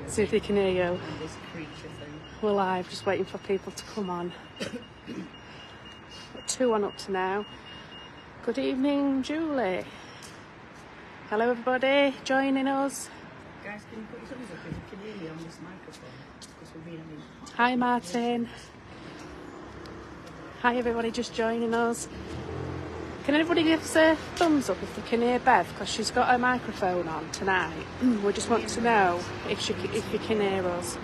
See if they can hear you. We're live, just waiting for people to come on. Got 2 on up to now. Good evening, Julie. Hello, everybody joining us. Guys, can you put your thumbs up if you can hear me on this microphone? Because we're being Hi, Martin. Hi, everybody just joining us. Can anybody give us a thumbs up if they can hear Bev? Because she's got her microphone on tonight. We just want to know if you can hear us.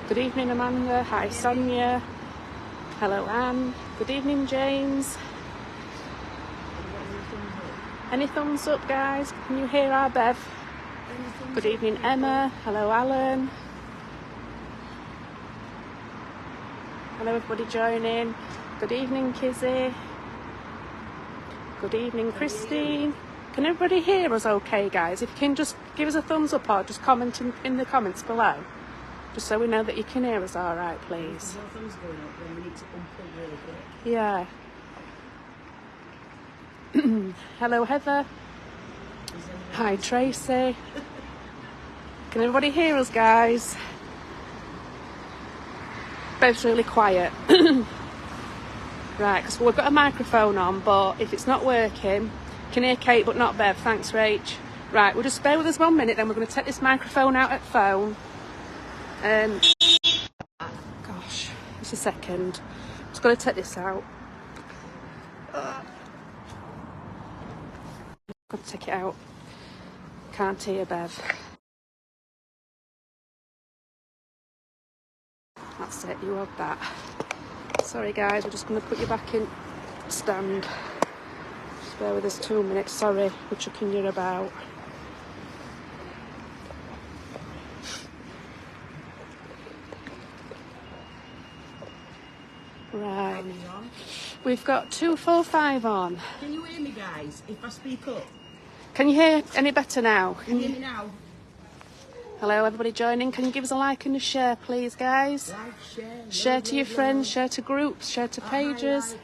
Good evening, Amanda. Hi, Sonia. Hello, Anne. Good evening, James. Any thumbs up, guys? Can you hear our Bev? Good evening, Emma. Hello, Alan. Hello, everybody joining. Good evening, Kizzy. Good evening, Christine. Can everybody hear us okay, guys? If you can just give us a thumbs up or just comment in the comments below. Just so we know that you can hear us all right, please. no thumbs going up, then we need to unplug really quick. Yeah. Hello, Heather. Hi, Tracy. Can everybody hear us, guys? Bev's really quiet. Right, because we've got a microphone on, but if it's not working, can hear Kate but not Bev. Thanks, Rach. Right, we'll just bear with us 1 minute, then we're going to take this microphone out at phone. Gosh, just a second. Just got to take this out. Got to take it out. Can't hear Bev. That's it, you have that. Sorry guys, we're just going to put you back in stand. Just bear with us 2 minutes, sorry, we're chucking you about. Right, we've got 245 on. Can you hear me, guys, if I speak up? Can you hear any better now? Can you hear me now? Hello, everybody joining. Can you give us a like and a share, please, guys? Like, share to your friends, share to groups, share to pages.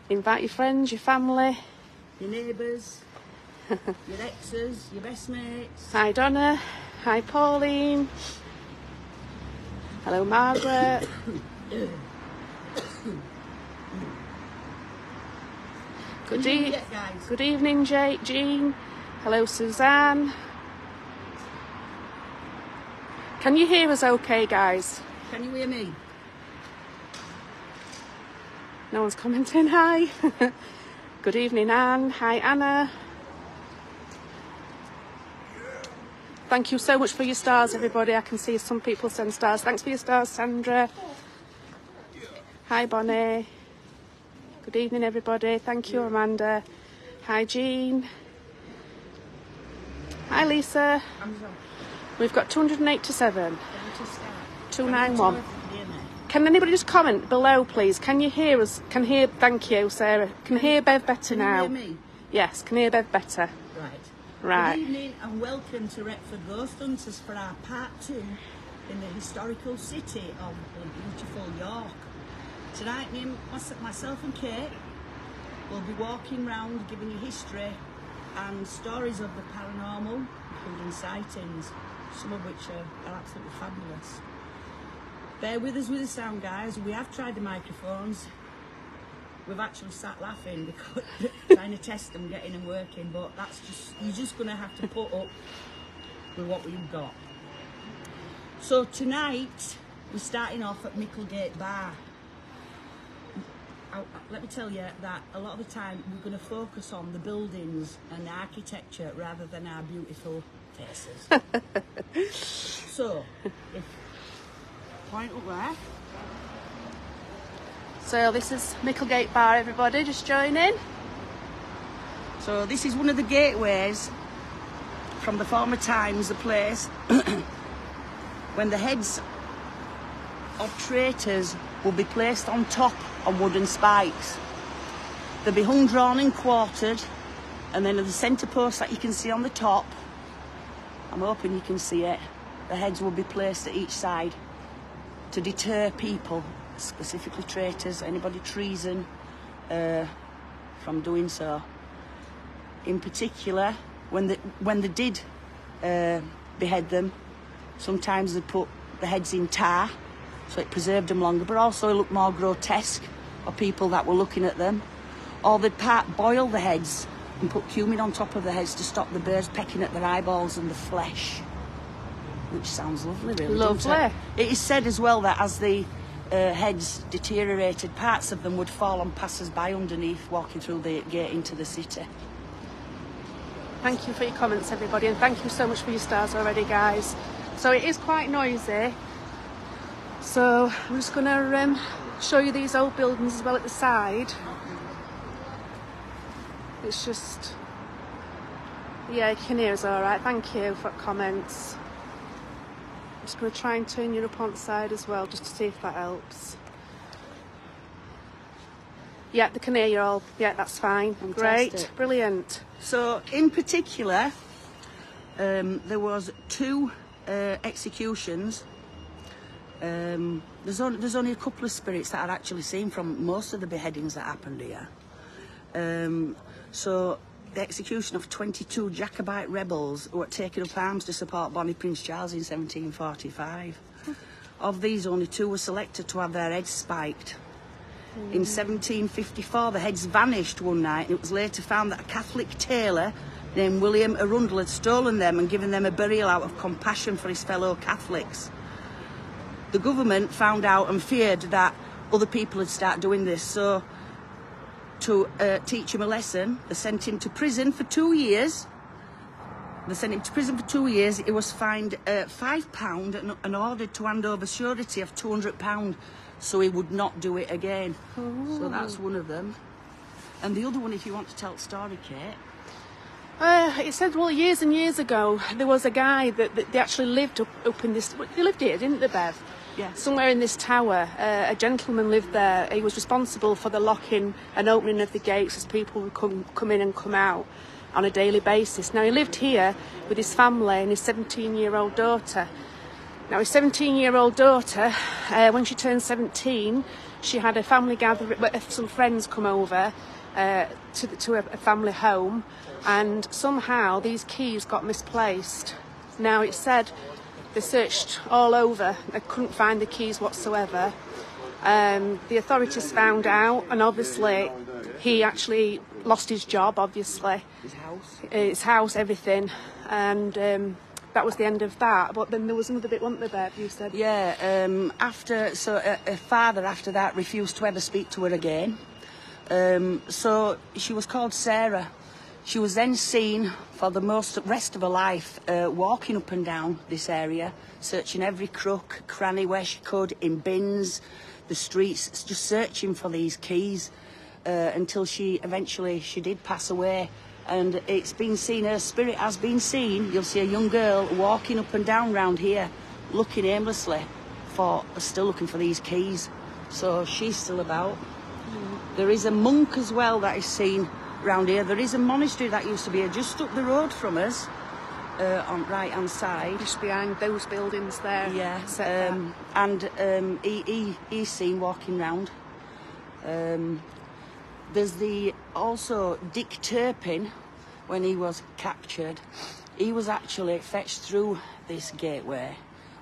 Invite your friends, your family. Your neighbours, your exes, your best mates. Hi, Donna. Hi, Pauline. Hello, Margaret. Good evening, Jean. Hello, Suzanne. Can you hear us okay, guys? Can you hear me? No one's commenting. Hi. Good evening, Anne. Hi, Anna. Thank you so much for your stars, everybody. I can see some people send stars. Thanks for your stars, Sandra. Hi, Bonnie. Good evening, everybody. Thank you, Amanda. Hi, Jean. Hi, Lisa. We've got 287. 291. Can anybody just comment below, please? Can you hear us? Thank you, Sarah. Can hear Bev better now? Can you hear me? Yes, can hear Bev better. Right. Good evening and welcome to Retford Ghost Hunters for our part 2 in the historical city of beautiful York. Tonight, myself and Kate will be walking round giving you history and stories of the paranormal, including sightings, some of which are absolutely fabulous. Bear with us with the sound, guys. We have tried the microphones. We've actually sat laughing because trying to test them, getting them working, but you're just going to have to put up with what we've got. So tonight, we're starting off at Micklegate Bar. Let me tell you that a lot of the time we're going to focus on the buildings and the architecture rather than our beautiful faces. So, point up there. So this is Micklegate Bar, everybody, just join in. So this is one of the gateways from the former times, the place, when the heads of traitors will be placed on top on wooden spikes. They'll be hung, drawn and quartered, and then at the centre post that you can see on the top, I'm hoping you can see it, the heads will be placed at each side to deter people specifically traitors, anybody treason from doing so. In particular, when they did behead them, sometimes they put the heads in tar, so it preserved them longer, but also it looked more grotesque for people that were looking at them. Or they'd boil the heads and put cumin on top of the heads to stop the birds pecking at their eyeballs and the flesh. Which sounds lovely, really. Lovely. It is said as well that as the heads deteriorated, parts of them would fall on passers-by underneath, walking through the gate into the city. Thank you for your comments, everybody, and thank you so much for your stars already, guys. So it is quite noisy, so I'm just going to show you these old buildings as well at the side. It's just, yeah, you can hear us all right. Thank you for comments. I'm just going to try and turn you up on the side as well, just to see if that helps. Yeah, they can hear you all. Yeah, that's fine. Fantastic. Great, brilliant. So, in particular, there was 2 executions. There's only a couple of spirits that are actually seen from most of the beheadings that happened here. So the execution of 22 Jacobite rebels who were taking up arms to support Bonnie Prince Charles in 1745. Of these, only 2 were selected to have their heads spiked. In 1754, the heads vanished one night, and it was later found that a Catholic tailor named William Arundel had stolen them and given them a burial out of compassion for his fellow Catholics. The government found out and feared that other people had started doing this, so to teach him a lesson, they sent him to prison for 2 years. He was fined £5 and ordered to hand over surety of £200, so he would not do it again. Ooh. So that's one of them. And the other one, if you want to tell the story, Kate. It said, well, years and years ago, there was a guy that they actually lived up in this. They lived here, didn't they, Bev? Yeah. Somewhere in this tower, a gentleman lived there. He was responsible for the locking and opening of the gates as people would come in and come out on a daily basis. Now, he lived here with his family and his 17-year-old daughter. Now, his 17-year-old daughter, when she turned 17, she had a family gathering, some friends come over to a family home, and somehow these keys got misplaced. Now, it said they searched all over, they couldn't find the keys whatsoever. The authorities found out, and obviously he actually lost his job, obviously. His house, everything. And that was the end of that. But then there was another bit, wasn't there, Bev, you said? Yeah, her father after that refused to ever speak to her again. So she was called Sarah. She was then seen for the rest of her life walking up and down this area, searching every crook, cranny where she could, in bins, the streets, just searching for these keys until she did pass away. And it's been seen, her spirit has been seen. You'll see a young girl walking up and down round here, looking aimlessly, still looking for these keys. So she's still about. There is a monk as well that is seen round here. There is a monastery that used to be here just up the road from us, on right hand side. Just behind those buildings there. Yeah, he's seen walking round. There's also Dick Turpin, when he was captured. He was actually fetched through this gateway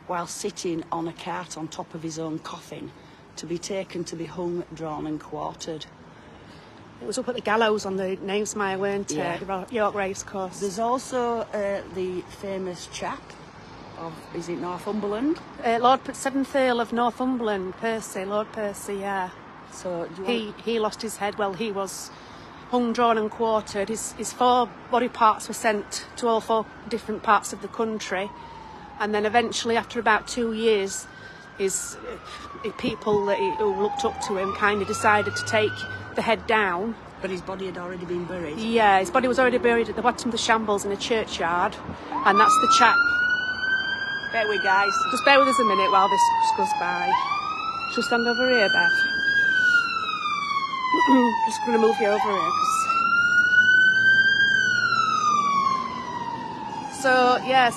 while sitting on a cart on top of his own coffin to be taken to be hung, drawn and quartered. It was up at the gallows on the Knavesmire, weren't it? Yeah. The York Racecourse. There's also the famous chap of, is it Northumberland? Lord 7th Earl of Northumberland, Lord Percy, yeah. So he lost his head. Well, he was hung, drawn and quartered. His 4 body parts were sent to all 4 different parts of the country, and then eventually, after about 2 years, his people who looked up to him kind of decided to take the head down. But his body had already been buried? Yeah, his body was already buried at the bottom of the shambles in a churchyard, and that's the chap. Bear with, guys. Just bear with us a minute while this goes by. Shall we stand over here, Beth? Just going to move you over here. So, yeah,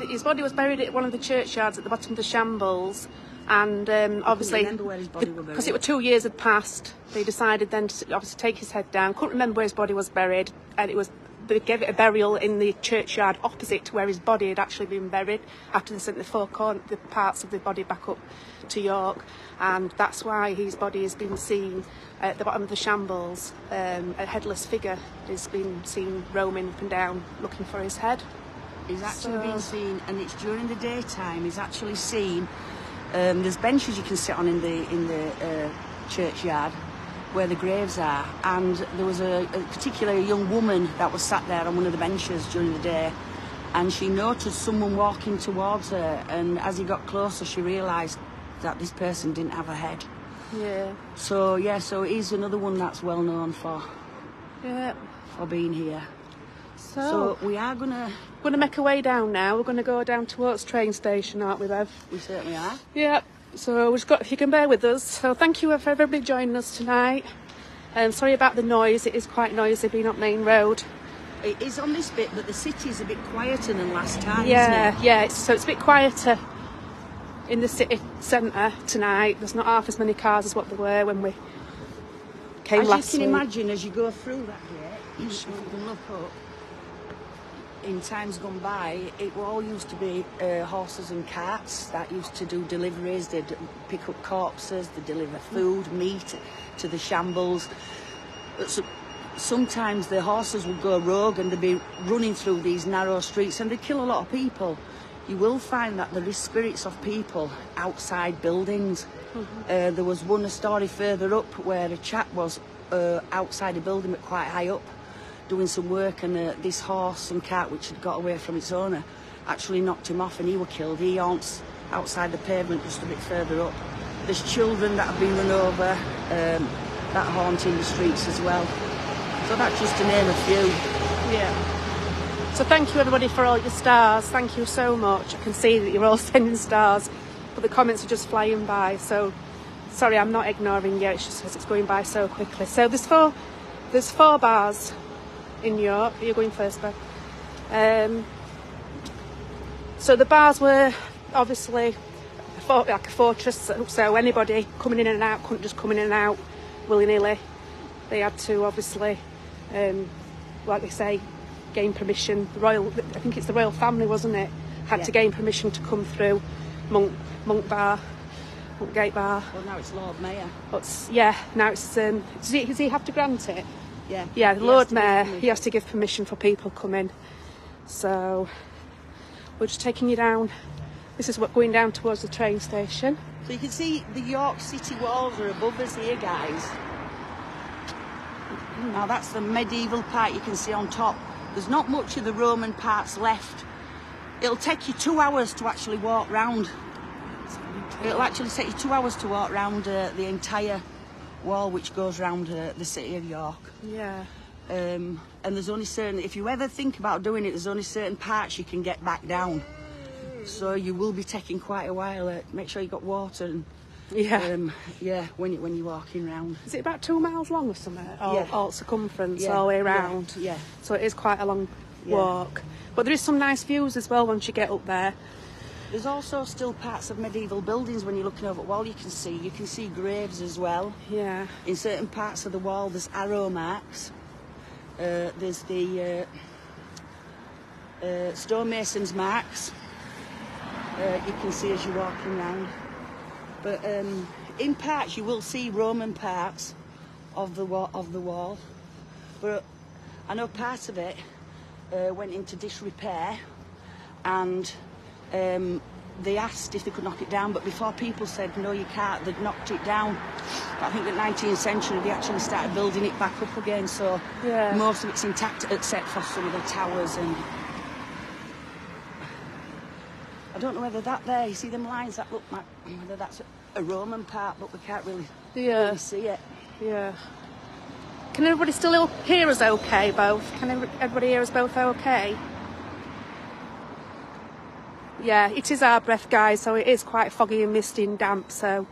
his body was buried at one of the churchyards at the bottom of the shambles, And obviously, remember where his body were buried. because it were 2 years had passed, they decided then to obviously take his head down. Couldn't remember where his body was buried, and they gave it a burial in the churchyard opposite to where his body had actually been buried after they sent the parts of the body back up to York. And that's why his body has been seen at the bottom of the shambles. A headless figure has been seen roaming up and down looking for his head. He's actually been seen, and it's during the daytime. He's actually seen. There's benches you can sit on in the churchyard where the graves are, and there was a particular young woman that was sat there on one of the benches during the day, and she noticed someone walking towards her, and as he got closer she realised that this person didn't have a head. Yeah. So he's another one that's well known for being here. So we are gonna make our way down now. We're gonna go down towards train station, aren't we, Bev? We certainly are. Yeah. So we've got, if you can bear with us. So thank you for everybody joining us tonight. Sorry about the noise. It is quite noisy being up Main Road. It is on this bit, but the city is a bit quieter than last time, Yeah, isn't it? yeah. So it's a bit quieter in the city centre tonight. There's not half as many cars as what there were when we came last week. As you can imagine, as you go through that gate, if you can look up, in times gone by, it all used to be horses and carts that used to do deliveries. They'd pick up corpses, they'd deliver food, meat to the shambles. But sometimes the horses would go rogue and they'd be running through these narrow streets and they'd kill a lot of people. You will find that there is spirits of people outside buildings. There was a story further up where a chap was outside a building but quite high up, doing some work, and this horse and cart which had got away from its owner actually knocked him off and he was killed. He haunts outside the pavement just a bit further up. There's children that have been run over that haunt in the streets as well. So that's just to name a few. Yeah. So thank you everybody for all your stars. Thank you so much. I can see that you're all sending stars, but the comments are just flying by. So sorry, I'm not ignoring you. It's just because it's going by so quickly. So there's four bars in York. You're going first, Beth. So the bars were obviously like a fortress, so anybody coming in and out couldn't just come in and out willy-nilly. They had to obviously, like they say, gain permission. I think it's the royal family, wasn't it? Had to gain permission to come through Monkgate Bar. Well, now it's Lord Mayor. But now it's does he have to grant it? Yeah. Yeah, the Lord Mayor, he has to give permission for people coming. So we're just taking you down. This is what going down towards the train station. So you can see the York City walls are above us here, guys. Now that's the medieval part you can see on top. There's not much of the Roman parts left. It'll take you 2 hours to actually walk round. It'll actually take you 2 hours to walk round the entire wall which goes round the city of York. Yeah. And there's only certain, if you ever think about doing it, there's only certain parts you can get back down. So you will be taking quite a while. Make sure you got water and when you're walking round. Is it about 2 miles long or something? All circumference all the way round. Yeah. So it is quite a long walk. But there is some nice views as well once you get up there. There's also still parts of medieval buildings when you're looking over the wall. You can see graves as well. Yeah. In certain parts of the wall there's arrow marks. There's the stonemasons marks. You can see as you're walking round. But in parts you will see Roman parts of the wall. But I know part of it went into disrepair, and they asked if they could knock it down, but before people said no you can't, they'd knocked it down. But I think in the 19th century they actually started building it back up again, so most of it's intact except for some of the towers. And I don't know whether that there, you see them lines that look like, whether that's a Roman part, but we can't really see it. Yeah. Can everybody still hear us okay, both? Can everybody hear us both okay? Yeah, it is our breath, guys, so it is quite foggy and misty and damp, so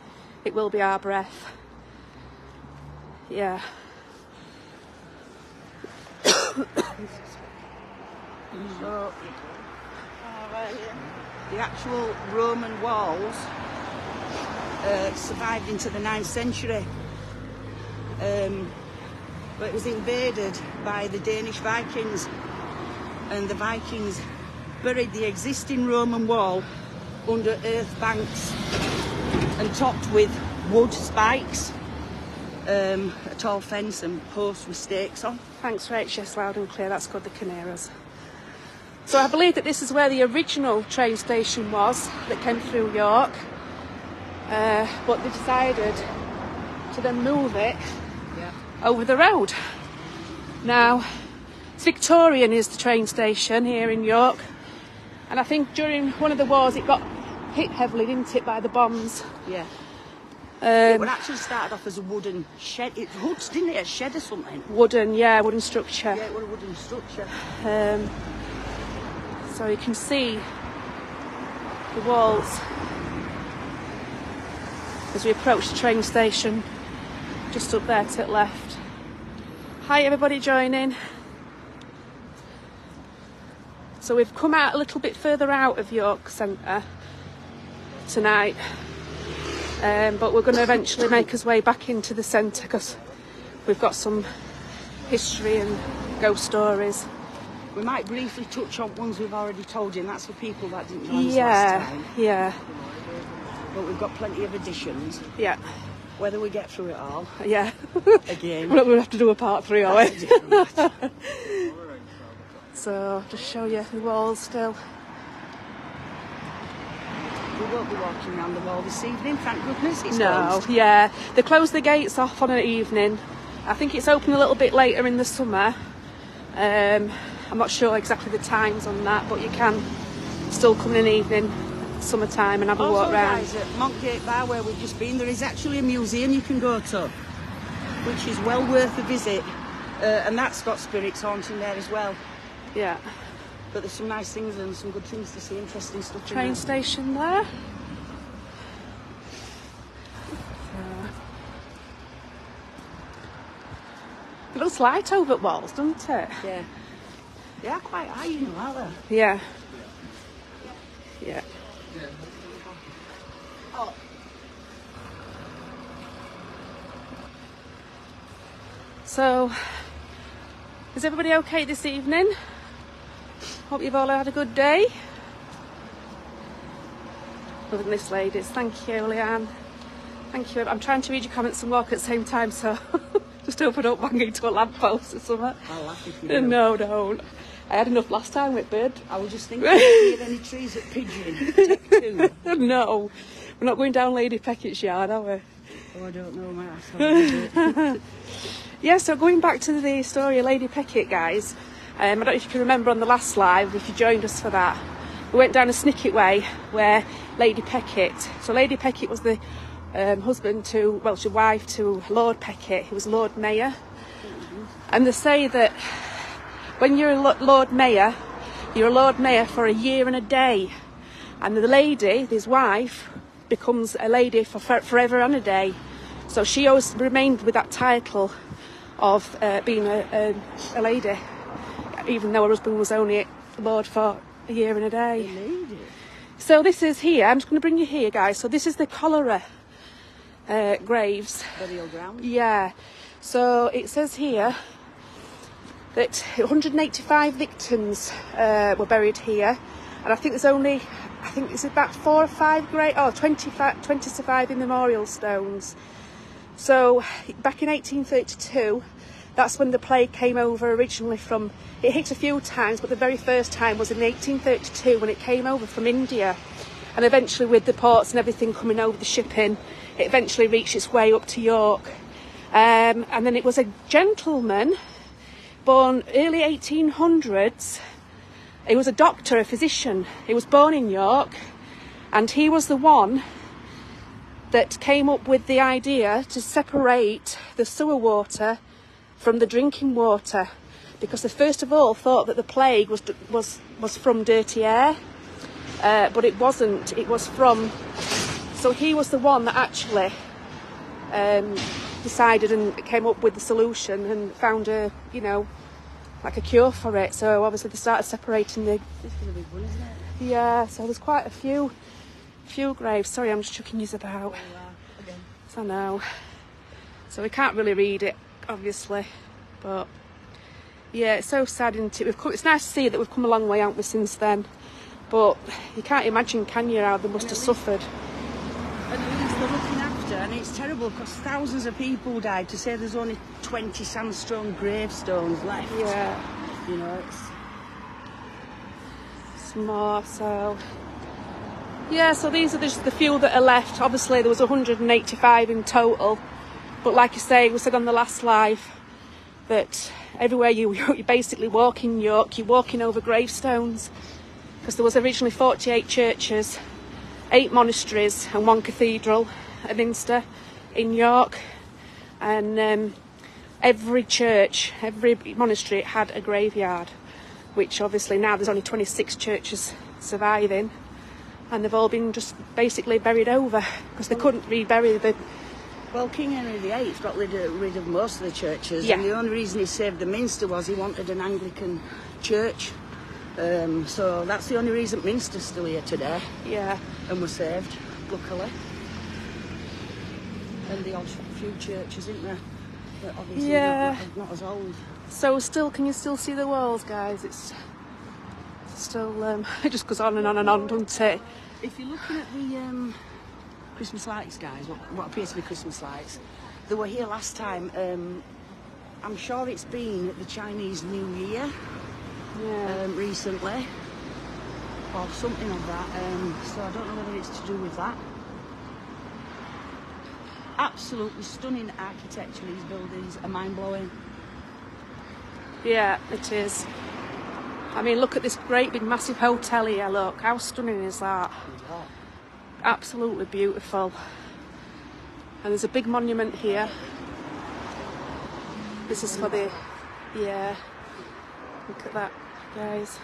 it will be our breath. Yeah. So, the actual Roman walls survived into the 9th century. But it was invaded by the Danish Vikings, and the Vikings buried the existing Roman wall under earth banks and topped with wood spikes, a tall fence and posts with stakes on. Thanks, Rach. Yes, loud and clear. That's called the Caneros. So I believe that this is where the original train station was that came through York, but they decided to then move it over the road. Now, Victorian is the train station here in York, and I think during one of the wars it got hit heavily, didn't it, by the bombs? Yeah. It would actually started off as a wooden shed. It hoods, didn't it? A shed or something. Wooden structure. Yeah, it was a wooden structure. So you can see the walls as we approach the train station, just up there to the left. Hi everybody joining. So we've come out a little bit further out of York Centre tonight, but we're going to eventually make us way back into the centre because we've got some history and ghost stories. We might briefly touch on ones we've already told you, and that's for people that didn't join us last time. Yeah. But we've got plenty of additions. Yeah. Whether we get through it all. Yeah. Again. We're not going to have to do a part 3, are That's we? a different matter. So, just show you the walls still. We won't be walking around the wall this evening, thank goodness. It's No, closed. yeah. They close the gates off on an evening. I think it's open a little bit later in the summer. I'm not sure exactly the times on that, but you can still come in an evening, summertime, and have a walk round. Guys, at Montgate Bar, where we've just been, there is actually a museum you can go to, which is well worth a visit, and that's got spirits haunting there as well. Yeah. But there's some nice things and some good things to see, interesting stuff. Train station there. It looks light over at walls, doesn't it? Yeah. They are quite high, you know, aren't they? Yeah. Yeah. Oh. So, is everybody okay this evening? Hope you've all had a good day. Other than this, ladies. Thank you, Leanne. Thank you. I'm trying to read your comments and walk at the same time, so just open up, bang into a lamppost or something. I'll laugh if you do. No, don't. I had enough last time with Bird. I was just thinking, if you any trees at Pigeon, take 2. No, we're not going down Lady Peckett's yard, are we? Oh, I don't know, my ass. Yeah, so going back to the story of Lady Peckett, guys, I don't know if you can remember on the last live, if you joined us for that, we went down a Snicket Way where Lady Peckett, so Lady Peckett was the husband to, well, she wife to Lord Peckett, who was Lord Mayor. And they say that when you're a Lord Mayor, you're a Lord Mayor for a year and a day. And the lady, his wife, becomes a lady for forever and a day. So she always remained with that title of being a lady, even though her husband was only Lord for a year and a day. Lady. So this is here, I'm just going to bring you here, guys. So this is the cholera graves. Burial ground. Yeah. So it says here that 185 victims were buried here, and I think there's only, I think it's about 4 or 5 great, 20 surviving memorial stones. So back in 1832, that's when the plague came over originally from, it hit a few times, but the very first time was in 1832 when it came over from India, and eventually with the ports and everything coming over, the shipping, it eventually reached its way up to York. And then it was a gentleman born early 1800s. He was a doctor, a physician. He was born in York, and he was the one that came up with the idea to separate the sewer water from the drinking water, because they first of all thought that the plague was from dirty air, but it wasn't. It was from. So he was the one that actually decided and came up with the solution and found a, you know, like a cure for it. So obviously they started separating the. This is a big one, isn't it? Yeah. So there's quite a few graves. Sorry, I'm just chucking yous about. I know. So we can't really read it, obviously. But yeah, it's so sad, isn't it? It's nice to see that we've come a long way, haven't we, since then? But you can't imagine, can you, how they must have suffered. And at least they're looking after, and it's terrible because thousands of people died. To say there's only 20 sandstone gravestones left. Yeah. You know, it's more, so... Yeah, so these are just the few that are left. Obviously, there was 185 in total. But like I say, we said on the last live that everywhere you basically walk in York, you're walking over gravestones. Because there was originally 48 churches, 8 monasteries and 1 cathedral, a minster in York. And every church, every monastery had a graveyard, which obviously now there's only 26 churches surviving. And they've all been just basically buried over because they couldn't rebury the... Well, King Henry VIII got rid of most of the churches, and the only reason he saved the Minster was he wanted an Anglican church. So that's the only reason Minster's still here today. Yeah. And we're saved, luckily. And the odd few churches, isn't there? But obviously not as old. So can you still see the walls, guys? It's still, it just goes on and on and on, doesn't it? If you're looking at the Christmas lights, guys, what appears to be Christmas lights, they were here last time. I'm sure it's been at the Chinese New Year recently, or something of that. So I don't know whether it's to do with that. Absolutely stunning architecture. These buildings are mind-blowing. Yeah, it is. I mean, look at this great big massive hotel here, look. How stunning is that? Absolutely beautiful. And there's a big monument here. This is for the... Yeah. Look at that, guys.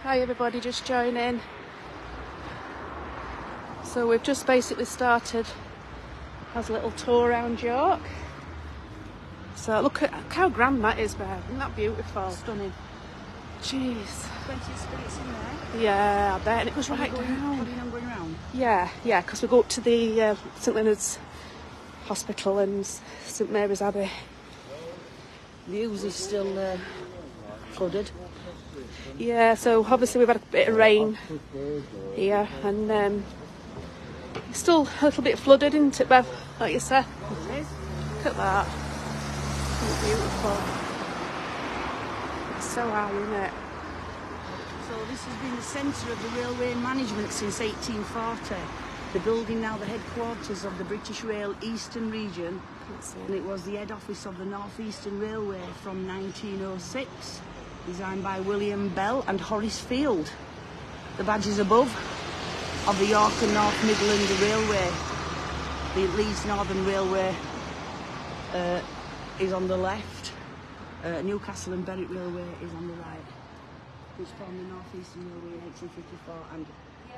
Hi everybody, just joining. So we've just basically started as a little tour around York. So look at how grand that is, babe. Isn't that beautiful? Stunning. Jeez. Plenty of spirits in there. Yeah, I bet. And it goes right down. Planning on going round? Yeah, because we go up to the St Leonard's Hospital and St Mary's Abbey. The Ouse is still flooded. Yeah, so obviously we've had a bit of rain here, and it's still a little bit flooded, isn't it, Bev? Like you said. It is. Look at that. It's beautiful. It's so high, isn't it? So this has been the centre of the railway management since 1840. The building now the headquarters of the British Rail Eastern Region, and it was the head office of the North Eastern Railway from 1906, designed by William Bell and Horace Field. The badges above of the York and North Midland Railway. The Leeds Northern Railway is on the left. Newcastle and Berwick Railway is on the right, which formed the North Eastern Railway in 1854 and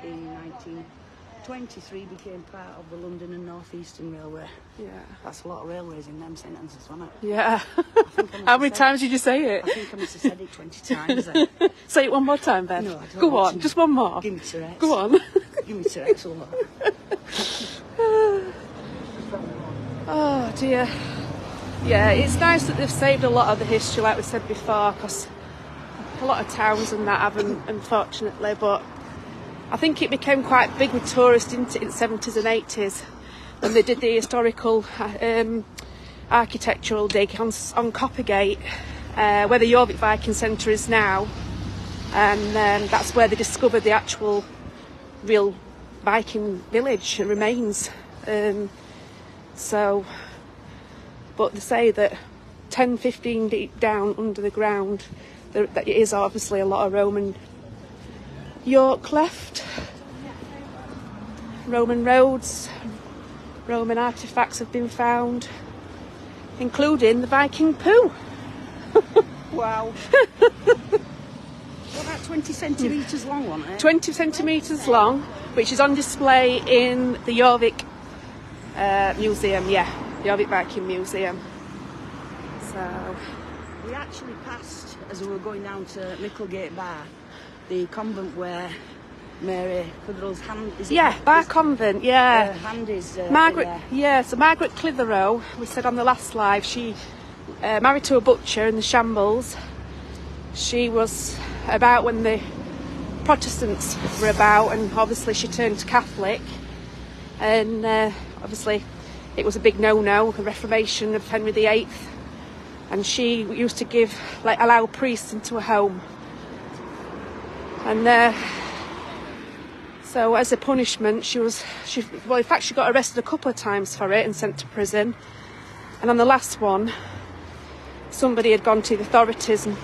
in 1923 became part of the London and North Eastern Railway. Yeah. That's a lot of railways in them sentences, wasn't it? Yeah. How many times did you say it? I think I must have said it 20 times then. Say it one more time, Ben. No, I don't Go want on, to. just one more. Give me Tourette's. Go on. Give me Tourette's a lot. Oh dear. Yeah, it's nice that they've saved a lot of the history, like we said before, because a lot of towns and that haven't, unfortunately, but I think it became quite big with tourists, didn't it, in the 70s and 80s, when they did the historical architectural dig on Coppergate, where the Jorvik Viking Centre is now, and that's where they discovered the actual real Viking village and remains. But they say that 10, 15 deep down under the ground, there is obviously a lot of Roman York left. Roman roads, Roman artefacts have been found, including the Viking poo. Wow. What, about 20 centimetres long, wasn't it? 20 centimetres long, which is on display in the Jorvik Museum, the Jorvik Viking Museum. So we actually passed, as we were going down to Micklegate Bar, the convent where Mary Clitheroe's hand. Is it, Yeah, Bar Convent, yeah. hand is Margaret, in there. yeah, so Margaret Clitheroe, we said on the last live, she married to a butcher in the Shambles. She was about when the Protestants were about, and obviously she turned Catholic, and obviously it was a big no-no, the Reformation of Henry VIII, and she used to allow priests into her home, and so as a punishment she in fact she got arrested a couple of times for it and sent to prison. And on the last one, somebody had gone to the authorities and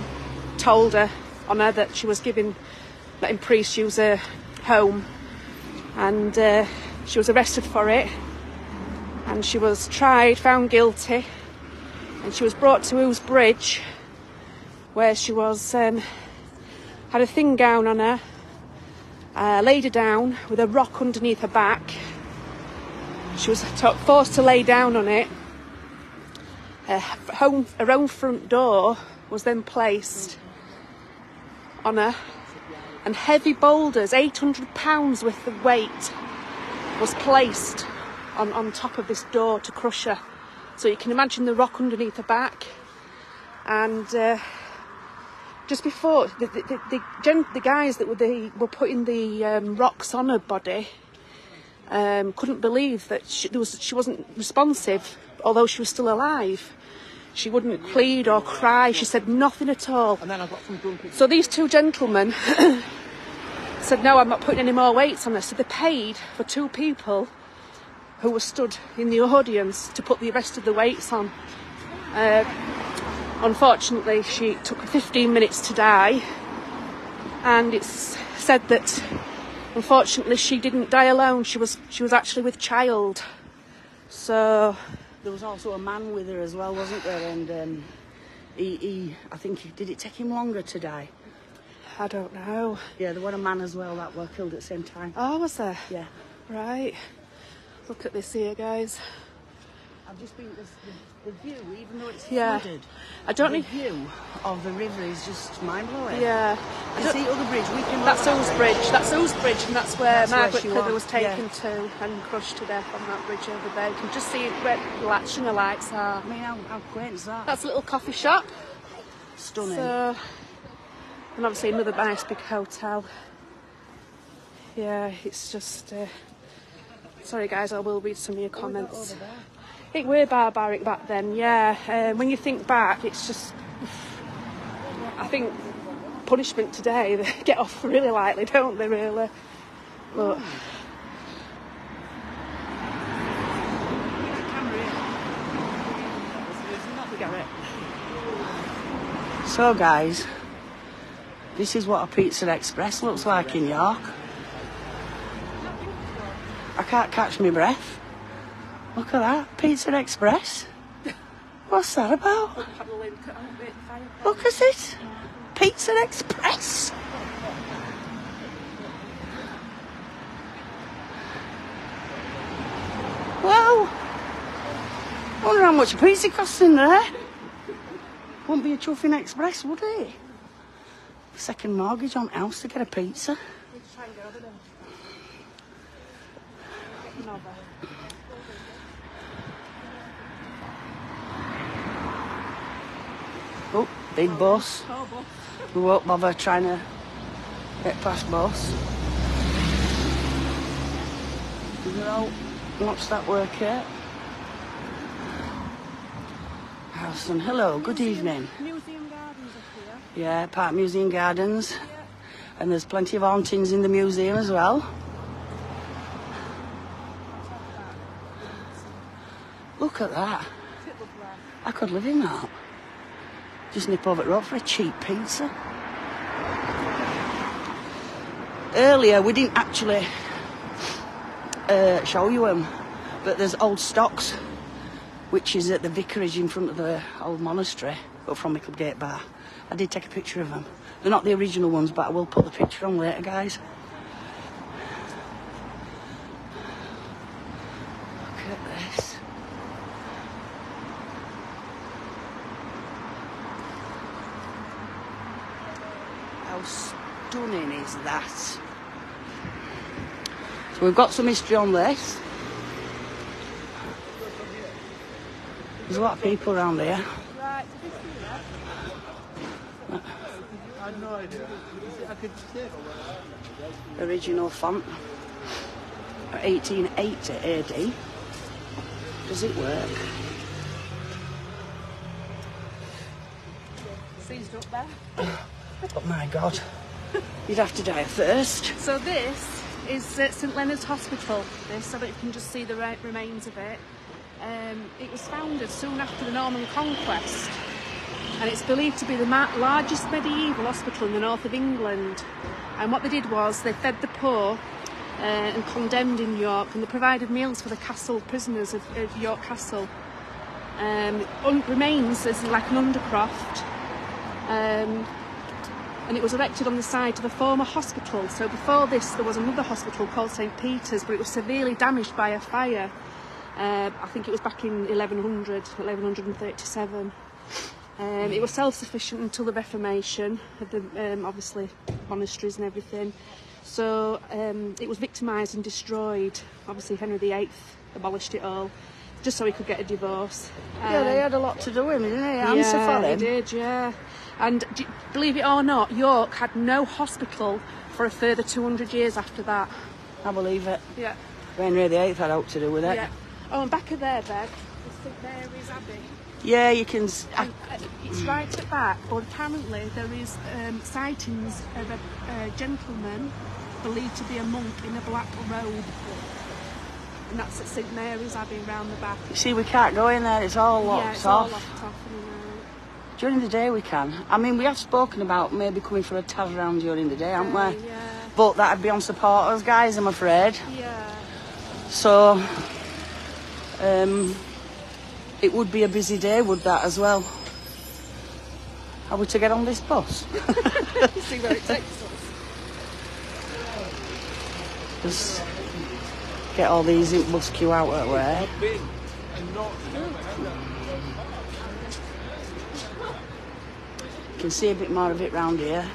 told her that she was letting priests use her home, and she was arrested for it, and she was tried, found guilty, and she was brought to Ouse Bridge, where she was had a thing down on her, laid her down with a rock underneath her back. She was forced to lay down on it. Her own front door was then placed on her, and heavy boulders, 800 pounds worth of weight, was placed on top of this door to crush her. So you can imagine the rock underneath her back. And just before, the guys that were putting the rocks on her body couldn't believe that she wasn't responsive, although she was still alive. She wouldn't plead or cry. She said nothing at all. And then I got some drunk. So these two gentlemen said, no, I'm not putting any more weights on her. So they paid for two people who were stood in the audience to put the rest of the weights on. Unfortunately, she took 15 minutes to die, and it's said that unfortunately she didn't die alone. She was actually with child. So there was also a man with her as well, wasn't there? And I think, did it take him longer to die? I don't know. Yeah, there was a man as well that were killed at the same time. Oh, was there? Yeah. Right. Look at this here, guys. I've just been the view, even though it's flooded. The view of the river is just mind-blowing. Yeah. You see other bridge, that's Ouse Bridge. That's Ouse Bridge, and that's where Margaret Clitheroe was taken yeah. to and crushed to death on that bridge over there. You can just see where the latching lights are. I mean, how quaint is that? That's a little coffee shop. Stunning. So, and obviously another nice big hotel. Yeah, it's just... sorry guys, I will read some of your comments. I think we're barbaric back then, yeah. When you think back, it's just... I think punishment today, they get off really lightly, don't they, really? But... So guys, this is what a Pizza Express looks like in York. I can't catch my breath. Look at that, Pizza Express. What's that about? Look at it, Pizza Express. Whoa! I wonder how much a pizza costs in there. Wouldn't be a chuffing express, would it? Second mortgage on house to get a pizza. Oh, big bus. We won't bother trying to get past bus. You know, watch that work yet? Harrison, hello, good evening. Museum Gardens up here. Yeah, Park Museum Gardens. Yeah. And there's plenty of hauntings in the museum as well. Look at that. I could live in that. Just nip over the road for a cheap pizza. Earlier we didn't actually show you them, but there's old stocks, which is at the vicarage in front of the old monastery, but from Micklegate Bar. I did take a picture of them. They're not the original ones, but I will put the picture on later, guys. Look at this. How stunning is that? So we've got some history on this. There's a lot of people around here. Right, so this here. I had no idea. I could take Original font. 1880 AD. Does it work? Seized up there. Oh my God. You'd have to die first. So this is St Leonard's Hospital, this, so that you can just see the remains of it. It was founded soon after the Norman Conquest, and it's believed to be the largest medieval hospital in the north of England. And what they did was they fed the poor and condemned in York, and they provided meals for the castle prisoners of York Castle. Remains as like an undercroft. And it was erected on the site of a former hospital. So before this there was another hospital called St Peter's, but it was severely damaged by a fire. I think it was back in 1137. It was self-sufficient until the Reformation, had the, obviously monasteries and everything. So it was victimised and destroyed. Obviously Henry VIII abolished it all, just so he could get a divorce. Yeah, they had a lot to do with him, didn't they? Answer for They him. did, yeah. And believe it or not, York had no hospital for a further 200 years after that. I believe it. Yeah. Henry VIII had out to do with it. Yeah. Oh, and back of there, Bev, is St Mary's Abbey. Yeah, you can. And, it's right at back, but apparently there is sightings of a gentleman believed to be a monk in a black robe. And that's at St Mary's Abbey round the back. You see, we can't go in there. It's all locked Yeah, it's off. all locked off. During the day we can. I mean, we have spoken about maybe coming for a taz round during the day, haven't we? Yeah. But that'd be on supporters, guys, I'm afraid. Yeah. So, it would be a busy day, would that as well? Are we to get on this bus? See where it takes us. Just get all these in bus queue out at where? You can see a bit more of it round here.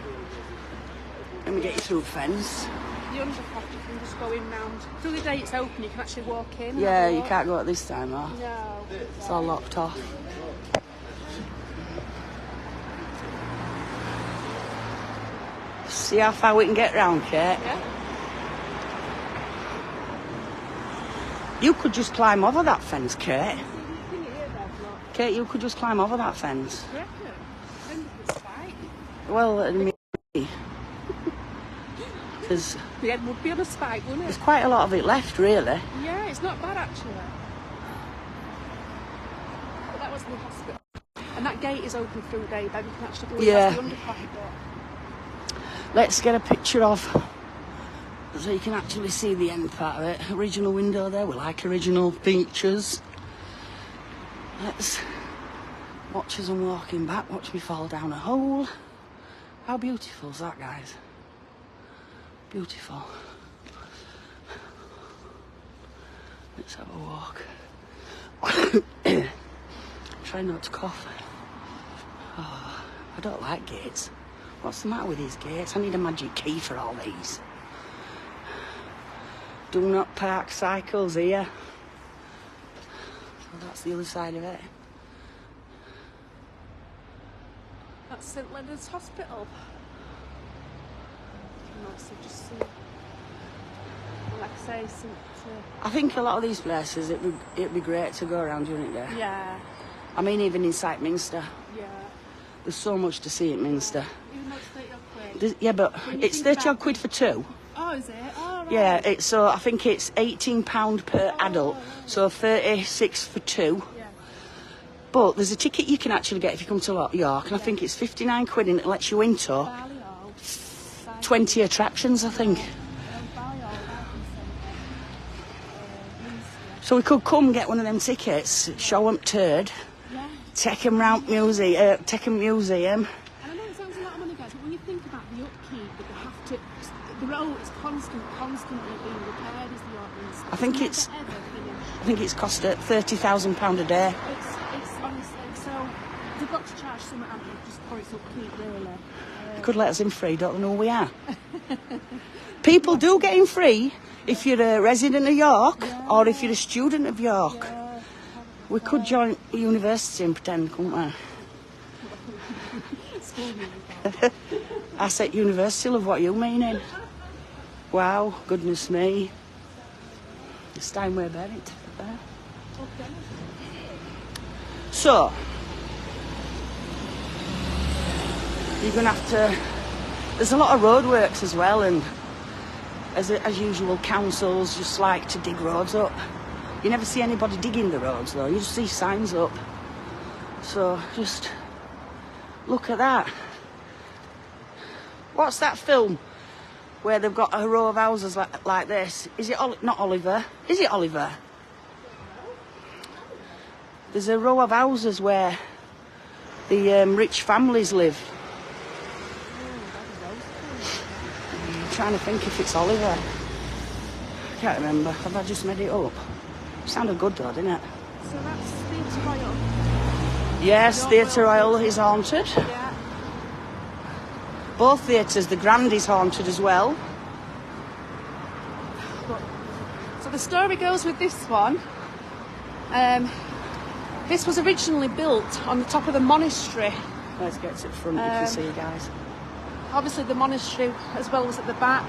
Let me get you through the fence. The undercroft, you can just go in round. Through the day it's open, you can actually walk in. and Yeah, have a you walk. can't go at this time, though. No. It's all locked off. See how far we can get round, Kate? Yeah? You could just climb over that fence, Kate. Can you hear that? Look. Kate, you could just climb over that fence. Do you reckon? Then the spike. Well, I mean, there's The end would be on a spike, wouldn't it? quite a lot of it left, really. Yeah, it's not bad actually. But that was the hospital. And that gate is open through the day, then you can actually go in Yeah. past the undercroft bit. Let's get a picture of, so you can actually see the end part of it. Original window there, we like original features. Let's watch as I'm walking back, watch me fall down a hole. How beautiful is that, guys? Beautiful. Let's have a walk. Try not to cough. Oh, I don't like gates. What's the matter with these gates? I need a magic key for all these. Do not park cycles here. So that's the other side of it. That's St Leonard's Hospital. You can also just see, like I say, I think a lot of these places, it'd be great to go around during the day. yeah, I mean, even inside Minster. yeah. There's so much to see at Minster. Even though it's 30 odd quid. Yeah, but When you it's think 30 odd about quid for two. Oh, is it? Oh, right. Yeah, it's so I think it's £18 per adult, so 36 for two. Yeah. But there's a ticket you can actually get if you come to York, and I think it's 59 quid, and it lets you into Barley Hall. 20 attractions, I think. Barley Hall, Minster. So we could come get one of them tickets, show them turd, Yeah. take them round museum. And I know it sounds a lot of money, guys, but when you think about the upkeep that they have to, the road is constantly being repaired, is the York Minster. I think It's never ever finished. I think it's cost £30,000 a day. It's honestly, so They've got to charge something out just for its upkeep, really. Could let us in free, don't they know who we are? People do get in free if you're a resident of York or if you're a student of York. We could join a university and pretend, couldn't we? I said university, love, what you meaning? Wow, goodness me. It's Steinway Bennett there. So, you're going to have to... There's a lot of roadworks as well, and as usual, councils just like to dig roads up. You never see anybody digging the roads, though. You just see signs up. So, just look at that. What's that film where they've got a row of houses like this? Is it not Oliver? Is it Oliver? There's a row of houses where the rich families live. I'm trying to think if it's Oliver. I can't remember. Have I just made it up? Sounded good though, didn't it? So that's Theatre Royal. Yes, Theatre Royal is haunted. Yeah. Both theatres, the Grand is haunted as well. So the story goes with this one. This was originally built on the top of the monastery. Let's get to the front, you can see, guys. Obviously the monastery as well was at the back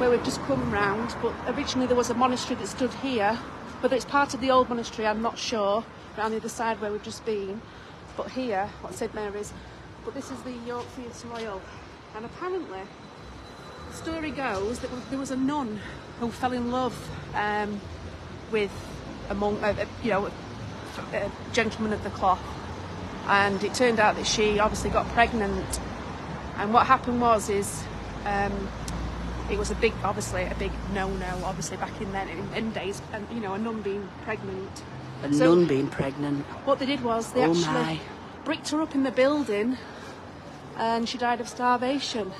where we've just come round, but originally there was a monastery that stood here. Whether it's part of the old monastery, I'm not sure, around the other side where we've just been. But here, what St Mary's, but this is the York Theatre Royal. And apparently, the story goes that there was a nun who fell in love with a monk, a gentleman of the cloth. And it turned out that she obviously got pregnant. And what happened was it was a big no-no, obviously, back in then, in days, and a nun being pregnant. Nun being pregnant. What they did was they actually bricked her up in the building, and she died of starvation.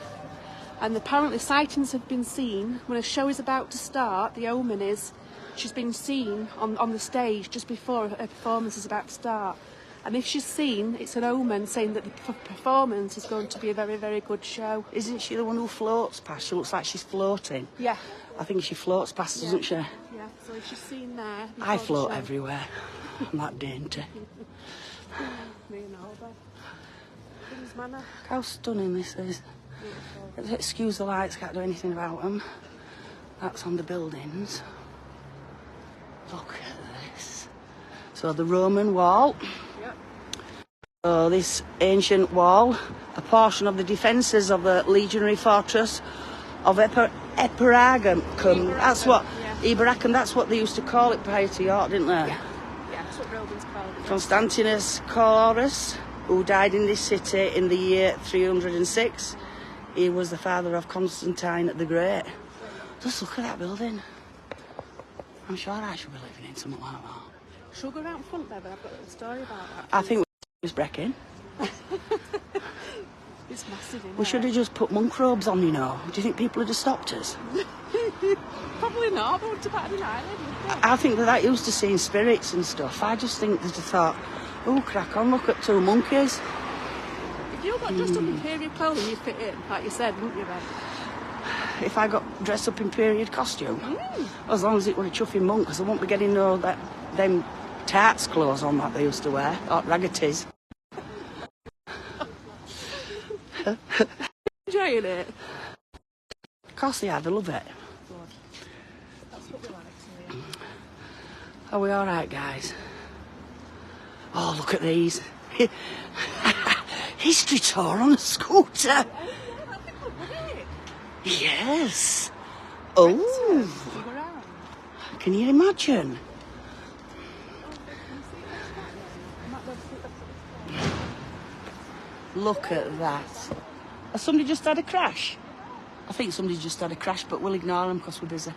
And apparently sightings have been seen when a show is about to start. The omen is she's been seen on the stage just before a performance is about to start. And if she's seen, it's an omen saying that the performance is going to be a very, very good show. Isn't she the one who floats past? She looks like she's floating. Yeah. I think she floats past, doesn't she? Yeah, so if she's seen there... I float everywhere. I'm that dainty. Me and Albert. King's Manor. Look how stunning this is. Excuse the lights, can't do anything about them. That's on the buildings. Look at this. So the Roman wall. Yep. So this ancient wall, a portion of the defences of the legionary fortress of Eboracum. That's what Eboracum. That's what they used to call it prior to York, didn't they? Yeah, that's what Romans called it. Constantinus Chlorus, who died in this city in the year 306. He was the father of Constantine the Great. Just look at that building. I'm sure I should be living in something like that. Shall we go out front there? But I've got a little story about that. I think it was Brecon. It's massive, isn't We should have just put monk robes on, Do you think people would have stopped us? Probably not, but to Battery Island. I think that used to seeing spirits and stuff. I just think that they thought, oh, crack on, look at two monkeys. If you got dressed up in period clothing, you'd fit in, like you said, wouldn't you, Ben? If I got dressed up in period costume, as long as it were a chuffing monk, because I won't be getting them tarts clothes on that they used to wear, or raggeties. Enjoying it? Of course they had, I love it. That's what we like to hear. Are we all right, guys? Oh, look at these. History tour on a scooter. Yes. Oh. Can you imagine? Look at that. Has somebody just had a crash? I think somebody just had a crash, but we'll ignore them because we're busy.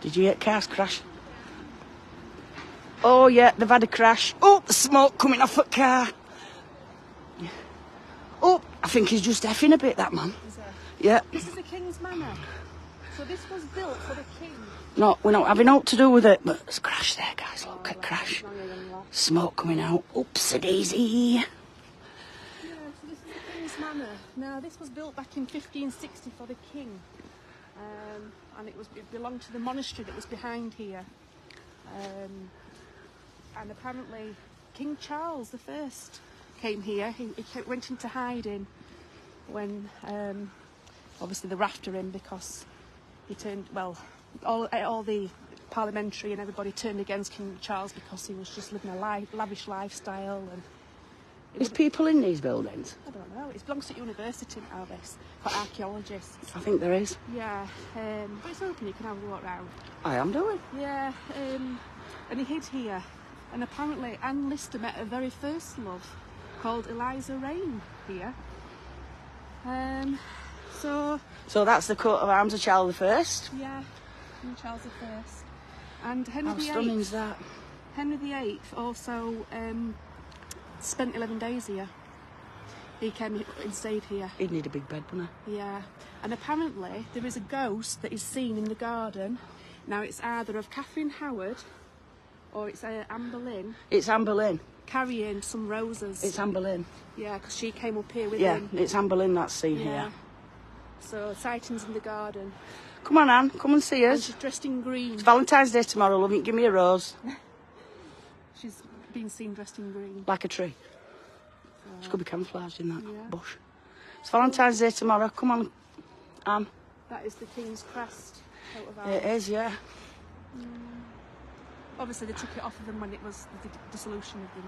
Did you get cars crash? Oh, yeah, they've had a crash. Oh, the smoke coming off a car. Oh, I think he's just effing a bit, that man. Is it? Yeah. This is the King's Manor. So this was built for the king. No, we're not having aught to do with it. But there's a crash there, guys. Look at crash. Not even that. Smoke coming out. Oops-a-daisy. Yeah, so this is the King's Manor. Now, this was built back in 1560 for the king. And it belonged to the monastery that was behind here. And apparently King Charles I came here. He went into hiding when obviously they were after him because he turned, well, all the parliamentary and everybody turned against King Charles because he was just living a lavish lifestyle. And There's people in these buildings. I don't know, it belongs to university now, this, for archaeologists. I think there is. Yeah, but it's open, you can have a walk round. I am doing. Yeah, and he hid here. And apparently Anne Lister met her very first love, called Eliza Rain, here. So that's the coat of arms of Charles I. Yeah, King Charles I. And Henry How VIII. stunning is that? Henry VIII also spent 11 days here. He came and stayed here. He'd need a big bed, wouldn't Yeah, and apparently there is a ghost that is seen in the garden. Now it's either of Catherine Howard or it's Anne Boleyn he? It's Anne Boleyn. carrying some roses. It's Anne Boleyn. Yeah, because she came up here with Yeah, him. it's Anne Boleyn that's seen Yeah. here. So sightings in the garden. Come on, Anne. Come and see And us. she's dressed in green. It's Valentine's Day tomorrow, love. Give me a rose. She's been seen dressed in green. Like a tree. She could be camouflaged in that Yeah. bush. It's Valentine's Day tomorrow. Come on, Anne. That is the King's Crest. Coat of It arms. is, yeah. Obviously they took it off of them when it was the dissolution of the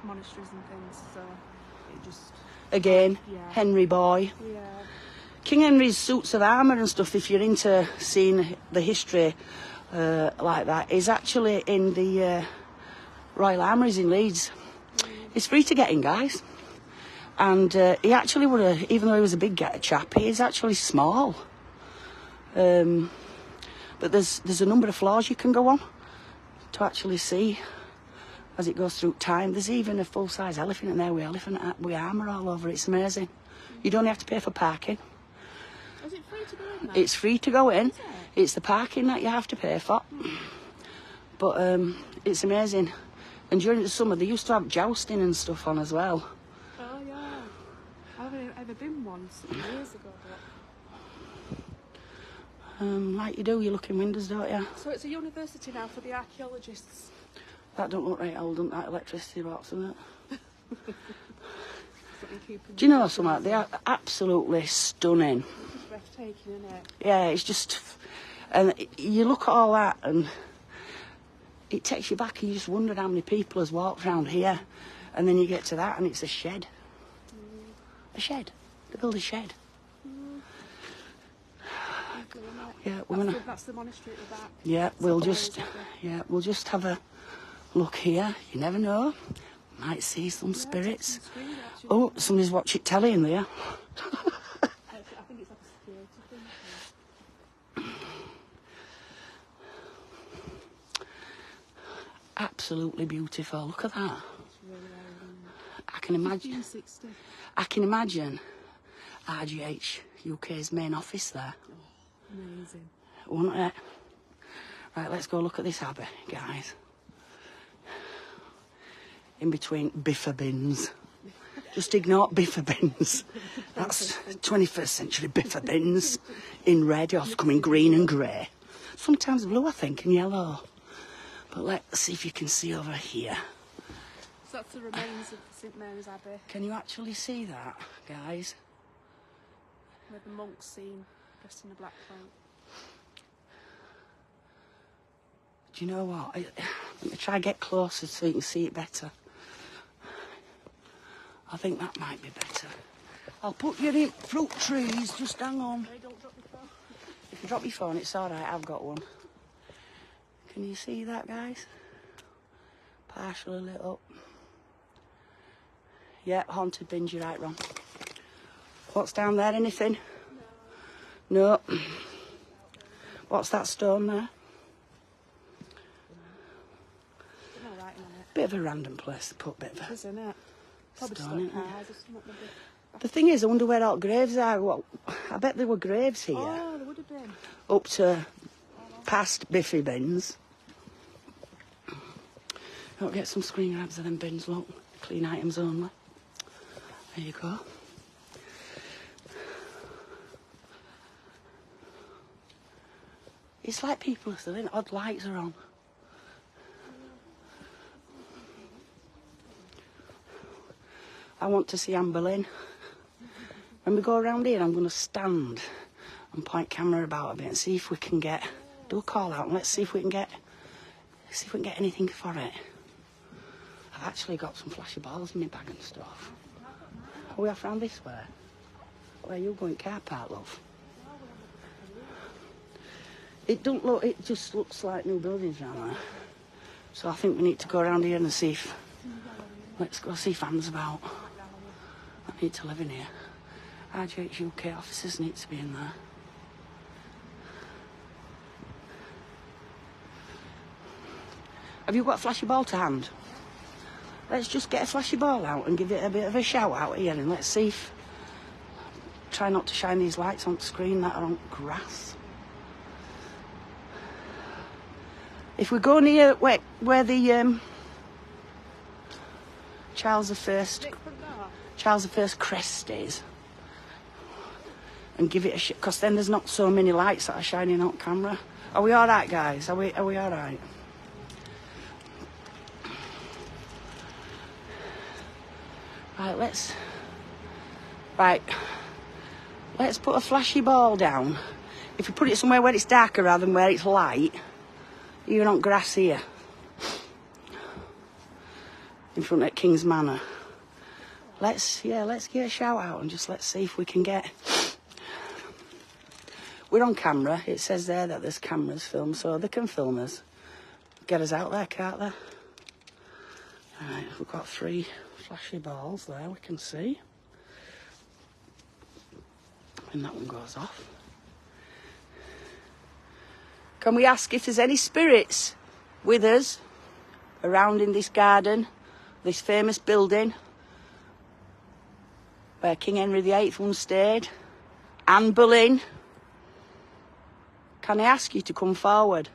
monasteries and things, so it just... Again, Yeah. Henry boy. Yeah. King Henry's suits of armour and stuff, if you're into seeing the history like that, is actually in the Royal Armouries in Leeds. It's free to get in, guys. And he actually would, even though he was a big chap, he is actually small. But there's a number of floors you can go on to actually see as it goes through time. There's even a full-size elephant in there with armour all over it. It's amazing. You don't have to pay for parking. Is it free to go in there? It's free to go in. It's the parking that you have to pay for. But it's amazing. And during the summer, they used to have jousting and stuff on as well. Oh, yeah. I've ever been once years ago. But... Like you do, you look in windows, don't you? So it's a university now for the archaeologists. That don't look right old, doesn't that electricity box, doesn't it? Something keeping Do you know something? They are absolutely stunning. It's breathtaking, isn't it? Yeah, it's just... And you look at all that and it takes you back and you just wonder how many people has walked around here. And then you get to that and it's a shed. A shed. They build a shed. Lovely, isn't it? Yeah, we're gonna... That's the monastery at the back. Yeah, It's we'll up there, just... isn't it? Yeah, we'll just have a look here. You never know. Might see some spirits. It's green, actually. Oh, somebody's watching telly in there. I think it's like a security thing. Absolutely beautiful. Look at that. It's really, really I can imagine. 1560. I can imagine RGH UK's main office there, Amazing. wouldn't it? Right, let's go look at this abbey, guys. In between biffa bins. Just ignore biffa bins. That's 21st century biffa bins in red, or coming green and grey. Sometimes blue, I think, and yellow. But let's see if you can see over here. So that's the remains of St Mary's Abbey, Can you actually see that, guys? where the monks seen dressed in a black cloak. Do you know what? Let me try and get closer so you can see it better. I think that might be better. I'll put you in fruit trees, just hang on. Hey, don't drop your phone. If you drop your phone, it's all right, I've got one. Can you see that, guys? Partially lit up. Yeah, haunted bins, you're right, Ron. What's down there, anything? No. What's that stone there? No writing on it. Bit of a random place to put a bit of a... Isn't it? Probably Stone, stuck isn't it? cars or something. Maybe. The thing is, I wonder where all graves are. Well, I bet there were graves here. Oh, there would have been. up to past Biffy bins. I'll get some screen grabs of them bins, look. Clean items only. There you go. It's like people are still in, odd lights are on. I want to see Anne Boleyn. When we go around here, I'm going to stand and point camera about a bit and see if we can get, do a call out and let's see if we can get anything for it. I've actually got some flashy balls in my bag and stuff. Are we off round this way? Where you going, car park, love? It don't look, it just looks like new buildings around there. So I think we need to go around here and see if, let's go see if Anne's about. I need to live in here. RGH UK officers need to be in there. Have you got a flashy ball to hand? Let's just get a flashy ball out and give it a bit of a shout out here and let's see if... Try not to shine these lights on the screen that are on grass. If we go near where the Charles I crest is and give it a shot, because then there's not so many lights that are shining on camera. Are we all right, guys? Are we all right? Right, let's put a flashy ball down. If you put it somewhere where it's darker rather than where it's light, even on grass here, in front of King's Manor. Let's get a shout out and just let's see if we can get... We're on camera. It says there that there's cameras filmed, so they can film us. Get us out there, can't they? Right, we've got 3 flashy balls there, we can see. And that one goes off. Can we ask if there's any spirits with us around in this garden, this famous building where King Henry VIII once stayed? Anne Boleyn. Can I ask you to come forward?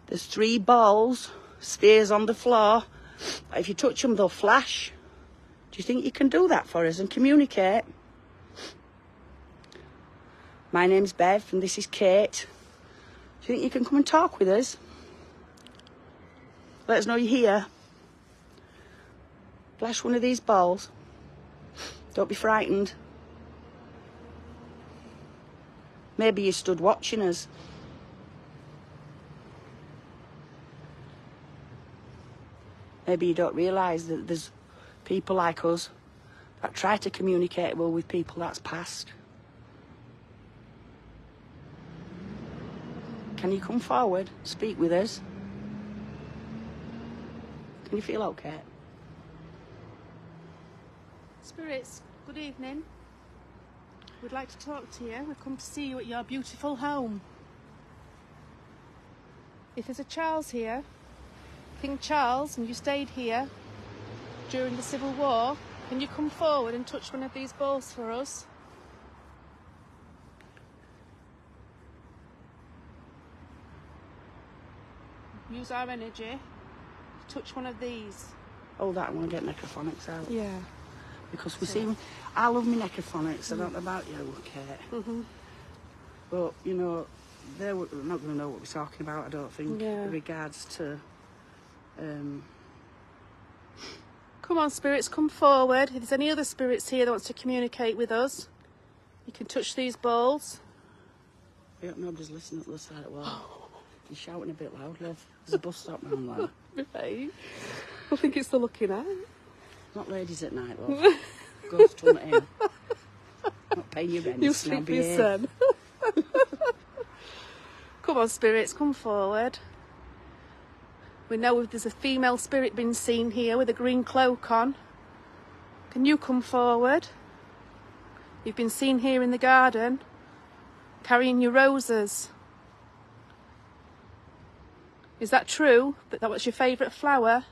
There's 3 balls, spheres on the floor. If you touch them, they'll flash. Do you think you can do that for us and communicate? My name's Bev and this is Kate. Do you think you can come and talk with us? Let us know you're here. Flash one of these balls. Don't be frightened. Maybe you stood watching us. Maybe you don't realise that there's people like us that try to communicate well with people that's passed. Can you come forward, speak with us? Can you feel okay? Spirits, good evening. We'd like to talk to you. We've come to see you at your beautiful home. If there's a Charles here, King Charles, and you stayed here during the Civil War, can you come forward and touch one of these balls for us? Use our energy to touch one of these. Oh, that one, get necrophonics out. Yeah. Because we see, I love my necrophonics. I don't know about you, Kate. But, you know, they're not going to know what we're talking about, I don't think, in regards to... Come on, spirits, come forward. If there's any other spirits here that wants to communicate with us, you can touch these balls. I hope nobody's listening at the side of the wall. You're shouting a bit loud, love. There's a bus stop round there. Right. I think it's the looking at. Not ladies at night, love. Ghost hunting. Not paying your rent. You sleep with your son. Come on, spirits, come forward. We know if there's a female spirit being seen here with a green cloak on. Can you come forward? You've been seen here in the garden, carrying your roses. Is that true? That was your favourite flower?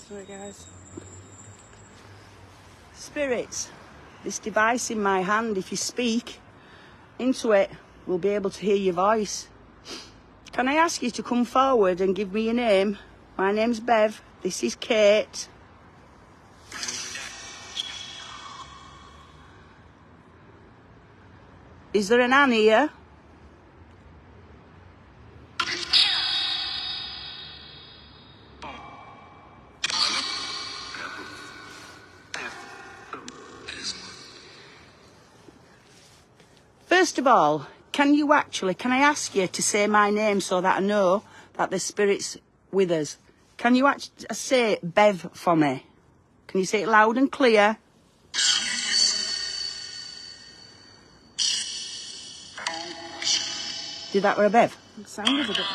Sorry, guys. Spirits, this device in my hand, if you speak into it, we'll be able to hear your voice. Can I ask you to come forward and give me your name? My name's Bev. This is Kate. Is there an Anne here? First of all, can I ask you to say my name so that I know that the spirit's with us? Can you actually say Bev for me? Can you say it loud and clear? Did that were a Bev? It sounded a bit.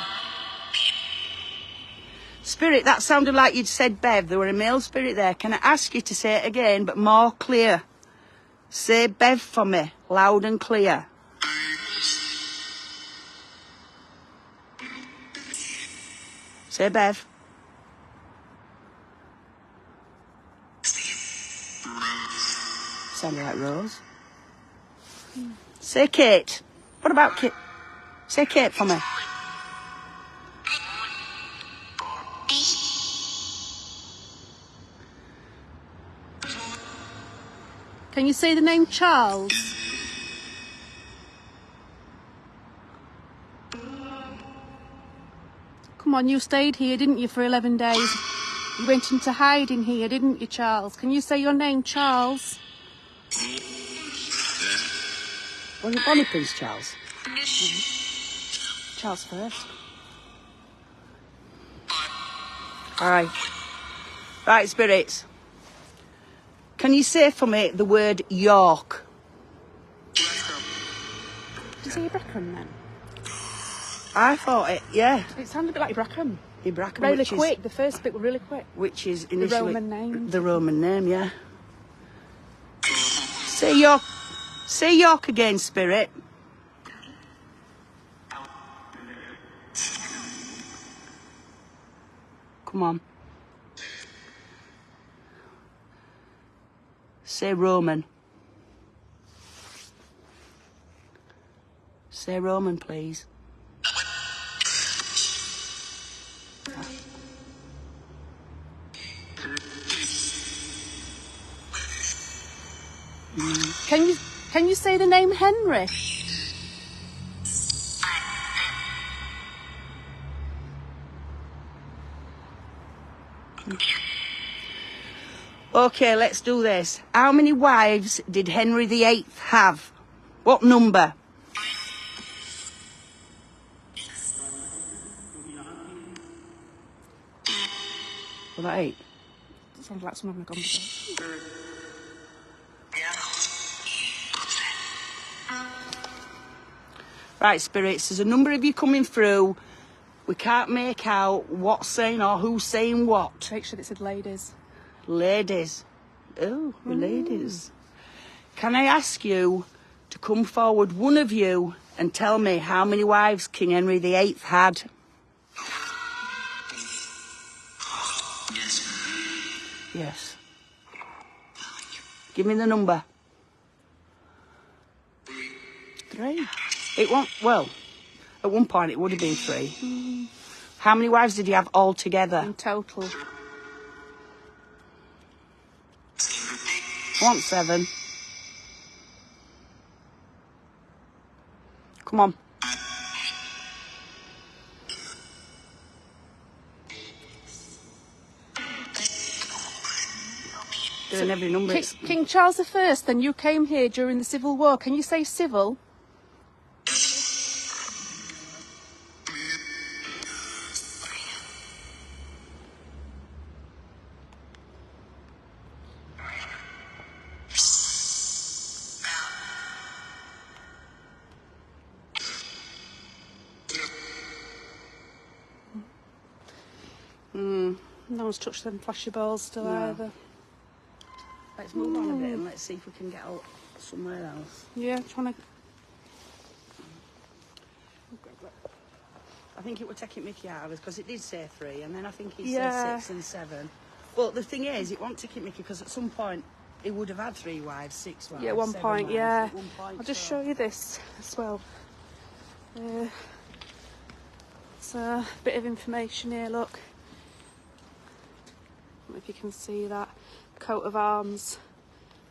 Spirit, that sounded like you'd said Bev. There were a male spirit there. Can I ask you to say it again, but more clear? Say Bev for me, loud and clear. Say Bev. Sounded like Rose. Say Kate. What about Kate? Say Kate for me. Can you say the name Charles? Come on, you stayed here, didn't you, for 11 days? You went into hiding here, didn't you, Charles? Can you say your name, Charles? Was it Bonnie Prince Charles? Charles first. Aye. Right, spirits. Can you say for me the word York? Did you say Brackham then? I thought it, yeah. It sounded a bit like Brackham. Ibrahim, Really quick, the first bit were really quick. Which is The initially Roman name. The Roman name, yeah. Say York. Say York again, spirit. Come on. Say Roman. Say Roman, please. Can you say the name Henry? Okay, let's do this. How many wives did Henry VIII have? What number? Was that 8? Sounds like someone having a conversation. Right, spirits, there's a number of you coming through. We can't make out what's saying or who's saying what. Make sure it said ladies. Ladies. Oh, we're ladies. Can I ask you to come forward, one of you, and tell me how many wives King Henry VIII had? Yes. Give me the number. 3. It won't, well, at one point it would have been 3. How many wives did he have altogether? In total. I want 7. Come on. Doing every number. King Charles I, then you came here during the Civil War. Can you say civil? No one's touched them flashy balls still either. Let's move on a bit and let's see if we can get out somewhere else. Yeah, trying to... I think it would take it Mickey out of us because it did say 3 and then I think he Yeah. said 6 and 7. Well, the thing is, it won't ticket Mickey because at some point he would have had 3 wives, 6 wives. Yeah, at one 7 point, wives, yeah. at one point, I'll just so- show you this as well. It's a bit of information here, look. I don't know if you can see that. Coat of arms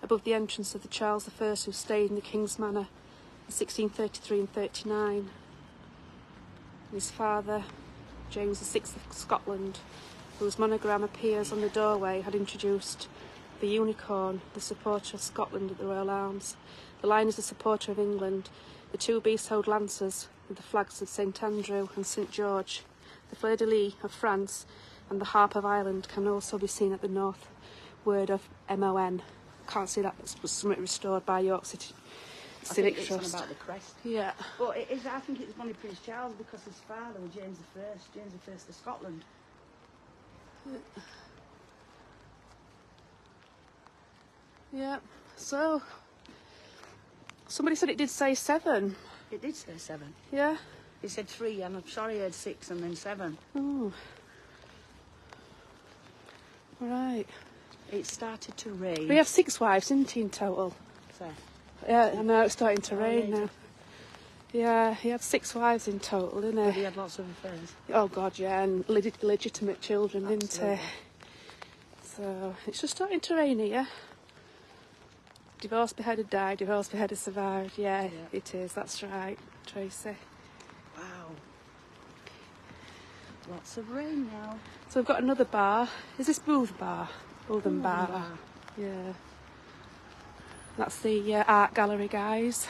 above the entrance of the Charles I who stayed in the King's Manor in 1633 and 39. And his father, James VI of Scotland, whose monogram appears on the doorway, had introduced the unicorn, the supporter of Scotland at the Royal Arms. The lion is the supporter of England. The 2 beast-held lancers with the flags of St Andrew and St George. The fleur-de-lis of France and the harp of Ireland can also be seen at the north word of MON. Can't see that, it was something restored by York City Civic it's Trust. on about the crest. Yeah. But it is, I think it's only Prince Charles because his father was James I of Scotland. Yeah. So, somebody said it did say 7. It did say 7. Yeah. He said 3, and I'm sorry I heard 6 and then 7. Oh. Right. It started to rain. We have 6 wives, didn't he, in total? So, Yeah, I know it's starting to rain later. now. Yeah, he had 6 wives in total, didn't he he? had lots of affairs. Oh God, yeah, and legitimate children, didn't Absolutely. he? So it's just starting to rain here. Divorced, beheaded, died. Divorced, beheaded, survived. Yeah, it is. That's right, Tracy. Wow. Lots of rain now. So we've got another bar. Is this Booth Bar? Bootham Bar. Bar. Yeah. That's the art gallery, guys.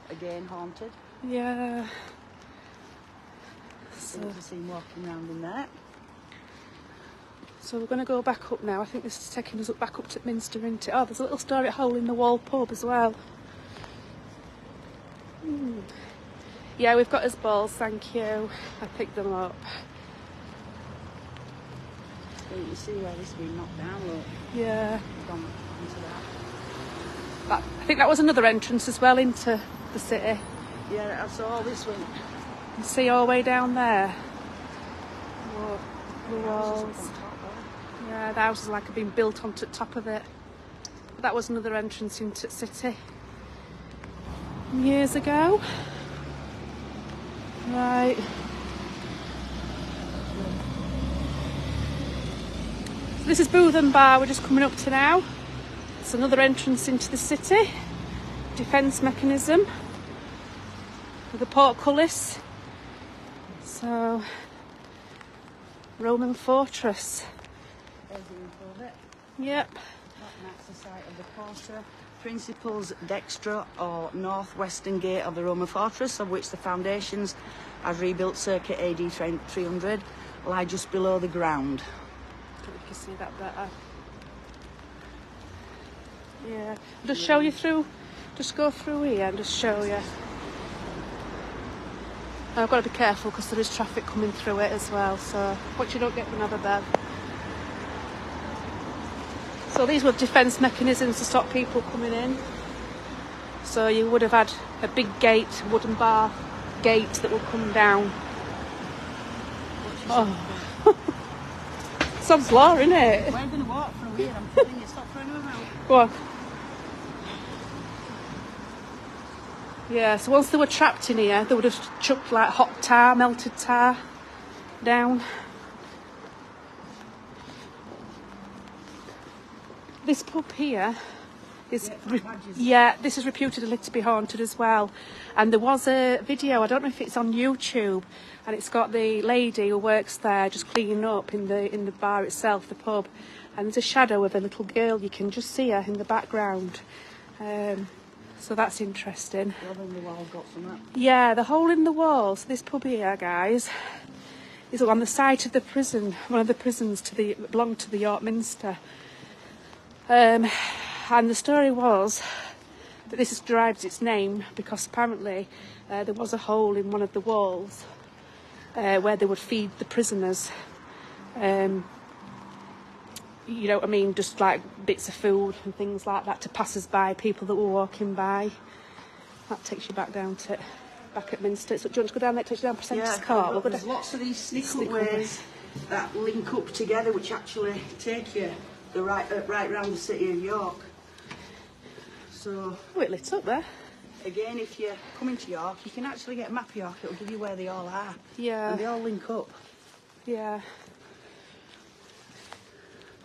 Again haunted. Yeah. So to see him walking around in there. So we're going to go back up now. I think this is taking us back up to Minster, isn't it? Oh, there's a little story at Hole in the Wall pub as well. Yeah, we've got his balls, thank you. I picked them up. So you can see where this has been knocked down, look. Yeah. Gone into that. I think that was another entrance as well into the city. Yeah, I saw this one. You see all the way down there. Look, the Houses walls. up on top there. Yeah, the house is like being built onto the top of it. But that was another entrance into the city years ago. Right. So this is Bootham Bar we're just coming up to now. It's another entrance into the city. Defence mechanism. With the portcullis. So, Roman fortress. There's the info of it. Yep. That's the site of the Porta Principals Dextra or northwestern gate of the Roman fortress, of which the foundations, as rebuilt circa AD 300, lie just below the ground. I don't know if you can see that better. Yeah. I'll just show you through. Just go through here and just show you. I've got to be careful because there is traffic coming through it as well, so watch you don't get another bed. So these were defence mechanisms to stop people coming in. So you would have had a big gate, wooden bar gate that will come down. Oh. Sod's law, isn't it? We're going to walk through here, I'm telling you, stop throwing them around. Go on. Yeah, so once they were trapped in here, they would have chucked like hot tar, melted tar down. This pub here is, this is reputedly to be haunted as well. And there was a video, I don't know if it's on YouTube, and it's got the lady who works there just cleaning up in the bar itself, the pub. And there's a shadow of a little girl, you can just see her in the background. So that's interesting. The hole in the wall got from that. Yeah, the hole in the wall. So this pub here, guys, is on the site of the prison, one of the prisons that belonged to the York Minster. And the story was that this derives its name because apparently there was a hole in one of the walls where they would feed the prisoners. You know what I mean, just like bits of food and things like that to passers-by, people that were walking by. That takes you back down back at Minster. So do you want to go down there, take you down Precentor's Court? We'll go There's down. lots of these sneak-up Sneak-up ways that link up together, which actually take you the right round the city of York. So, Oh, it lit up there. again, if you're coming to York, you can actually get a map of York. It'll give you where they all are. Yeah. And they all link up. Yeah.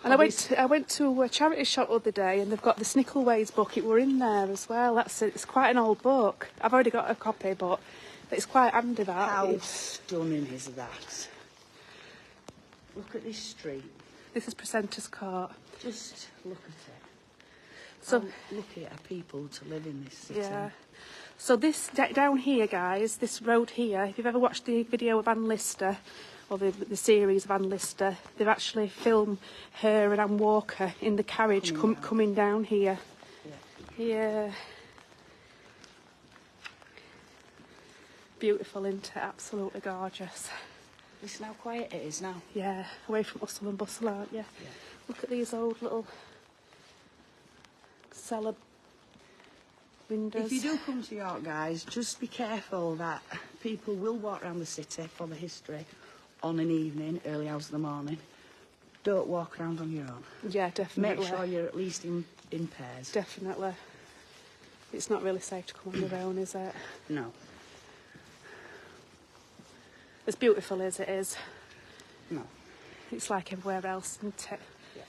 And I went to a charity shop the other day, and they've got the Snickleways book. It were in there as well. It's quite an old book. I've already got a copy, but it's quite handy. That. How stunning is that? Look at this street. This is Precentor's Court. Just look at it. So How lucky are people to live in this city? yeah. So this down here, guys, this road here. If you've ever watched the video of Anne Lister, or the series of Anne Lister, they've actually filmed her and Anne Walker in the carriage coming down here. Yeah. Beautiful, isn't it? Absolutely gorgeous. Listen how quiet it is now. Yeah, away from hustle and bustle, aren't you? Yeah. Look at these old little cellar windows. If you do come to York, guys, just be careful that people will walk around the city for the history on an evening, early hours of the morning. Don't walk around on your own. Yeah, definitely. Make sure you're at least in pairs. Definitely. It's not really safe to come on your own, is it? No. As beautiful as it is, No. it's like everywhere else, isn't it? Yeah.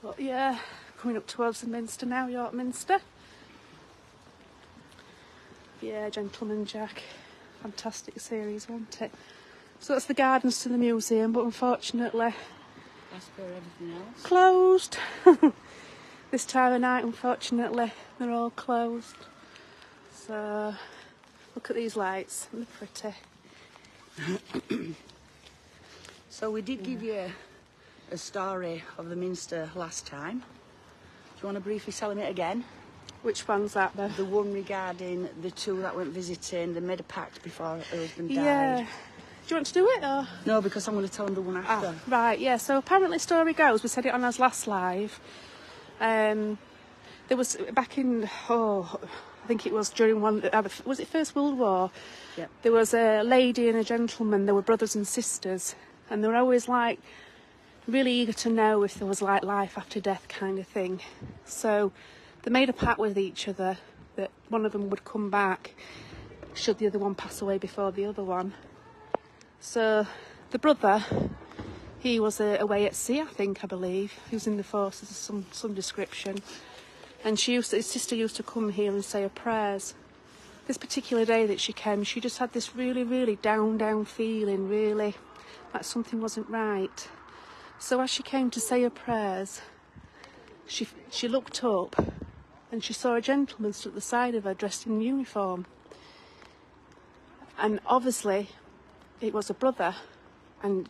But yeah, coming up towards the Minster now, York Minster. Yeah, Gentleman Jack. Fantastic series, wasn't it? So that's the gardens to the museum, but unfortunately As per everything else. closed. This time of night, unfortunately, they're all closed. So look at these lights, they're pretty. So we did give you a story of the Minster last time. Do you want to briefly tell me it again? Which one's that, though? The one regarding the two that went visiting, they made a pact before her husband Yeah. died. Do you want to do it, or? No, because I'm going to tell them the one after. Right, yeah. So apparently, story goes, we said it on our last live. There was back in I think it was during was it First World War? Yep. There was a lady and a gentleman. They were brothers and sisters, and they were always like really eager to know if there was like life after death kind of thing. So they made a pact with each other that one of them would come back should the other one pass away before the other one. So the brother, he was away at sea, I believe. He was in the forces of some description. And his sister used to come here and say her prayers. This particular day that she came, she just had this really, really down feeling, really like something wasn't right. So as she came to say her prayers, she looked up and she saw a gentleman stood at the side of her dressed in uniform. And obviously it was a brother, and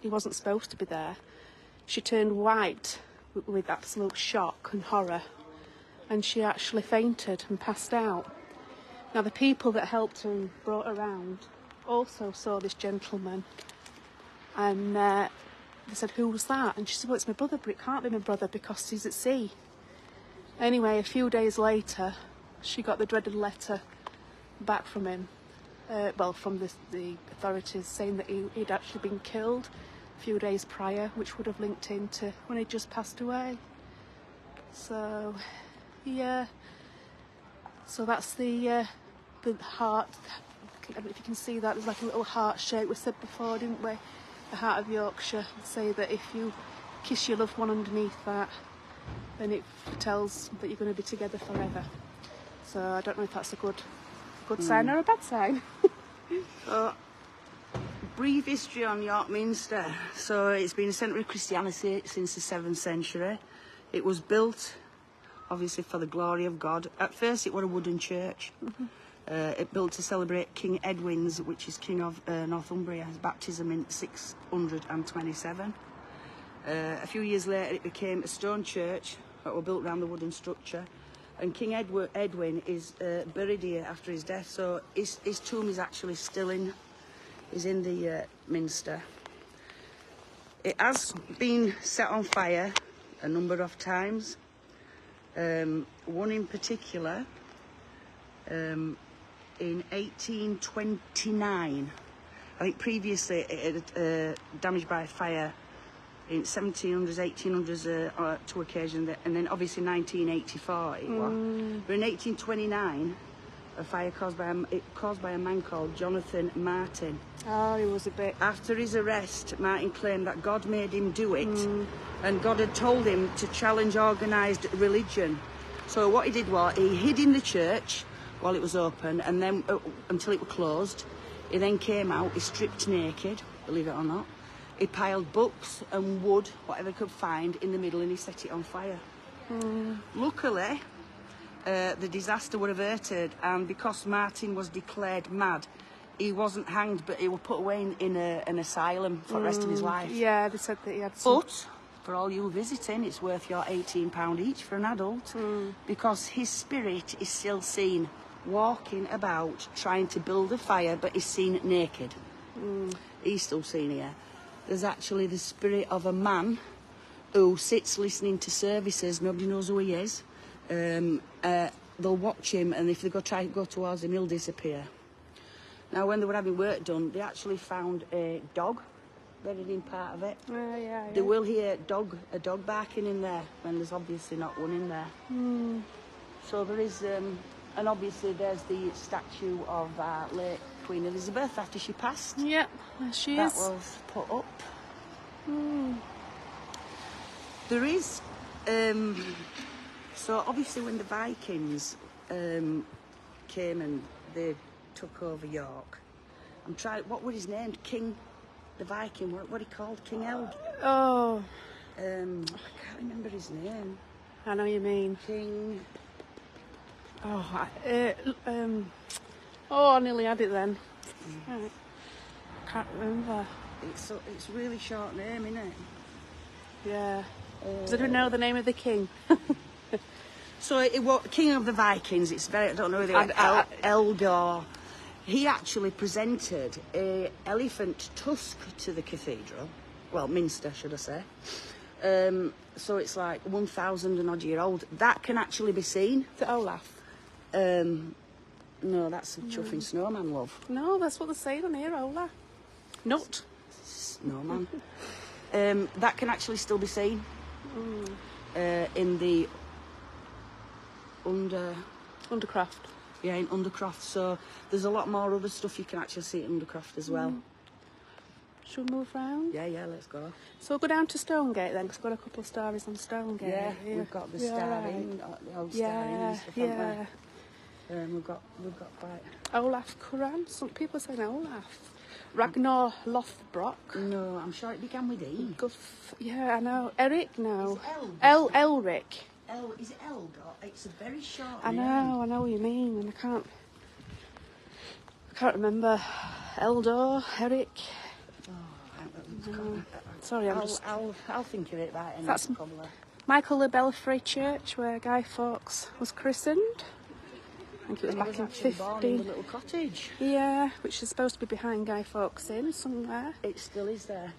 he wasn't supposed to be there. She turned white with absolute shock and horror, and she actually fainted and passed out. Now the people that helped her and brought her around also saw this gentleman, and they said, "Who was that?" And she said, "Well, it's my brother, but it can't be my brother because he's at sea." Anyway, a few days later, she got the dreaded letter back from him. From the authorities, saying that he'd actually been killed a few days prior, which would have linked into when he'd just passed away. So, yeah. So that's the heart. I don't know if you can see that. There's like a little heart shape. We said before, didn't we? The heart of Yorkshire. Say that if you kiss your loved one underneath that, then it tells that you're going to be together forever. So I don't know if that's a good sign or a bad sign. Brief history on York Minster. So it's been a centre of Christianity since the 7th century. It was built, obviously, for the glory of God. At first it was a wooden church. It built to celebrate King Edwin's, which is King of Northumbria, his baptism in 627. A few years later it became a stone church that was built around the wooden structure. And King Edwin is buried here after his death, so his tomb is actually still in the Minster. It has been set on fire a number of times. One in particular, in 1829, I think previously it had damaged by fire in 1700s, 1800s, two occasions, and then obviously 1984 it was. But in 1829, a fire caused by a man called Jonathan Martin. Oh, he was a bit... After his arrest, Martin claimed that God made him do it, and God had told him to challenge organised religion. So what he did was he hid in the church while it was open, and then until it was closed. He then came out. He stripped naked, believe it or not. He piled books and wood, whatever he could find, in the middle, and he set it on fire. Luckily, the disaster was averted, and because Martin was declared mad, he wasn't hanged, but he was put away in an asylum for the rest of his life. Yeah, they said that he had some... But for all you visiting, it's worth your £18 each for an adult, because his spirit is still seen walking about trying to build a fire, but he's seen naked. He's still seen here. There's actually the spirit of a man who sits listening to services. Nobody knows who he is. They'll watch him, and if they try to go towards him, he'll disappear. Now, when they were having work done, they actually found a dog buried in part of it. yeah. They will hear a dog barking in there when there's obviously not one in there. So there is, and obviously there's the statue of late Queen Elizabeth after she passed. Yep, there she That is. was put up. There is, so obviously when the Vikings came and they took over York, what was his name? King, the Viking, what he called? King Eld? Oh, I can't remember his name. I know you mean. King, Oh, I nearly had it then. Right. Can't remember. it's really short name, isn't it? Yeah. Does anyone know the name of the king? So it was King of the Vikings. It's very, I don't know whether it was Eldor. He actually presented a elephant tusk to the cathedral. Well, Minster, should I say. So it's like 1,000 and odd year old. That can actually be seen. Is it Olaf? No, that's a chuffing snowman, love. No, that's what they're saying on here, Olaf. Nut. Snowman. That can actually still be seen in the Undercraft. Yeah, in Undercroft. So there's a lot more other stuff you can actually see in Undercroft as well. Should we move round? Yeah, let's go. So we'll go down to Stonegate then, because I've got a couple of stories on Stonegate. Yeah, we've got the Star Inn, the old Star Inn and stuff, haven't we? We've got quite... Olaf Curran. Some people are saying Olaf. Ragnar Lothbrok. No, I'm sure it began with E. Yeah, I know. Eric, no. It's Elric. Is it Eldor? It's a very short I name. know what you mean, and I can't remember. Eldor, Eric. Sorry, I'll think of it right. That's Michael the Belfry Church, where Guy Fawkes was christened. I think it was back in 15. Born in the little cottage. Yeah, which is supposed to be behind Guy Fawkes Inn somewhere. It still is there,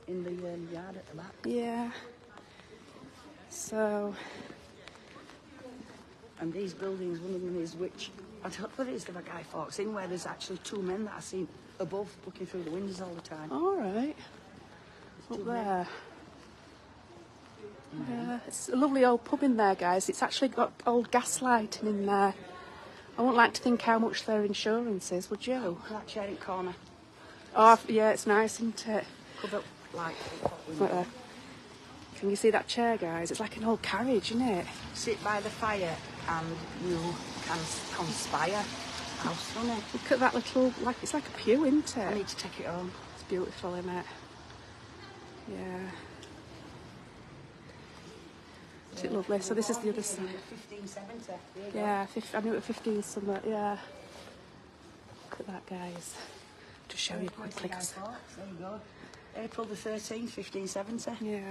in the yard at the back. Yeah. So. And these buildings, one of them is which I don't know whether it's the Guy Fawkes Inn, where there's actually two men that I see above looking through the windows all the time. All right. Up there. Yeah, it's a lovely old pub in there, guys. It's actually got old gas lighting in there. I wouldn't like to think how much their insurance is, would you? That chair in corner. Oh, yeah, it's nice, isn't it? Covered up like... Look there. Can you see that chair, guys? It's like an old carriage, isn't it? Sit by the fire and you can conspire. How funny. Look at that little, it's like a pew, isn't I it? need to take it home. It's beautiful, isn't it? Yeah. Is it lovely? So this is the other side. 1570. Yeah, I knew it was 15 somewhere, yeah. Look at that, guys. To show you quickly. There you go. April the 13th, 1570. Yeah.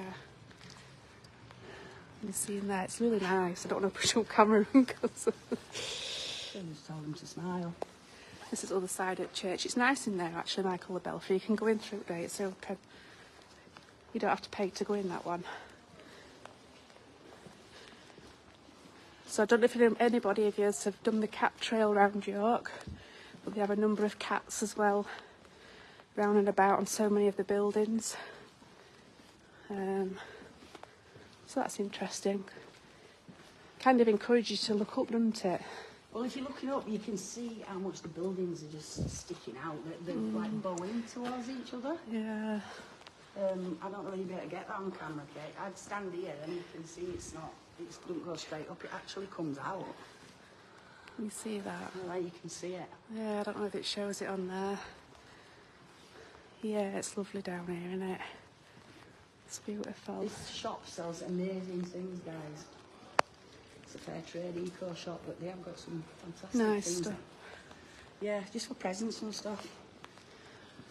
You're seeing that. It's really nice. I don't want to push up camera because Just told them to smile. this is the other side of church. It's nice in there, actually, Michael the Belfry. You can go in through there. It's open. You don't have to pay to go in that one. So I don't know if anybody of you have done the cat trail around York, but they have a number of cats as well round and about on so many of the buildings. So that's interesting. Kind of encourage you to look up, doesn't it? Well, if you're looking up, you can see how much the buildings are just sticking out. They're like bowing towards each other. Yeah. I don't know if you'll be able to get that on camera, Kate. I'd stand here and you can see it doesn't go straight up, it actually comes out. You see that? There you can see it. Yeah, I don't know if it shows it on there. Yeah, it's lovely down here, isn't it? It's beautiful. This shop sells amazing things, guys. It's a fair trade eco shop, but they have got some fantastic Nice things. stuff. Yeah, just for presents and stuff.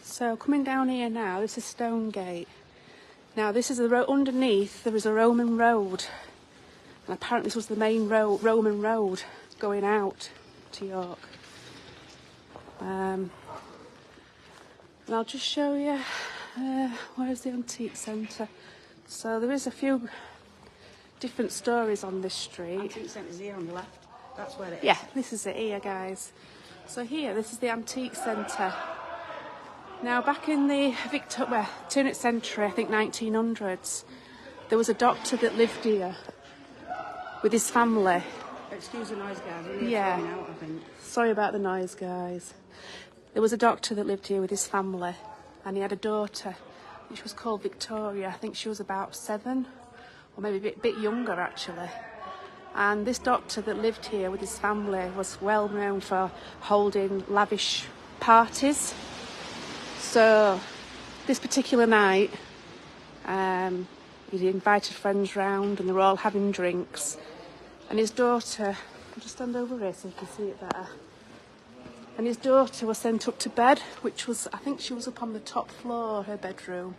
So coming down here now, this is Stonegate. Now this is the road underneath. There is a Roman road, and apparently this was the main Roman road going out to York. And I'll just show you where's the antique centre. So there is a few different stories on this street. Antique centre's here on the left. That's where it is. Yeah, this is it here, guys. So here, this is the antique centre. Now, back in the turn-of century, I think 1900s, there was a doctor that lived here with his family. Excuse the noise, guys. We're Yeah. throwing out, I think. Sorry about the noise, guys. There was a doctor that lived here with his family, and he had a daughter, which was called Victoria. I think she was about 7, or maybe a bit younger, actually. And this doctor that lived here with his family was well known for holding lavish parties. So this particular night, he invited friends round and they were all having drinks. And his daughter, I'll just stand over here so you can see it better. And his daughter was sent up to bed, which was, I think she was up on the top floor, her bedroom.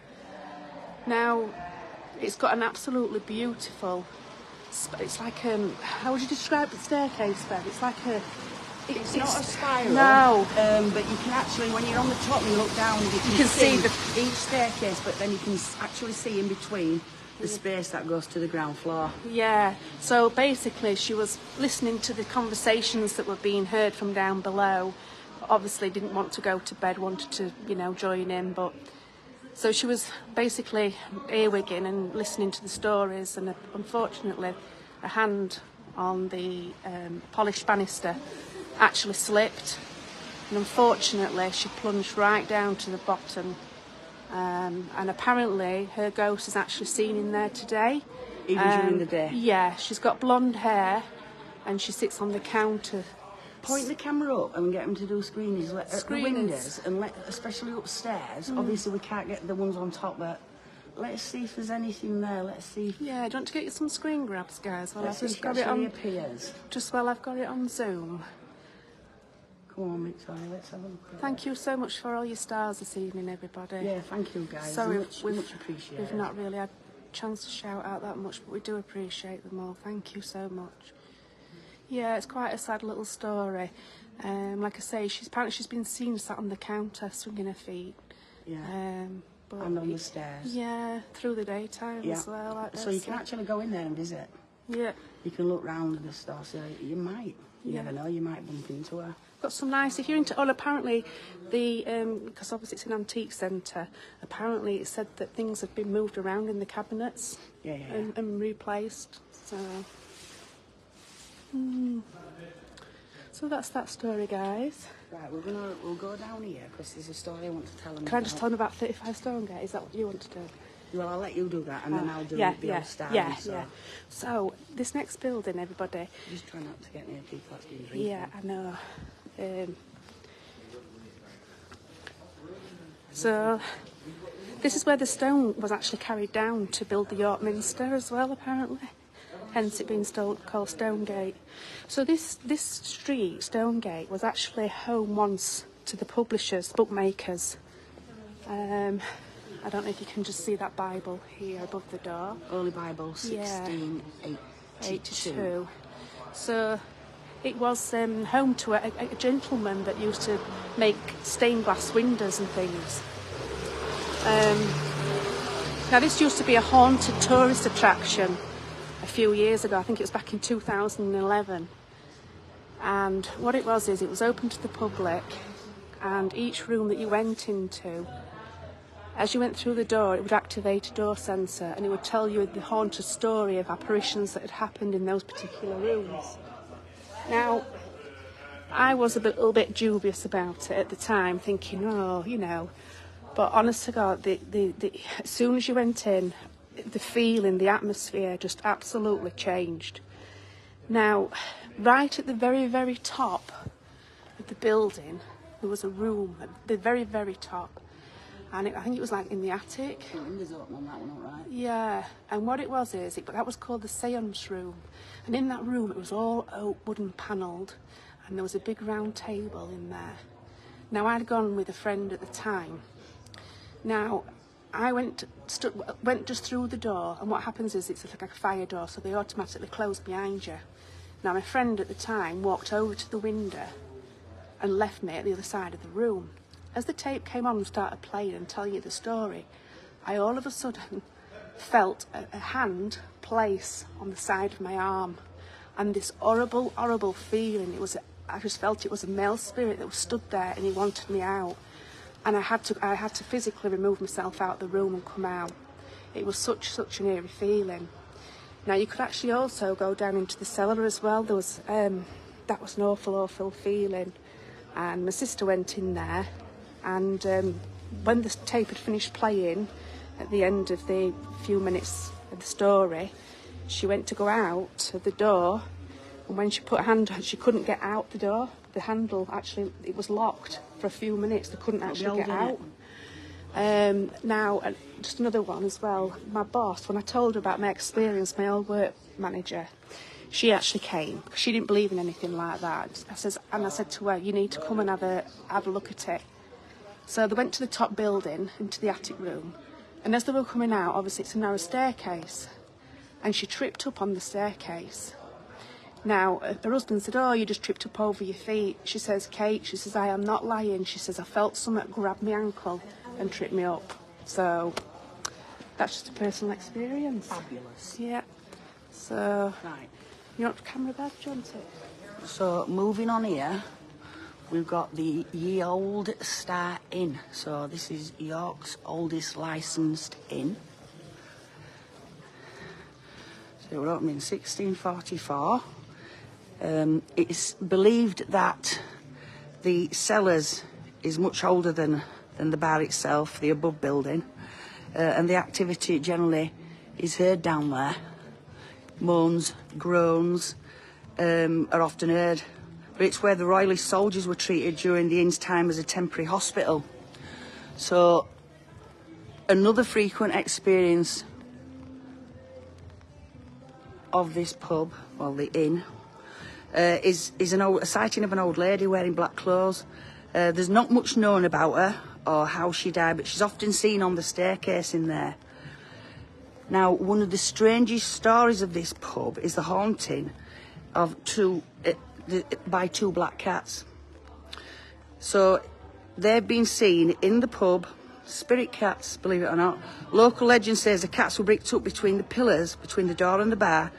Now, it's got an absolutely beautiful, it's like, how would you describe the staircase bed? It's like a... It's not a spiral. No. But you can actually, when you're on the top and you look down, you can see each staircase, but then you can actually see in between the space that goes to the ground floor. Yeah, so basically she was listening to the conversations that were being heard from down below. Obviously didn't want to go to bed, wanted to, join in, but... So she was basically earwigging and listening to the stories, and unfortunately a hand on the polished banister actually slipped, and unfortunately she plunged right down to the bottom, and apparently her ghost is actually seen in there today. Even during the day? Yeah, she's got blonde hair and she sits on the counter. Point the camera up and get them to do screenings at the Screeners. windows, and especially upstairs. Obviously we can't get the ones on top, but let's see if there's anything there. Let's see. Yeah, do you want to get you some screen grabs, guys? Well, Let's I've see just if got it it actually on. appears. Just while I've got it on Zoom. Come on, Victoria, let's have a look. Thank you so much for all your stars this evening, everybody. Yeah, thank you, guys. Sorry, much appreciated. We've not really had a chance to shout out that much, but we do appreciate them all. Thank you so much. Yeah, it's quite a sad little story. Like I say, apparently she's been seen sat on the counter swinging her feet. Yeah. But And on the stairs. Yeah, through the daytime Yeah. as well. Like So you can actually go in there and visit. Yeah. You can look round the store, so you might. You never know, you might bump into her. Got some nice, if you're into, apparently because obviously it's an antique centre, apparently it said that things have been moved around in the cabinets. Yeah. And replaced, so. So that's that story, guys. Right, we'll go down here because there's a story I want to tell them. Can I just tell them about 35 Stonegate? Is that what you want to do? Well, I'll let you do that, and then I'll do the old style. Yeah. So this next building, everybody. Just try not to get near people that's been drinking. Yeah, I know. So this is where the stone was actually carried down to build the York Minster as well, apparently. Hence it being called Stonegate. So this street, Stonegate, was actually home once to the publishers, bookmakers. I don't know if you can just see that Bible here above the door. Holy Bible, 1682. 82. So it was home to a gentleman that used to make stained glass windows and things. Now this used to be a haunted tourist attraction a few years ago. I think it was back in 2011. And what it was is it was open to the public and each room that you went into, as you went through the door, it would activate a door sensor and it would tell you the haunted story of apparitions that had happened in those particular rooms. Now, I was a little bit dubious about it at the time, thinking, oh, you know, but honest to God, as soon as you went in, the feeling, the atmosphere just absolutely changed. Now, right at the very, very top of the building, there was a room at the very, very top. And I think it was like in the attic. The windows open on that one, all right? Yeah, and what it was is, that was called the seance room. And in that room, it was all oak wooden panelled, and there was a big round table in there. Now, I'd gone with a friend at the time. Now, I went just through the door, and what happens is it's like a fire door, so they automatically close behind you. Now, my friend at the time walked over to the window and left me at the other side of the room. As the tape came on and started playing and telling you the story, I all of a sudden felt a hand place on the side of my arm, and this horrible, horrible feeling. I just felt it was a male spirit that was stood there, and he wanted me out. And I had to physically remove myself out of the room and come out. It was such an eerie feeling. Now, you could actually also go down into the cellar as well. That was an awful feeling. And my sister went in there, and when the tape had finished playing at the end of the few minutes of the story, she went to go out of the door, and when she put her hand on, she couldn't get out the door. The handle, actually, it was locked for a few minutes. They couldn't actually get out. Now, just another one as well. My boss, when I told her about my experience, my old work manager, she actually came because she didn't believe in anything like that. I said to her, you need to come and have a look at it. So they went to the top building, into the attic room, and as they were coming out, obviously it's a narrow staircase, and she tripped up on the staircase. Now, her husband said, oh, you just tripped up over your feet. She says, Kate, she says, I am not lying. She says, I felt something grab my ankle and trip me up. So, that's just a personal experience. Fabulous. Yeah. So, Right. you want camera bag, do you want it? So, moving on here, we've got the Ye Old Star Inn. So, this is York's oldest licensed inn. So, it was opened in 1644. It's believed that the cellars is much older than the bar itself, the above building, and the activity generally is heard down there. Moans, groans are often heard, but it's where the royalist soldiers were treated during the inn's time as a temporary hospital. So another frequent experience of this pub, well, the inn, is a sighting of an old lady wearing black clothes. There's not much known about her or how she died, but she's often seen on the staircase in there. Now, one of the strangest stories of this pub is the haunting of by two black cats. So they've been seen in the pub, spirit cats, believe it or not. Local legend says the cats were bricked up between the pillars, between the door and the bar,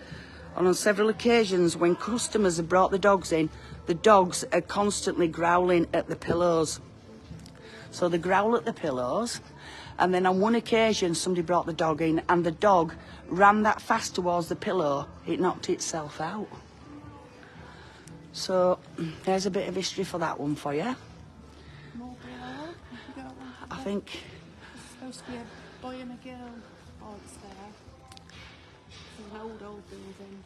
and on several occasions when customers had brought the dogs in, the dogs are constantly growling at the pillows. So they growl at the pillows, and then on one occasion somebody brought the dog in and the dog ran that fast towards the pillow it knocked itself out. So there's a bit of history for that one for you. I think It's supposed to be a boy and a girl. Oh, it's there. It's an old building.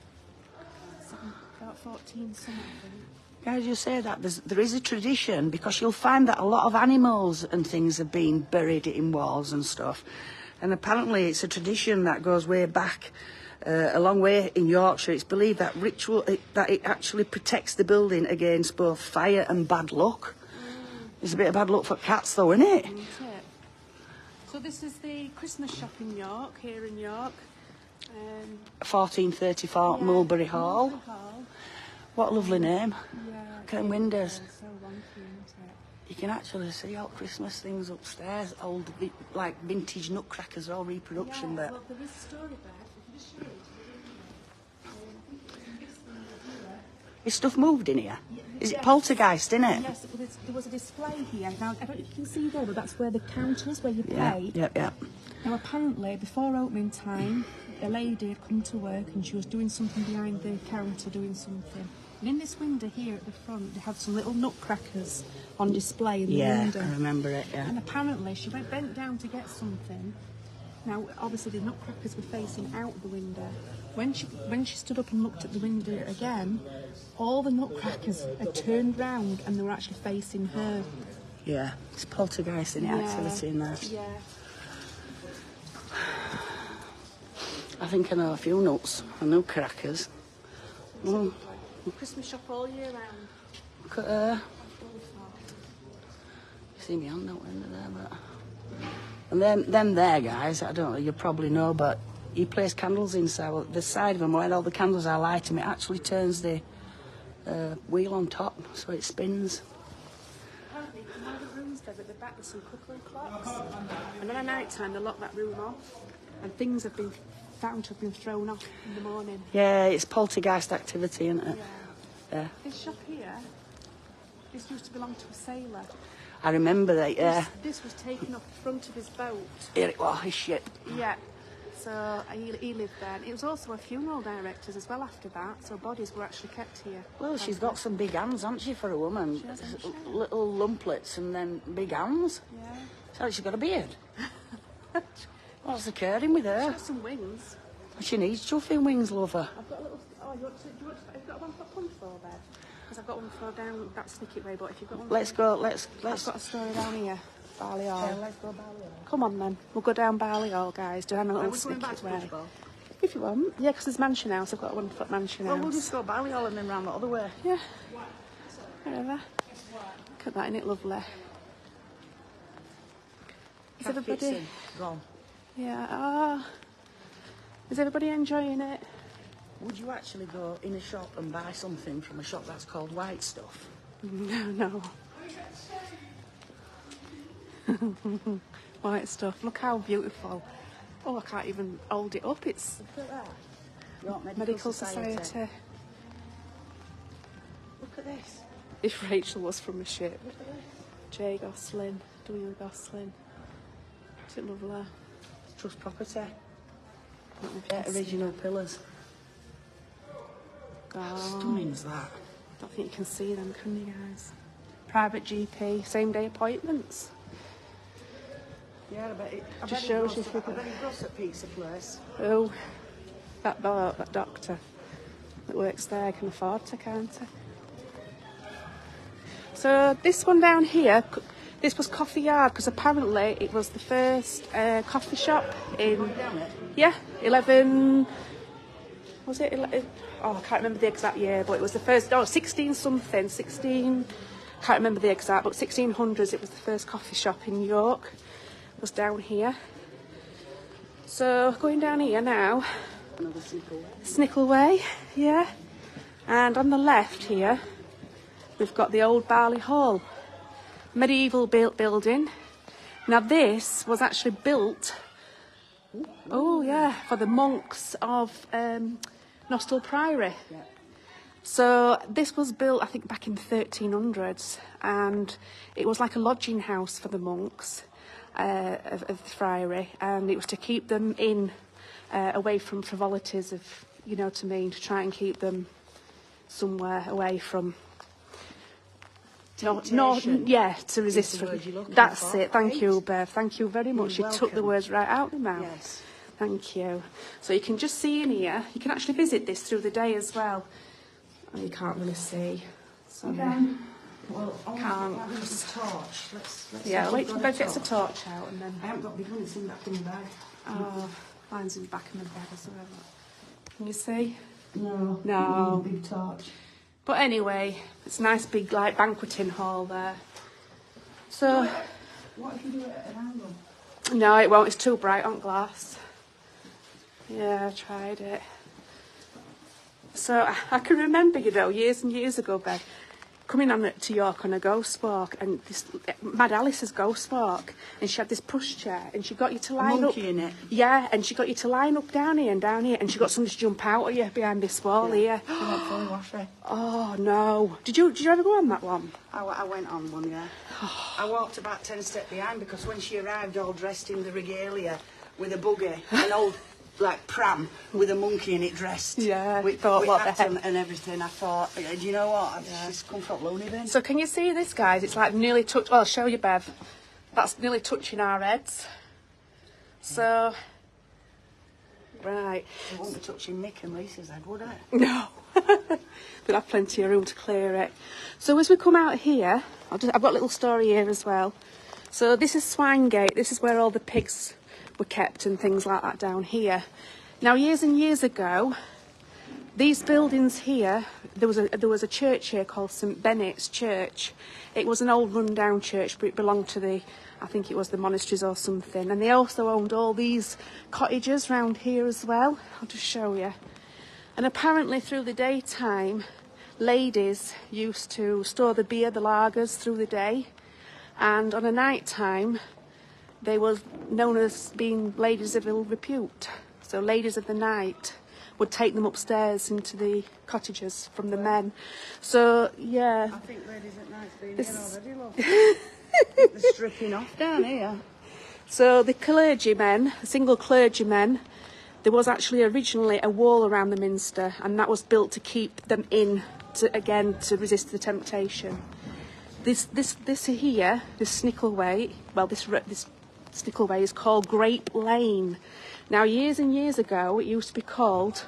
About 14 something, I think. As you say that, there is a tradition, because you'll find that a lot of animals and things have been buried in walls and stuff. And apparently it's a tradition that goes way back, a long way in Yorkshire. It's believed that it actually protects the building against both fire and bad luck. It's a bit of bad luck for cats though, isn't it? Isn't it? So this is the Christmas shop in York, here in York. 1434 Mulberry Hall. Mulberry Hall. What a lovely name. Yeah. Look at them windows. So wonky, isn't it? You can actually see all Christmas things upstairs, old, like vintage nutcrackers, all reproduction, Yeah, but well, there is a story there. If you just show it. is stuff moved in here? Is it poltergeist, isn't it? Yes, well, there was a display here. Now, I don't know if you can see there, but that's where the counter is, where you pay. Yeah. Now, apparently, before opening time, a lady had come to work and she was doing something behind the counter, doing something. And in this window here at the front, they had some little nutcrackers on display in the window. Yeah, I remember it, yeah. And apparently, she bent down to get something. Now, obviously, the nutcrackers were facing out the window. When she stood up and looked at the window again, all the nutcrackers had turned round and they were actually facing her. Yeah, it's poltergeist in activity in there. Yeah. I think I know a few nuts and nutcrackers. Mm. Christmas shop all year round. Look at her. You see me hand out into there, but... And then there, guys, I don't know, you probably know, but he places candles inside. Well, the side of them, where all the candles are lighting, it actually turns the wheel on top, so it spins. Apparently, in one of the rooms there, at the back, there's some cuckoo clocks. And then at night time, they lock that room off. And things have been found to have been thrown off in the morning. Yeah, it's poltergeist activity, isn't it? Yeah. This shop here, this used to belong to a sailor. I remember that, yeah. This was taken off the front of his boat. Here it was, his ship. Yeah. So he lived there. And it was also a funeral director's as well after that, so bodies were actually kept here. Well, she's got some big hands, hasn't she, for a woman? She has, hasn't she? Little lumplets and then big hands. Yeah. So she's got a beard. What's occurring with She's her? got some wings. She needs chuffing wings, lover. I've got a little... Oh, have you got one for Punford there? Because I've got one for down that Snicket way, but if you've got one... Let's go, let's... I've got a story down here. Barley Hall. Yeah, let's go Barley Hall. Come on then, we'll go down Barley Hall, guys, down a little Snicket way. If you want. Yeah, because there's Mansion House, I've got a 1 foot Mansion House. Well, we'll just go Barley Hall and then round the other way. Yeah. Whatever. Look at that, isn't it lovely? Is everybody... Gone. Yeah, ah. Is everybody enjoying it? Would you actually go in a shop and buy something from a shop that's called White Stuff? No. White Stuff. Look how beautiful. Oh, I can't even hold it up. It's Look at that. York Medical Society. Look at this. If Rachel was from a ship. J. Gosling, W. Gosling. Is it lovely? Trust property. I don't know if you Yeah, can see original pillars. that. Stunning is that. I don't think you can see them, can you guys? Private GP, same day appointments. Yeah, I bet it. Just shows you if you I bet it goes at Pizza Place. Oh, that doctor that works there can afford to, can't he? So this one down here, this was Coffee Yard because apparently it was the first coffee shop in, yeah, 11, was it 11? Oh, I can't remember the exact year, but it was the first, 16 something, 16, can't remember the exact, but 1600s it was the first coffee shop in York. It was down here. So going down here now, Another Snickle. Snickle Way, yeah. And on the left here, we've got the old Barley Hall, medieval built building. Now this was actually built, oh yeah, for the monks of Nostell Priory. Yeah. So this was built, I think, back in the 1300s, and it was like a lodging house for the monks of the friary, and it was to keep them in, away from frivolities of, you know what I mean, to try and keep them somewhere away from... yeah, to resist. the word you're looking That's for, it. Thank right? you, Bev. Thank you very much. You're You took the welcome. words right out of my mouth. Yes. Thank you. So you can just see in here. You can actually visit this through the day as well. Oh, you can't really see. Sorry. Well, Can't. Let's torch. Let's Yeah, see wait if till we've Bev got gets a torch out and then... I haven't got big one, it's in that thing bag. Oh, mine's in the back of my bag as well. Can you see? No. No. Big torch. But anyway, it's a nice big like banqueting hall there. So, What if you do it at an angle? no, it won't. It's too bright on glass. Yeah, I tried it. So I can remember, you know, years and years ago, Ben, coming on to York on a ghost walk, and this Mad Alice's ghost walk, and she had this push chair, and she got you to line up. Monkey in it. Yeah, and she got you to line up down here, and she got somebody to jump out at you behind this wall here. She went fully, was she? Oh no! Did you ever go on that one? I went on one, yeah. I walked about 10 steps behind because when she arrived all dressed in the regalia with a buggy, an old like pram with a monkey in it dressed. Yeah, with thought, what the hats heck? and everything. I thought, do you know what? She's come from loony bin. So can you see this, guys? It's like nearly touch. Well, I'll show you, Bev. That's nearly touching our heads. So, right. It won't be touching Mick and Lisa's head, would it? No. We'll have plenty of room to clear it. So as we come out here, I've got a little story here as well. So this is Swinegate. This is where all the pigs were kept and things like that down here. Now, years and years ago, these buildings here, there was a church here called St Benet's Church. It was an old run-down church, but it belonged to I think it was the monasteries or something. And they also owned all these cottages round here as well. I'll just show you. And apparently through the daytime, ladies used to store the beer, the lagers, through the day. And on a night time, they were known as being ladies of ill repute. So ladies of the night would take them upstairs into the cottages from the men. So, yeah. I think ladies at night's been here already, love. They're stripping off down here. So the clergymen, single clergymen, there was actually originally a wall around the minster, and that was built to keep them in, to resist the temptation. This here, this Snickleway, well, this Snickleway is called Grape Lane. Now, years and years ago, it used to be called,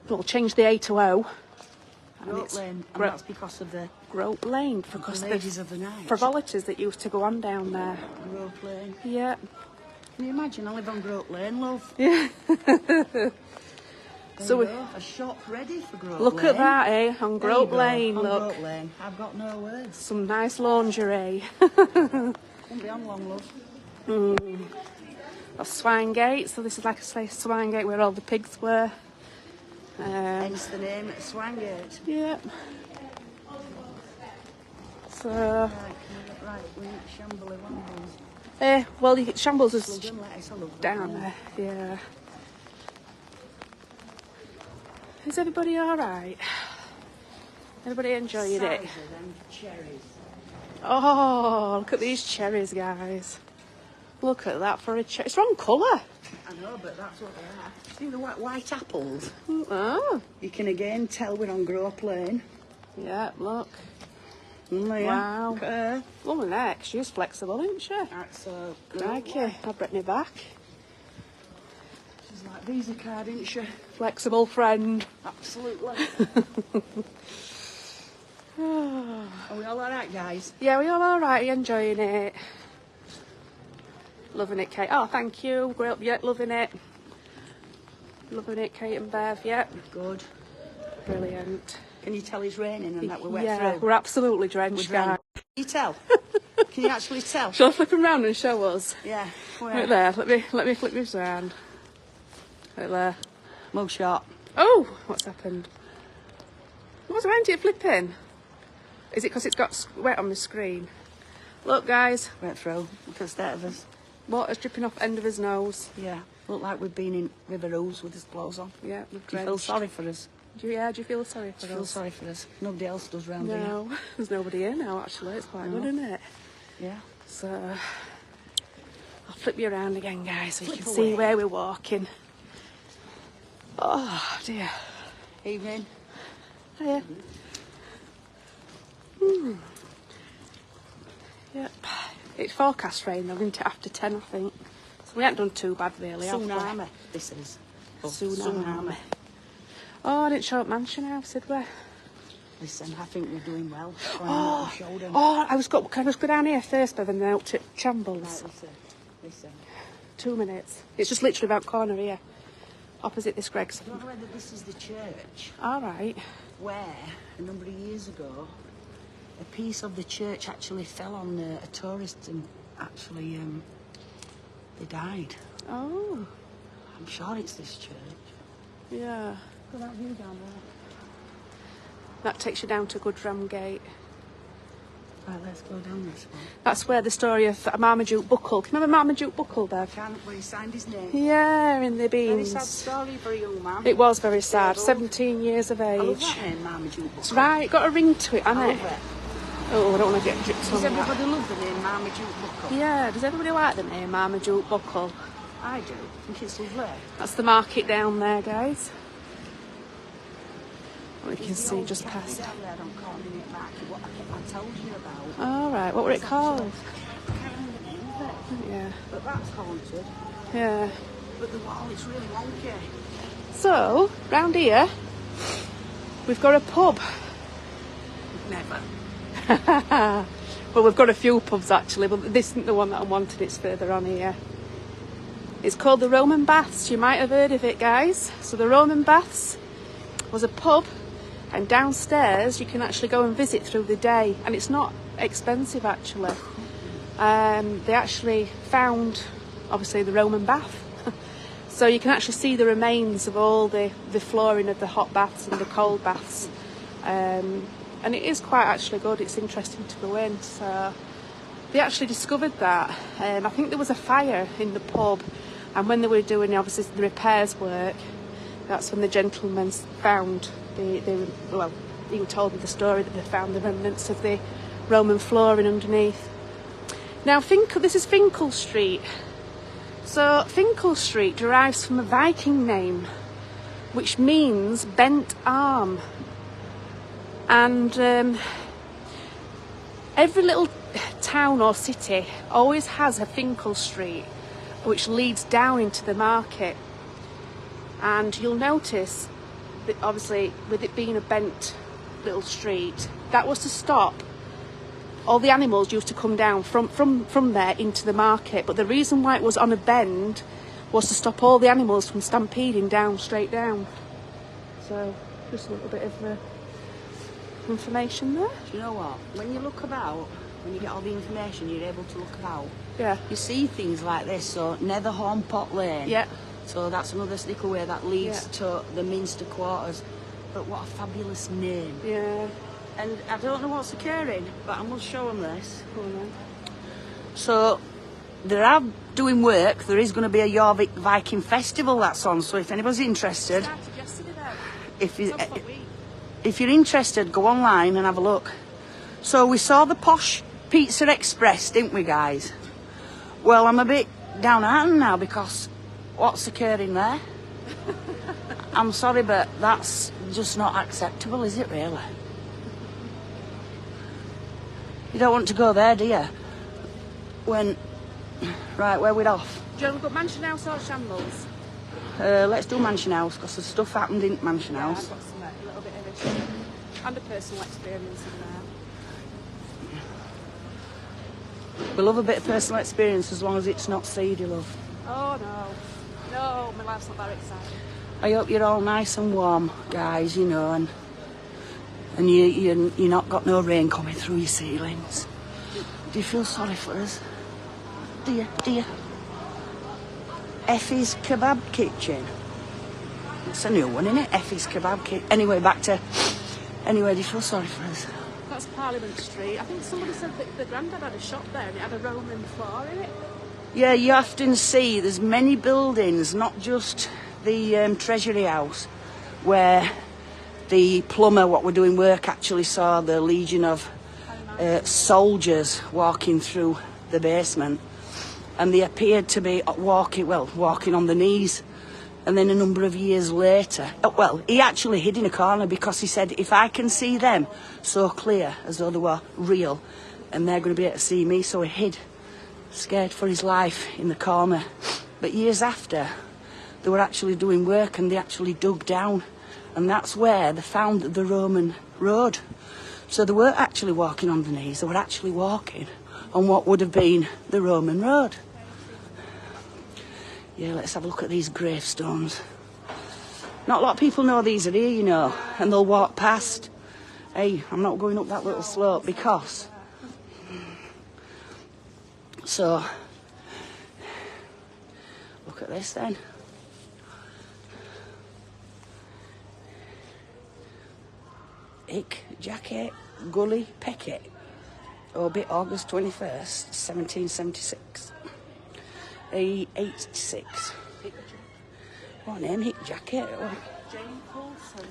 well, changed the A to O. Grope Lane, and that's because of the Grope Lane, because ladies of the night. frivolities that used to go on down there. Grope Lane. Yeah. Can you imagine? I live on Grope Lane, love. Yeah. So a shop ready for Grope Lane. Look at that, eh? On There you Grope go, Lane, on look. Grope Lane. I've got no words. Some nice lingerie. Won't be on long, love. That's Swinegate, so this is, like I say, Swinegate where all the pigs were. Hence the name Swangate. Yeah. So, Right, can we get right? We need Shambly Wambles. well, you get Shambles is Slogan lettuce, I love that down name. there, yeah. Is everybody alright? Everybody enjoying it? Size of them cherries. Oh, look at these cherries, guys. Look at that for a cherry. It's wrong colour. I know, but that's what they are. See the white apples? Oh, You can again tell we're on Grope Lane. yeah, look. Yeah. Wow. Look at her. Woman neck, she's flexible, isn't she? That's so Crikey, I'll break my back. She's like Visa card, isn't she? Flexible friend. Absolutely. Oh. Are we all alright, guys? Yeah, we all alright, enjoying it. Loving it, Kate. Oh, thank you. Great, yeah, loving it. Loving it, Kate and Bev, yeah. Good. Brilliant. Can you tell it's raining and that we're wet Yeah, through? we're absolutely drenched, We're guys. drenched. Can you tell? Can you actually tell? Shall I flip him round and show us? Yeah. Right there, let me flip this round. Right there. Mug shot. Oh, what's happened? What's around it flipping? Is it because it's got wet on the screen? Look, guys, Wet through. Look at the state of us. water's dripping off the end of his nose. Yeah. Look like we've been in River Ouse with his clothes on. Yeah, we're Do you feel drenched. sorry for us? Do you feel sorry for Do you feel us? sorry for us? Nobody else does round here. No, there's nobody here now, actually. It's quite good, isn't it? Yeah. So, I'll flip you around again, guys, so you Flip can see away. where we're walking. Oh, dear. Evening. Hiya. Yep. It's forecast rain, though, isn't it, after 10, I think. So we haven't done too bad, really, have we? Tsunami. This is. Tsunami. Oh, I didn't show up Mansion House, did we? Listen, I think we're doing well. Oh, can I just go down here first, Bev, and then out to Shambles? Right, listen. 2 minutes. It's just literally about corner here, opposite this Greg's. I don't know whether this is the church All right. where, a number of years ago, a piece of the church actually fell on a tourist and actually they died. Oh, I'm sure it's this church. yeah. Look at that view down there. That takes you down to Goodram Gate. Right, let's go down this one. That's where the story of Marmaduke Buckle. Can you remember Marmaduke Buckle, Bev? Where he signed his name. Yeah, in the Very beans. sad story for a young man. It was very sad. Disabled. 17 years of I love age. that name, Marmaduke Buckle. It's right, got a ring to it, I hasn't love it? it. Oh, I don't want to get dripped on Does that. everybody love the name Marmaduke Buckle? Yeah, does everybody like the name Marmaduke Buckle? I do. I think it's lovely. That's the market down there, guys. We can There's the see old just cafe past. down there on Cornelius Market, what I told you about. All right, what were it called? I can't remember the name of it. Yeah, But that's haunted. yeah. But the wall is really wonky. So, round here, we've got a pub. Never. Well, we've got a few pubs actually, but this isn't the one that I wanted. It's further on here. It's called the Roman Baths. You might have heard of it, guys. So the Roman Baths was a pub, and downstairs you can actually go and visit through the day, and it's not expensive actually. They actually found, obviously, the Roman bath. So you can actually see the remains of all the flooring of the hot baths and the cold baths. And it is quite actually good. It's interesting to go in. So they actually discovered that. I think there was a fire in the pub, and when they were doing obviously the repairs work, that's when the gentleman found he told me the story that they found the remnants of the Roman flooring underneath. Now this is Finkel Street. So Finkel Street derives from a Viking name, which means bent arm. And every little town or city always has a Finkel Street, which leads down into the market. And you'll notice that obviously with it being a bent little street, that was to stop all the animals used to come down from there into the market. But the reason why it was on a bend was to stop all the animals from stampeding down, straight down. So just a little bit of information there. Do you know what? When you look about, when you get all the information, you're able to look about. Yeah. You see things like this. So Netherhorn Pot Lane. Yeah. So that's another sneaker way that leads Yeah. to the Minster Quarters. But what a fabulous name. Yeah. And I don't know what's occurring, but I must show them this. Go on then. So they are doing work. There is going to be a Jorvik Viking festival that's on. So if anybody's interested, Started yesterday though. if you, Some foot week. if you're interested, go online and have a look. So we saw the Posh Pizza Express, didn't we, guys? Well, I'm a bit downhearted now because what's occurring there? I'm sorry, but that's just not acceptable, is it really? You don't want to go there, do you? When... Right, where we're off? Do you want to go Mansion House or Shambles? Let's do Mansion House, because the stuff happened in Mansion Yeah, House. I've got some, a little bit of it. And a personal experience in there. We love a bit of personal experience as long as it's not seedy, love. Oh no. No, my life's not that exciting. I hope you're all nice and warm, guys, you know, and you're not got no rain coming through your ceilings. Do you feel sorry for us? Do you? Do you? Effie's Kebab Kitchen. It's a new one, isn't it? Effie's Kebab Kitchen. Anyway, Anyway, do you feel sorry for us? That's Parliament Street. I think somebody said that the granddad had a shop there and it had a Roman floor in it. Yeah, you often see there's many buildings, not just the Treasury House, where the plumber, what we're doing work, actually saw the legion of soldiers walking through the basement, and they appeared to be walking on the knees. And then a number of years later, he actually hid in a corner because he said, if I can see them so clear as though they were real, and they're going to be able to see me, so he hid, scared for his life, in the corner. But years after, they were actually doing work and they actually dug down, and that's where they found the Roman road. So they weren't actually walking on the knees, they were actually walking on what would have been the Roman road. Yeah, let's have a look at these gravestones. Not a lot of people know these are here, you know, and they'll walk past. Hey, I'm not going up that little slope because... So, look at this then. Hick Jacket Gully Peckett. Orbit August 21st, 1776. 86. What name? Hick Jacket? Jane Paulson.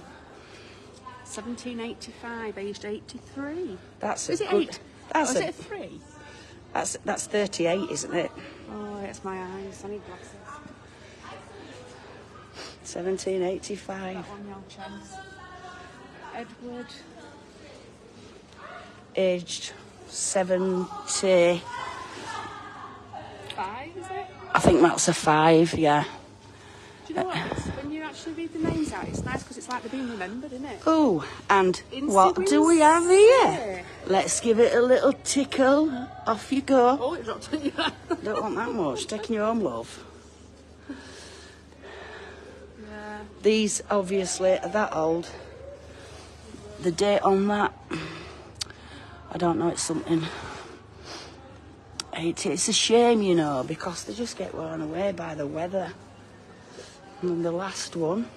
1785, aged 83. That's Is a it good... 8? That's Or is a, it a 3? that's 38, isn't it? Oh, it's my eyes. I need glasses. 1785. That one, your chance. Edward. Aged 70. 5, is it? I think that's a 5, yeah. Do you know what? When you actually read the names out, it's nice because it's like they're being remembered, isn't it? Oh, and Instant what do we have here? Wednesday. Let's give it a little tickle. Off you go. Oh, it dropped on you. Don't want that much. Taking you home, love. Yeah. These obviously are that old. The date on that, I don't know, it's something. It's a shame, you know, because they just get worn away by the weather. And the last one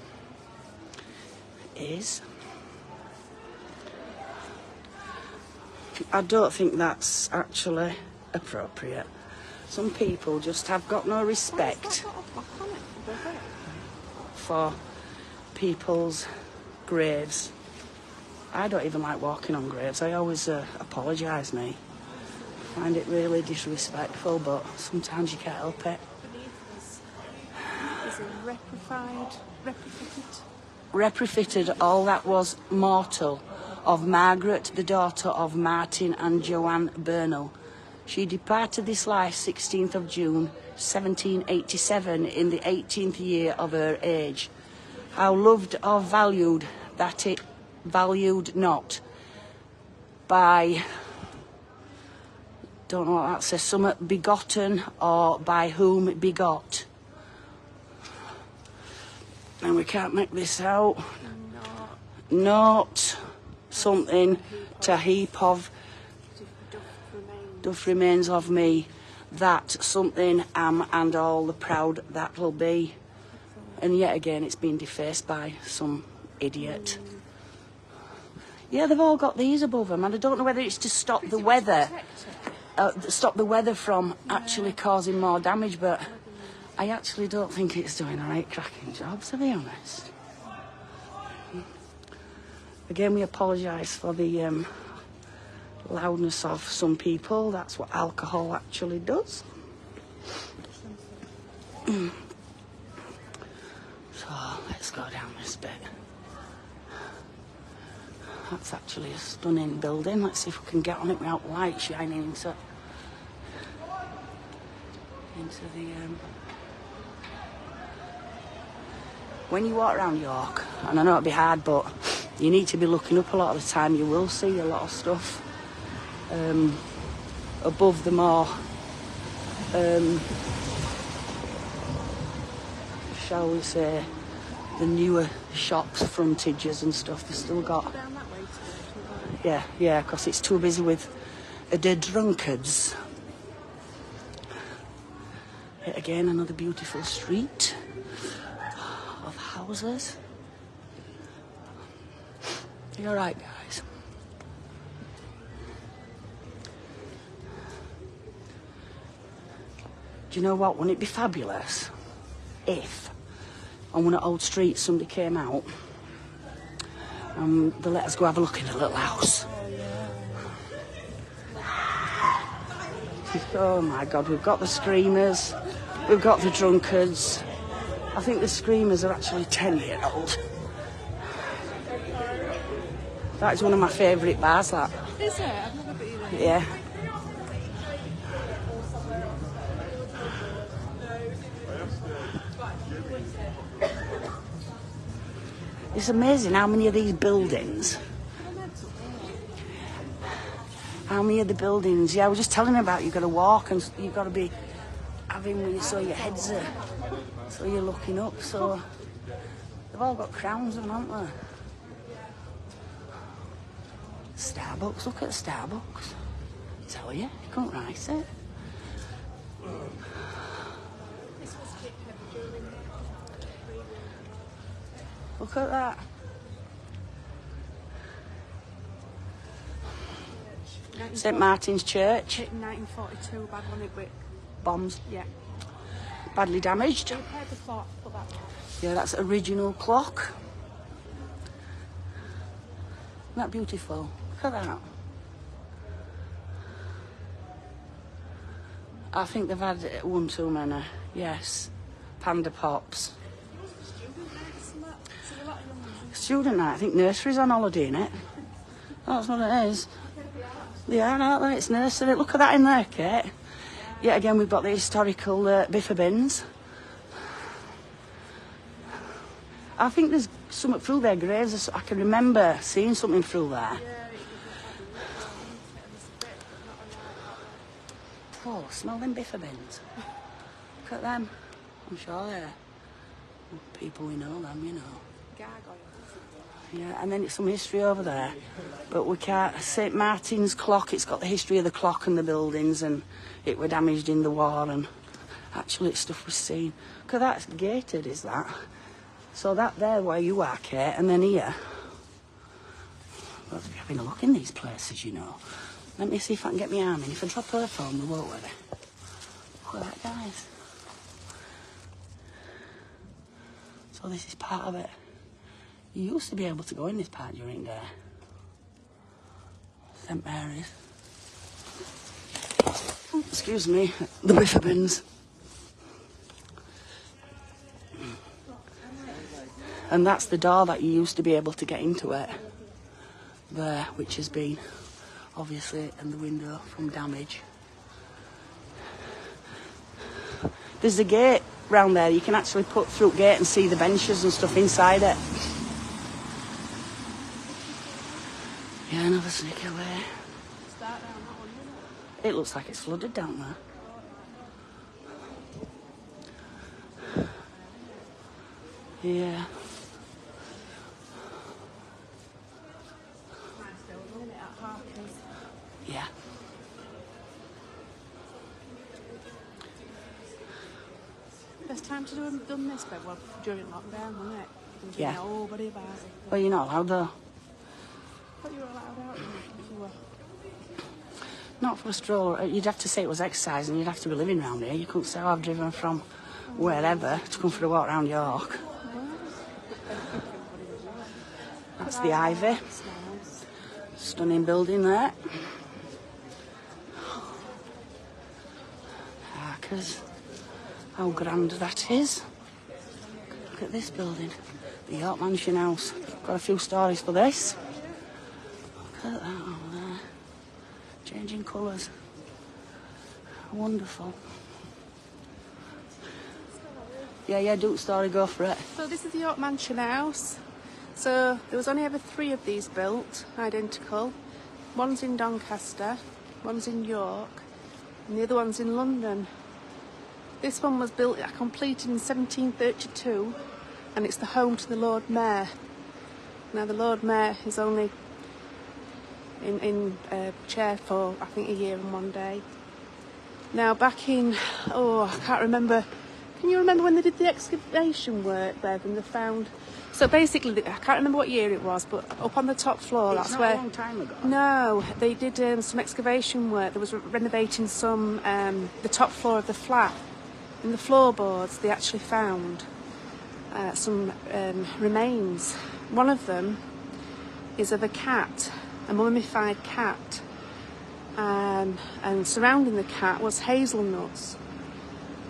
is... I don't think that's actually appropriate. Some people just have got no respect for people's graves. I don't even like walking on graves. I always apologise, me. I find it really disrespectful, but sometimes you can't help it. Is it Reprofitted all that was mortal of Margaret, the daughter of Martin and Joanne Bernal. She departed this life 16th of June, 1787, in the 18th year of her age. How loved or valued that it valued not by, don't know what that says, some begotten or by whom begot. And we can't make this out. Not something to heap of doth remains of me, that something am and all the proud that'll be. And yet again it's been defaced by some idiot. Yeah, they've all got these above them, and I don't know whether it's to stop the weather, from actually causing more damage, but I actually don't think it's doing a right cracking job, to be honest. Again, we apologise for the loudness of some people. That's what alcohol actually does. So, let's go down this bit. That's actually a stunning building. Let's see if we can get on it without light shining into the... When you walk around York, and I know it'll be hard, but you need to be looking up a lot of the time. You will see a lot of stuff above the more, shall we say, the newer shops, frontages and stuff. They've still got... Yeah, because it's too busy with the drunkards. Yet again, another beautiful street of houses. You all right, guys? Do you know what? Wouldn't it be fabulous if on one of Old Street somebody came out and they let us go have a look in the little house? Oh my God, we've got the screamers, we've got the drunkards. I think the screamers are actually 10-year-old. That is one of my favourite bars, that. Is it? I've never been there. Yeah. It's amazing how many of these buildings... How many of the buildings... Yeah, I was just telling about you've got to walk and you've got to be having... So your head's... so you're looking up, so... They've all got crowns on, haven't they? Starbucks, look at the Starbucks. I tell you, you can't write it. Look at that. St Martin's Church. Hit in 1942, bad one, it with Bombs. yeah. Badly damaged. They repaired the clock, put that one. Yeah, that's original clock. Isn't that beautiful? Look at that. I think they've had one too many. Yes. Panda Pops. Student night. I think nursery's on holiday, innit? That's what it is. Yeah, no, it's nursery. Look at that in there, Kate. Yet again, we've got the historical biffa bins. I think there's something through their graves. I can remember seeing something through there. Oh, smell them biffa bins. Look at them. I'm sure they're people we know them, you know. Yeah, and then it's some history over there. But we can't... St Martin's clock, it's got the history of the clock and the buildings, and it were damaged in the war, and actually it's stuff we've seen. Look at that, it's gated, is that? So that there where you are, Kate, and then here. Well, we're having a look in these places, you know. Let me see if I can get my arm in. If I drop her phone, we won't, will they? Look at that, guys. So this is part of it. You used to be able to go in this part during the day. St Mary's. Excuse me, the biffa bins. And that's the door that you used to be able to get into it. There, which has been, obviously, in the window from damage. There's a gate round there. You can actually put through the gate and see the benches and stuff inside it. Yeah, another sneaky way. It looks like it's flooded down there. Yeah. Yeah. Best time to done this, but well, during lockdown, wasn't it? Didn't Yeah. know nobody about it. Well, you're not allowed though. But you were allowed out if you were. Not for a stroll. You'd have to say it was exercise and you'd have to be living round here. You couldn't say, oh, I've driven from wherever to come for a walk round York. That's the Ivy. It's nice. Stunning building there. Parkers. How grand that is. Look at this building. The York Mansion House. Got a few stories for this. Look at that over there. Changing colours. Wonderful. Yeah, do story, go for it. So this is the York Mansion House. So there was only ever 3 of these built, identical. One's in Doncaster, one's in York, and the other one's in London. This one was built, completed in 1732, and it's the home to the Lord Mayor. Now the Lord Mayor is only in chair for, I think, a year and 1 day. Now back in, I can't remember. Can you remember when they did the excavation work there and they found... So basically, I can't remember what year it was, but up on the top floor, It's that's not where... a long time ago. No, they did some excavation work. There was renovating some, the top floor of the flat. In the floorboards, they actually found some remains. One of them is of a cat, a mummified cat. And surrounding the cat was hazelnuts.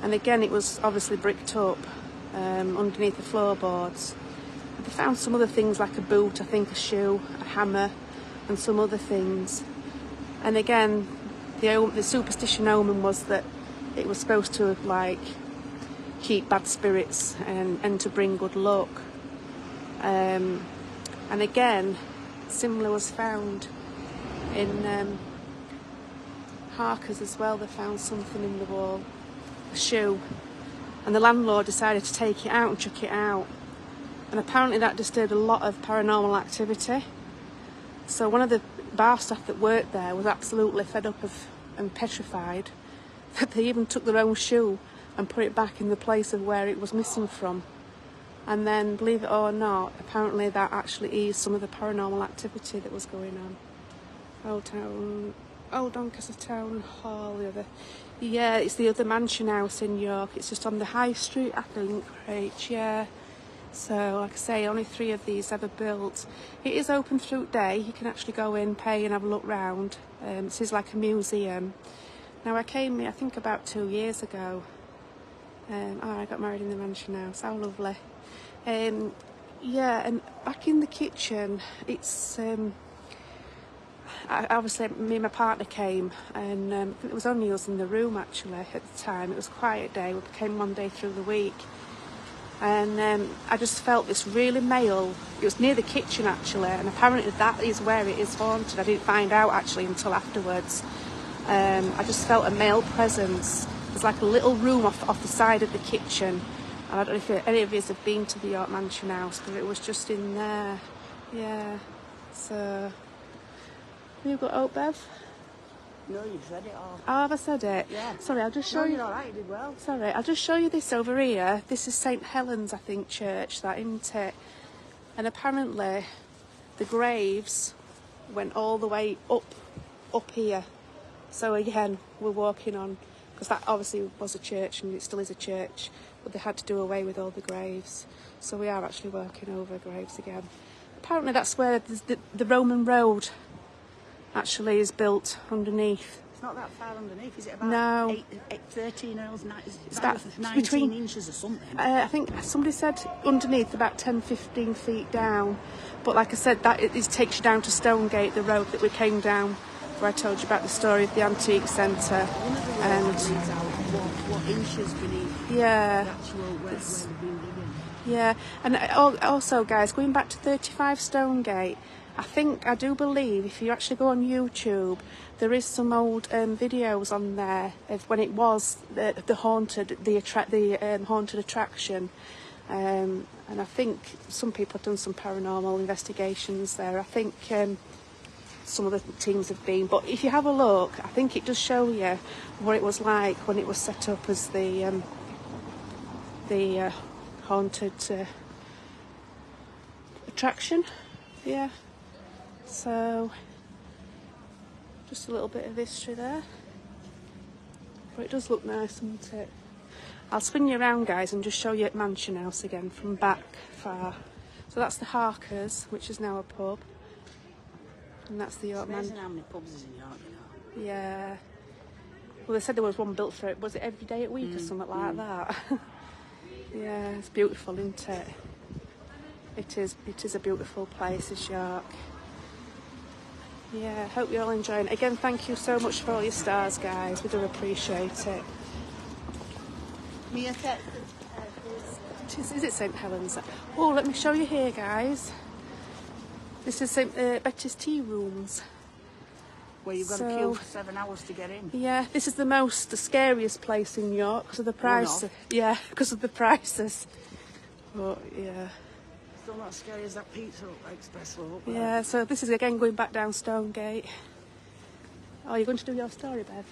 And again, it was obviously bricked up underneath the floorboards. They found some other things like a boot, I think a shoe, a hammer, and some other things. And again, the superstition omen was that it was supposed to keep bad spirits and to bring good luck. And again, similar was found in Harker's as well. They found something in the wall, a shoe, and the landlord decided to take it out and chuck it out. And apparently that disturbed a lot of paranormal activity. So one of the bar staff that worked there was absolutely fed up and petrified that they even took their own shoe and put it back in the place of where it was missing from. And then, believe it or not, apparently that actually eased some of the paranormal activity that was going on. Old Town Old Doncaster Town Hall, yeah, it's the other mansion house in York. It's just on the High Street, I think, right, yeah. So, like I say, only 3 of these ever built. It is open through the day. You can actually go in, pay and have a look round. This is like a museum. Now, I came here, I think, about 2 years ago. I got married in the mansion house. How lovely. Yeah, and back in the kitchen, it's... obviously, me and my partner came, and it was only us in the room, actually, at the time. It was a quiet day. We came one day through the week. And I just felt this really male. It was near the kitchen, actually, and apparently that is where it is haunted. I didn't find out actually until afterwards. I just felt a male presence. There's like a little room off the side of the kitchen, and I don't know if any of you have been to the York Mansion House, but it was just in there. Yeah. So you got out, Bev? No, you said it all. Oh, have I said it? Yeah. Sorry, I'll just show you. You're all right, you did well. Sorry, I'll just show you this over here. This is St Helens, I think, church, that, isn't it? And apparently the graves went all the way up here. So again, we're walking on, because that obviously was a church and it still is a church, but they had to do away with all the graves. So we are actually walking over graves again. Apparently that's where the Roman road actually is built underneath. It's not that far underneath, is it? About No. 13 hours, It's about 19 between- inches or something. I think somebody said underneath about 10-15 feet down, but like I said, that it takes you down to Stonegate, the road that we came down, where I told you about the story of the antique centre. And What inches beneath yeah, the actual where they've been digging. yeah, and also, guys, going back to 35 Stonegate, I do believe if you actually go on YouTube, there is some old videos on there of when it was the haunted attraction, and I think some people have done some paranormal investigations there. I think some of the teams have been, but if you have a look, I think it does show you what it was like when it was set up as the haunted attraction. Yeah. So, just a little bit of history there. But it does look nice, doesn't it? I'll spin you around, guys, and just show you at Mansion House again from back far. So that's the Harkers, which is now a pub. And that's the York Amazing Mansion. how many pubs is in York, you know. Yeah. Well, they said there was one built for it. Was it every day at week or something like that? Yeah, it's beautiful, isn't it? It is a beautiful place, is York. Yeah, hope you're all enjoying it. Again, thank you so much for all your stars, guys. We do appreciate it. Is it St Helens? Oh, let me show you here, guys. This is Betty's Tea Rooms. Where you've got to queue for 7 hours to get in. Yeah, this is the scariest place in York because of the prices. Yeah, because of the prices. But yeah. Still not as scary as that Pizza Express road. Yeah, so this is again going back down Stonegate. Oh, you're going to do your story, Bev?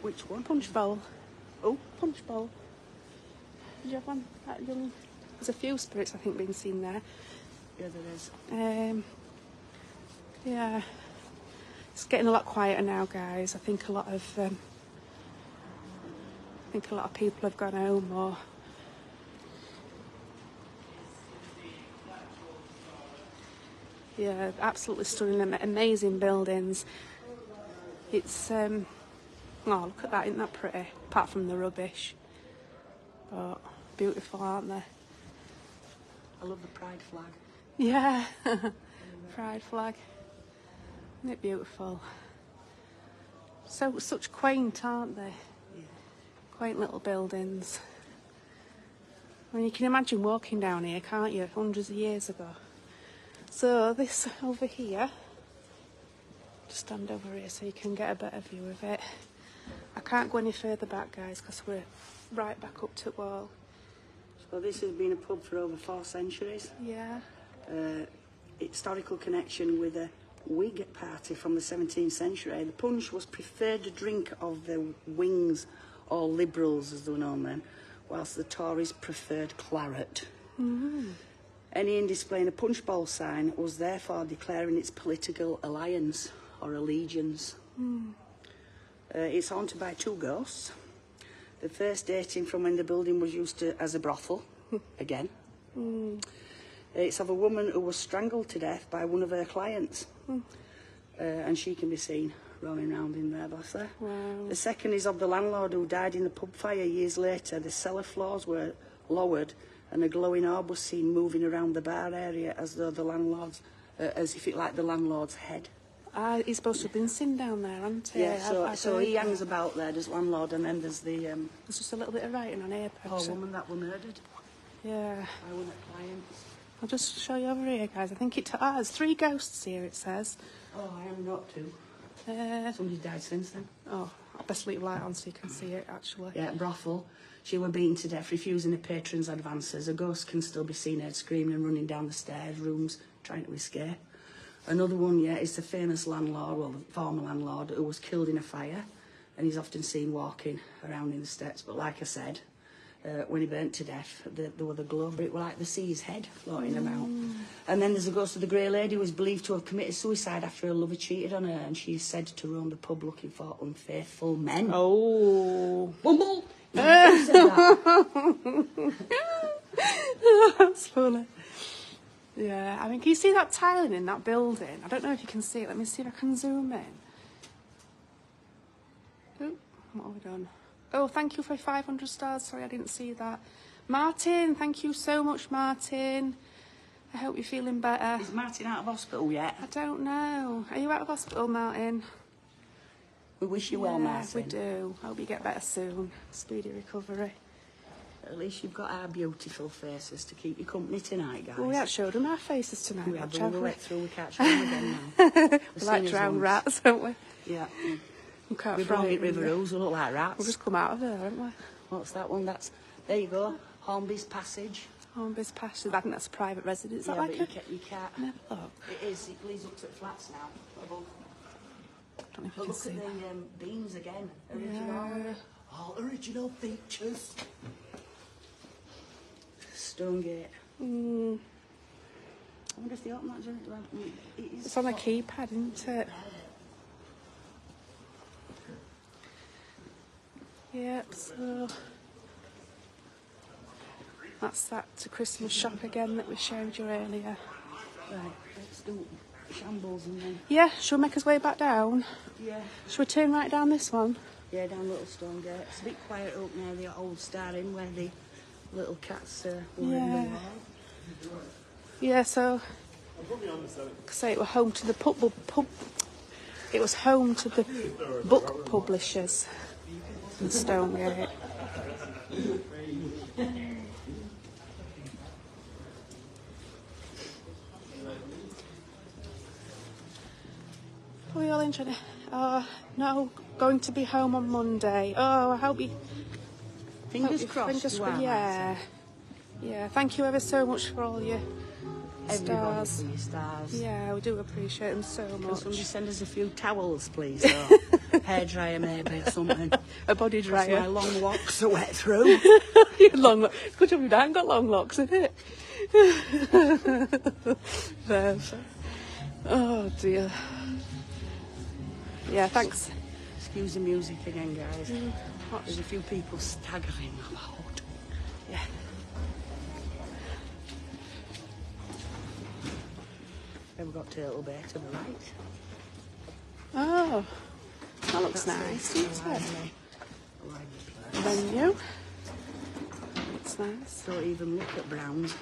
Which one? Punch bowl. Oh, Punch bowl. Did you have one? That young... There's a few spirits, I think, being seen there. yeah, there is. Yeah. It's getting a lot quieter now, guys. I think a lot of people have gone home or... Yeah, absolutely stunning, amazing buildings. It's, oh, look at that, isn't that pretty? Apart from the rubbish. But beautiful, aren't they? I love the Pride flag. Yeah, Pride flag. Isn't it beautiful? Such quaint, aren't they? Yeah. Quaint little buildings. I mean, you can imagine walking down here, can't you? Hundreds of years ago. So this over here, just stand over here so you can get a better view of it. I can't go any further back, guys, because we're right back up to the wall. So this has been a pub for over 4 centuries. Yeah. Historical connection with a Whig party from the 17th century. The punch was preferred drink of the Whigs, or Liberals as they were known then, whilst the Tories preferred claret. Mm-hmm. Any in displaying a punch bowl sign was therefore declaring its political alliance or allegiance. It's haunted by two ghosts. The first dating from when the building was used as a brothel, again. It's of a woman who was strangled to death by one of her clients. And she can be seen roaming around in there, bless her. Wow. The second is of the landlord who died in the pub fire years later. The cellar floors were lowered and a glowing orb was seen moving around the bar area as though the landlord's, as if it like the landlord's head. He's supposed to have been seen down there, hasn't he? Yeah, so he hangs about there, there's landlord, and then there's the There's just a little bit of writing on here, poor perhaps. woman that were murdered Yeah. by one of the clients. I'll just show you over here, guys. I think there's 3 ghosts here, it says. Oh, I haven't got two. Uh, Somebody's died since then. oh, I'll best leave light on so you can see it, actually. Yeah, brothel. She were beaten to death, refusing the patrons' advances. A ghost can still be seen heard screaming and running down the stairs, rooms, trying to escape. Another one, yeah, is the famous landlord, well, the former landlord, who was killed in a fire, and he's often seen walking around in the steps. But like I said, when he burnt to death, there were the glow, but it was like the sea's head floating about. And then there's a ghost of the Grey Lady who was believed to have committed suicide after her lover cheated on her, and she's said to roam the pub looking for unfaithful men. Oh. Bumble! Who said that? That's funny. Yeah, I mean, can you see that tiling in that building? I don't know if you can see it. Let me see if I can zoom in. Oh, what have we done? Oh, thank you for 500 stars. Sorry, I didn't see that. Martin, thank you so much, Martin. I hope you're feeling better. Is Martin out of hospital yet? I don't know. Are you out of hospital, Martin? We wish you well, Martin. We do. Hope you get better soon. Speedy recovery. At least you've got our beautiful faces to keep you company tonight, guys. Well, we haven't showed them our faces tonight. We had much, the have one we we? went through, we can't show them again now. We're like drowned rats, aren't we? Yeah. We can't We brought it River them. Ouse, we look like rats. We'll just come out of there, haven't we? What's that one? There you go, Hornby's Passage. Hornby's Passage. I think that's a private residence. Is that Yeah, like but a... you can't. Never look. It is, it leads up to the flats now. Above. Don't know if you But can look see at that. the beams again. Original. Yeah. All original features. Stonegate. I wonder if they open that joint. Well, it is It's on a keypad, isn't it? Yep, so... That's that Christmas shop again that we showed you earlier. Right, let's do shambles and then... Yeah, shall we make us way back down? Yeah. Shall we turn right down this one? Yeah, down Little Stonegate. It's a bit quiet up near the old Star Inn where the little cats were in the Yeah. wall. Yeah, so... Say it was home to the pub. It was home to the book publishers in Stonegate. Are we all enjoying it? No, going to be home on Monday. Oh, I hope you... Fingers hope you- crossed. Fingers you crossed. are, Yeah. Yeah, thank you ever so much for all your Everybody stars. for your stars. Yeah, we do appreciate them so Can much. somebody send us a few towels, please? Or hairdryer maybe or something. A body 'Cause my dryer. long locks are wet through. Long lo- Good job you haven't got long locks, isn't it? Bev. Oh dear. Yeah, thanks. Excuse the music again, guys. Watch. There's a few people staggering about. Yeah. Then we've got Turtle Bay to the right. Oh, that looks That's nice, the doesn't it? lively place. Venue. Looks nice. Don't even look at Browns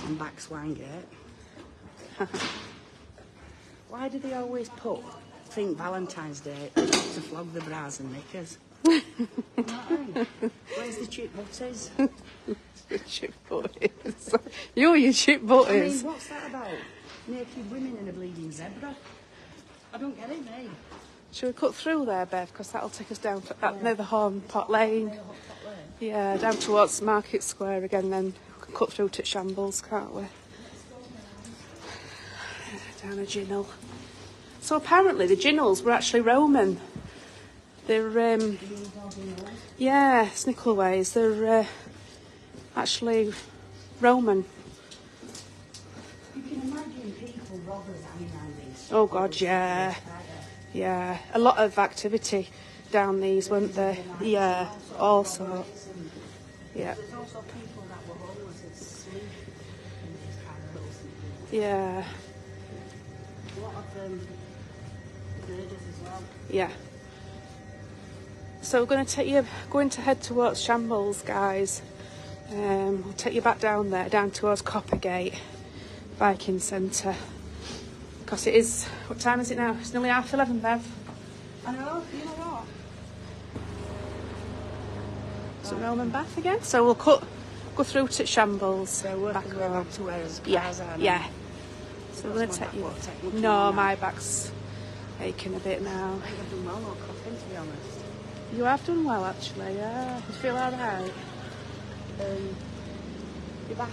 on Back Swinegate. Why do they always put, think Valentine's Day, to flog the bras and knickers? You know what I mean? Where's the chip butties? Your chip butties. You're your chip I mean, butties. what's that about? Naked women in a bleeding zebra? I don't get it, mate. Should we cut through there, Bev? Because that'll take us down to near the Horn Pot Lane. Yeah, down towards Market Square again, then we can cut through to Shambles, can't we? Down a Ginnell. So apparently the Ginnells were actually Roman. They're, yeah, Snickelways. They're actually Roman. You can imagine people, robbers hanging around these. Oh God, yeah. Yeah, a lot of activity down these, weren't there? Yeah, all sorts. Yeah. There's also people that were always asleep in these kind of little cities. Yeah, A lot of murders as well. yeah. So we're going to head towards Shambles, guys. We'll take you back down there, down towards Coppergate Viking Centre. Because it is, what time is it now? It's nearly 11:30, Bev. I know, you know what? So Roman Bath again. So we'll go through to Shambles. So we're back going home. back to where his Yeah, cars are now. yeah. So we're going to my take you. back won't take much No, longer. my back's aching a bit now. I think I've done well not coughing, to be honest. You have done well, actually. Yeah, you feel all right. Your back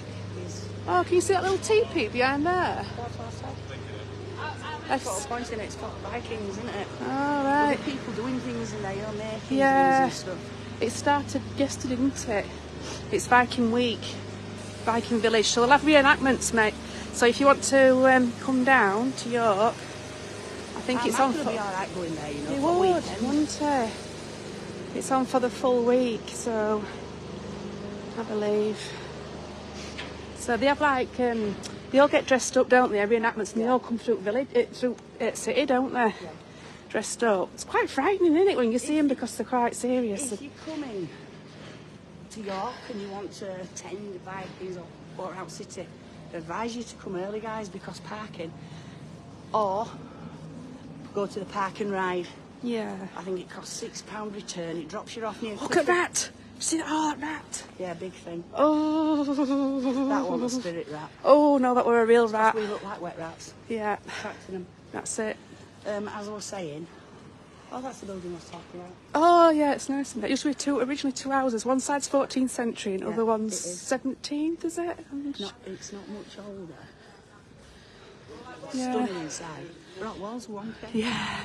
is... Oh, can you see that little teepee behind there? That's what I said. That's Got a point in it, it's called Vikings, isn't it? all Other right. people doing things in there, making Yeah. things and stuff. It started yesterday, didn't it? It's Viking Week, Viking Village. So they'll have reenactments, mate. So if you want to come down to York, I think it's on going for... to be alright going there, you know, It for a would, weekend. wouldn't it? It's on for the full week, so I believe. So they have like they all get dressed up, don't they? Reenactments, and they all come through village, through city, don't they? Yeah. Dressed up. It's quite frightening, isn't it, when you see them because they're quite serious. If you're coming to York and you want to attend Vikings or out city, I advise you to come early, guys, because parking, or go to the park and ride. Yeah. I think it costs £6 return. It drops you off near. Look at that! See that? Oh, that rat! Yeah, big thing. Oh. That one, the spirit rat. Oh no, that were a real rat. We look like wet rats. Yeah, Attracting them. that's it. As I was saying, that's the building I was talking about. Oh yeah, it's nice. It used to be originally 2 houses. One side's 14th century and Yeah, other one's it is. 17th, is it? It's not much older. Yeah. Stunning inside. Rock walls, wonky. Yeah.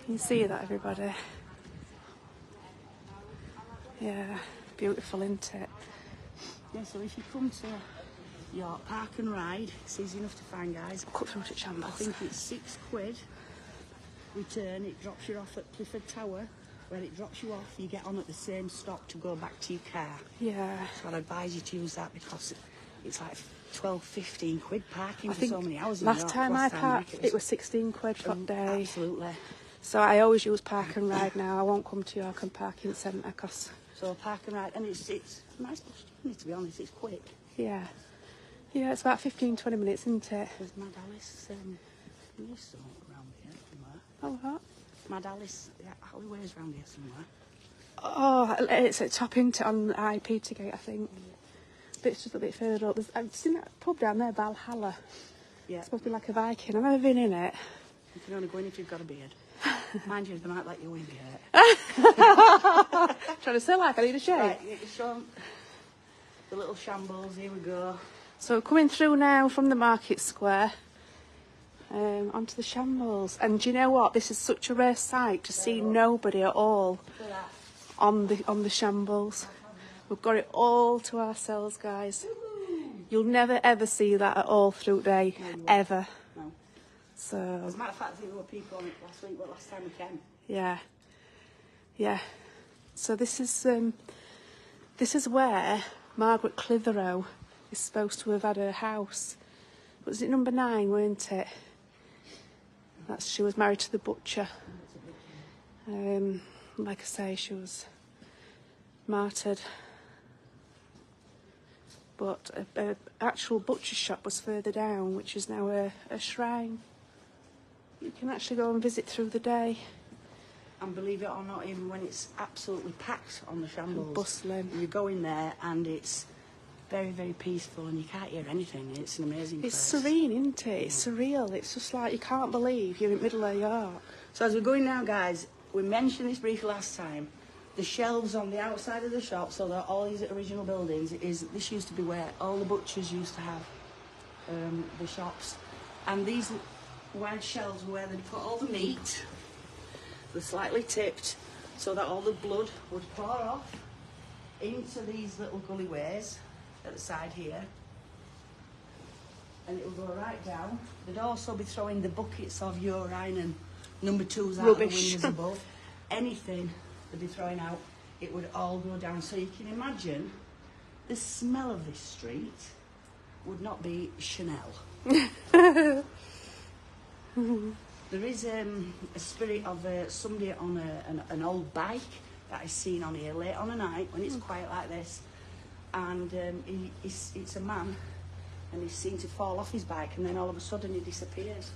You see that, everybody? Yeah, beautiful, isn't it? Yeah, so if you come to York Park and ride, it's easy enough to find, guys. Cut through to I Shambles. think it's £6 return. It drops you off at Clifford Tower. When it drops you off, you get on at the same stop to go back to your car. Yeah. So I'd advise you to use that because it's like 12-15 quid parking I for think so many hours. in last York. time I Last parked, it was 16 quid for the day. Absolutely. So I always use Park and Ride now. I won't come to York and park in the centre because, So park and ride, and it's a nice little journey, to be honest. It's quick. yeah. Yeah, it's about 15-20 minutes, isn't it? There's Mad Alice Alice around here somewhere. Oh, what? Mad Alice Alleyways around here somewhere. Oh, it's at top into on Petergate, I think. But it's just a bit further up. I've seen that pub down there, Valhalla. Yeah, It's supposed to be like a Viking. I've never been in it. you can only go in if you've got a beard. Mind you, they might let you in here. Trying to say like I need a shave. Right, you can show 'em the little shambles. Here we go. So we're coming through now from the market square onto the Shambles. And do you know what? This is such a rare sight to see nobody at all Look at that. on the Shambles. We've got it all to ourselves, guys. You'll never ever see that at all through the day, ever. No. So As a matter of fact, there were people on it last week, but last time we came. yeah, yeah. So this is where Margaret Clitheroe is supposed to have had her house. Was it number 9, weren't it? She was married to the butcher. Like I say, she was martyred. But a actual butcher shop was further down, which is now a shrine. You can actually go and visit through the day. And believe it or not, even when it's absolutely packed on the shambles, Bustling. you go in there and it's very, very peaceful and you can't hear anything. It's an amazing It's place. serene, isn't it? It's surreal. It's just like you can't believe you're in the middle of York. So as we're going now, guys, we mentioned this briefly last time. The shelves on the outside of the shop, so that all these original buildings, this used to be where all the butchers used to have the shops. And these wide shelves were where they'd put all the meat. They're slightly tipped so that all the blood would pour off into these little gullyways at the side here. And it would go right down. They'd also be throwing the buckets of urine and number twos out Rubbish. of the windows above. Anything they'd be throwing out, it would all go down. So you can imagine the smell of this street would not be Chanel. There is a spirit of somebody on an old bike that I've seen on here late on a night when it's quiet like this, and it's a man, and he's seen to fall off his bike, and then all of a sudden he disappears.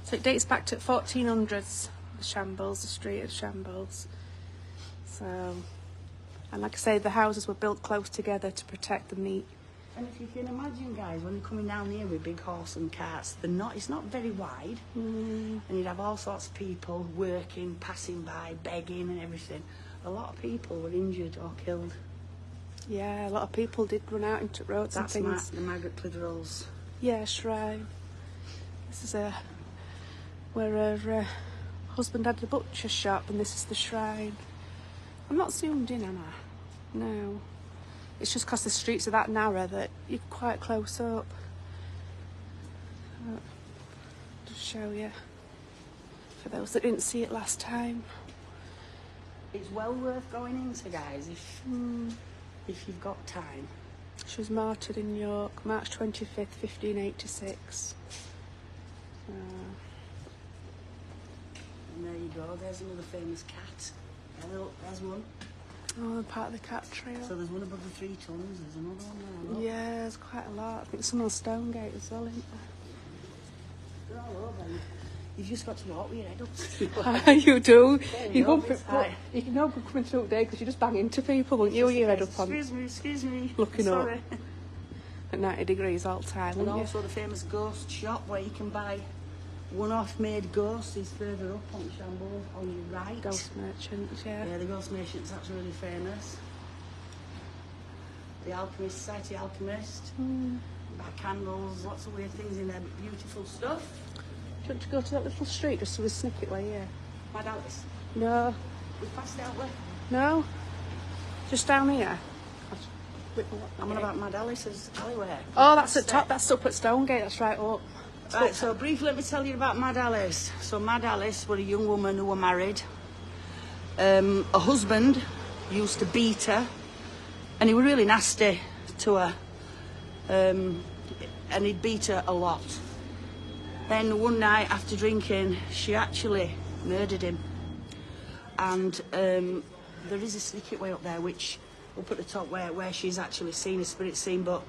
So it dates back to 1400s, the Shambles, the street of Shambles. So, and like I say, the houses were built close together to protect the meat. And if you can imagine, guys, when you're coming down here with big horse and carts, it's not very wide, and you'd have all sorts of people working, passing by, begging and everything. A lot of people were injured or killed. Yeah, a lot of people did run out into roads That's and things. the Margaret Clitheroe's. Yeah, shrine. This is where her husband had the butcher shop, and this is the shrine. I'm not zoomed in, am I? No. It's just because the streets are that narrow that you're quite close up. Just show you, for those that didn't see it last time. It's well worth going into, guys, if you've got time. She was martyred in York, March 25th, 1586. And there you go, there's another famous cat. There's one. Oh, part of the cat trail. So there's one above the 3 tons, there's another one there. Look. Yeah, there's quite a lot. I think some on Stonegate as well, isn't They're all over. You've just got to walk with your head up. there? You do. There You you go, won't it's high. you can know coming through today because you just bang into people, won't you? With your head up on, Excuse me. Looking up. Sorry. at 90 degrees all the time, And wouldn't you? also the famous ghost shop where you can buy one-off made ghosts is further up on Shambles on your right. Ghost merchants, yeah. Yeah, the Ghost Merchants, that's really famous. The Alchemist, Society Alchemist. Buy candles, lots of weird things in there, but beautiful stuff. Do you want to go to that little street just so we sniff it way, yeah? Mad Alice, No, we passed out there. no. Just down here. I'm on about Mad Alice's alleyway. Oh, that's at top. That's up at Stonegate. That's right up. Right, so briefly let me tell you about Mad Alice. So Mad Alice were a young woman who were married. A husband used to beat her, and he was really nasty to her. And he'd beat her a lot. Then one night after drinking, she actually murdered him. And there is a snicket way up there, which up at the top where she's actually seen a spirit scene, but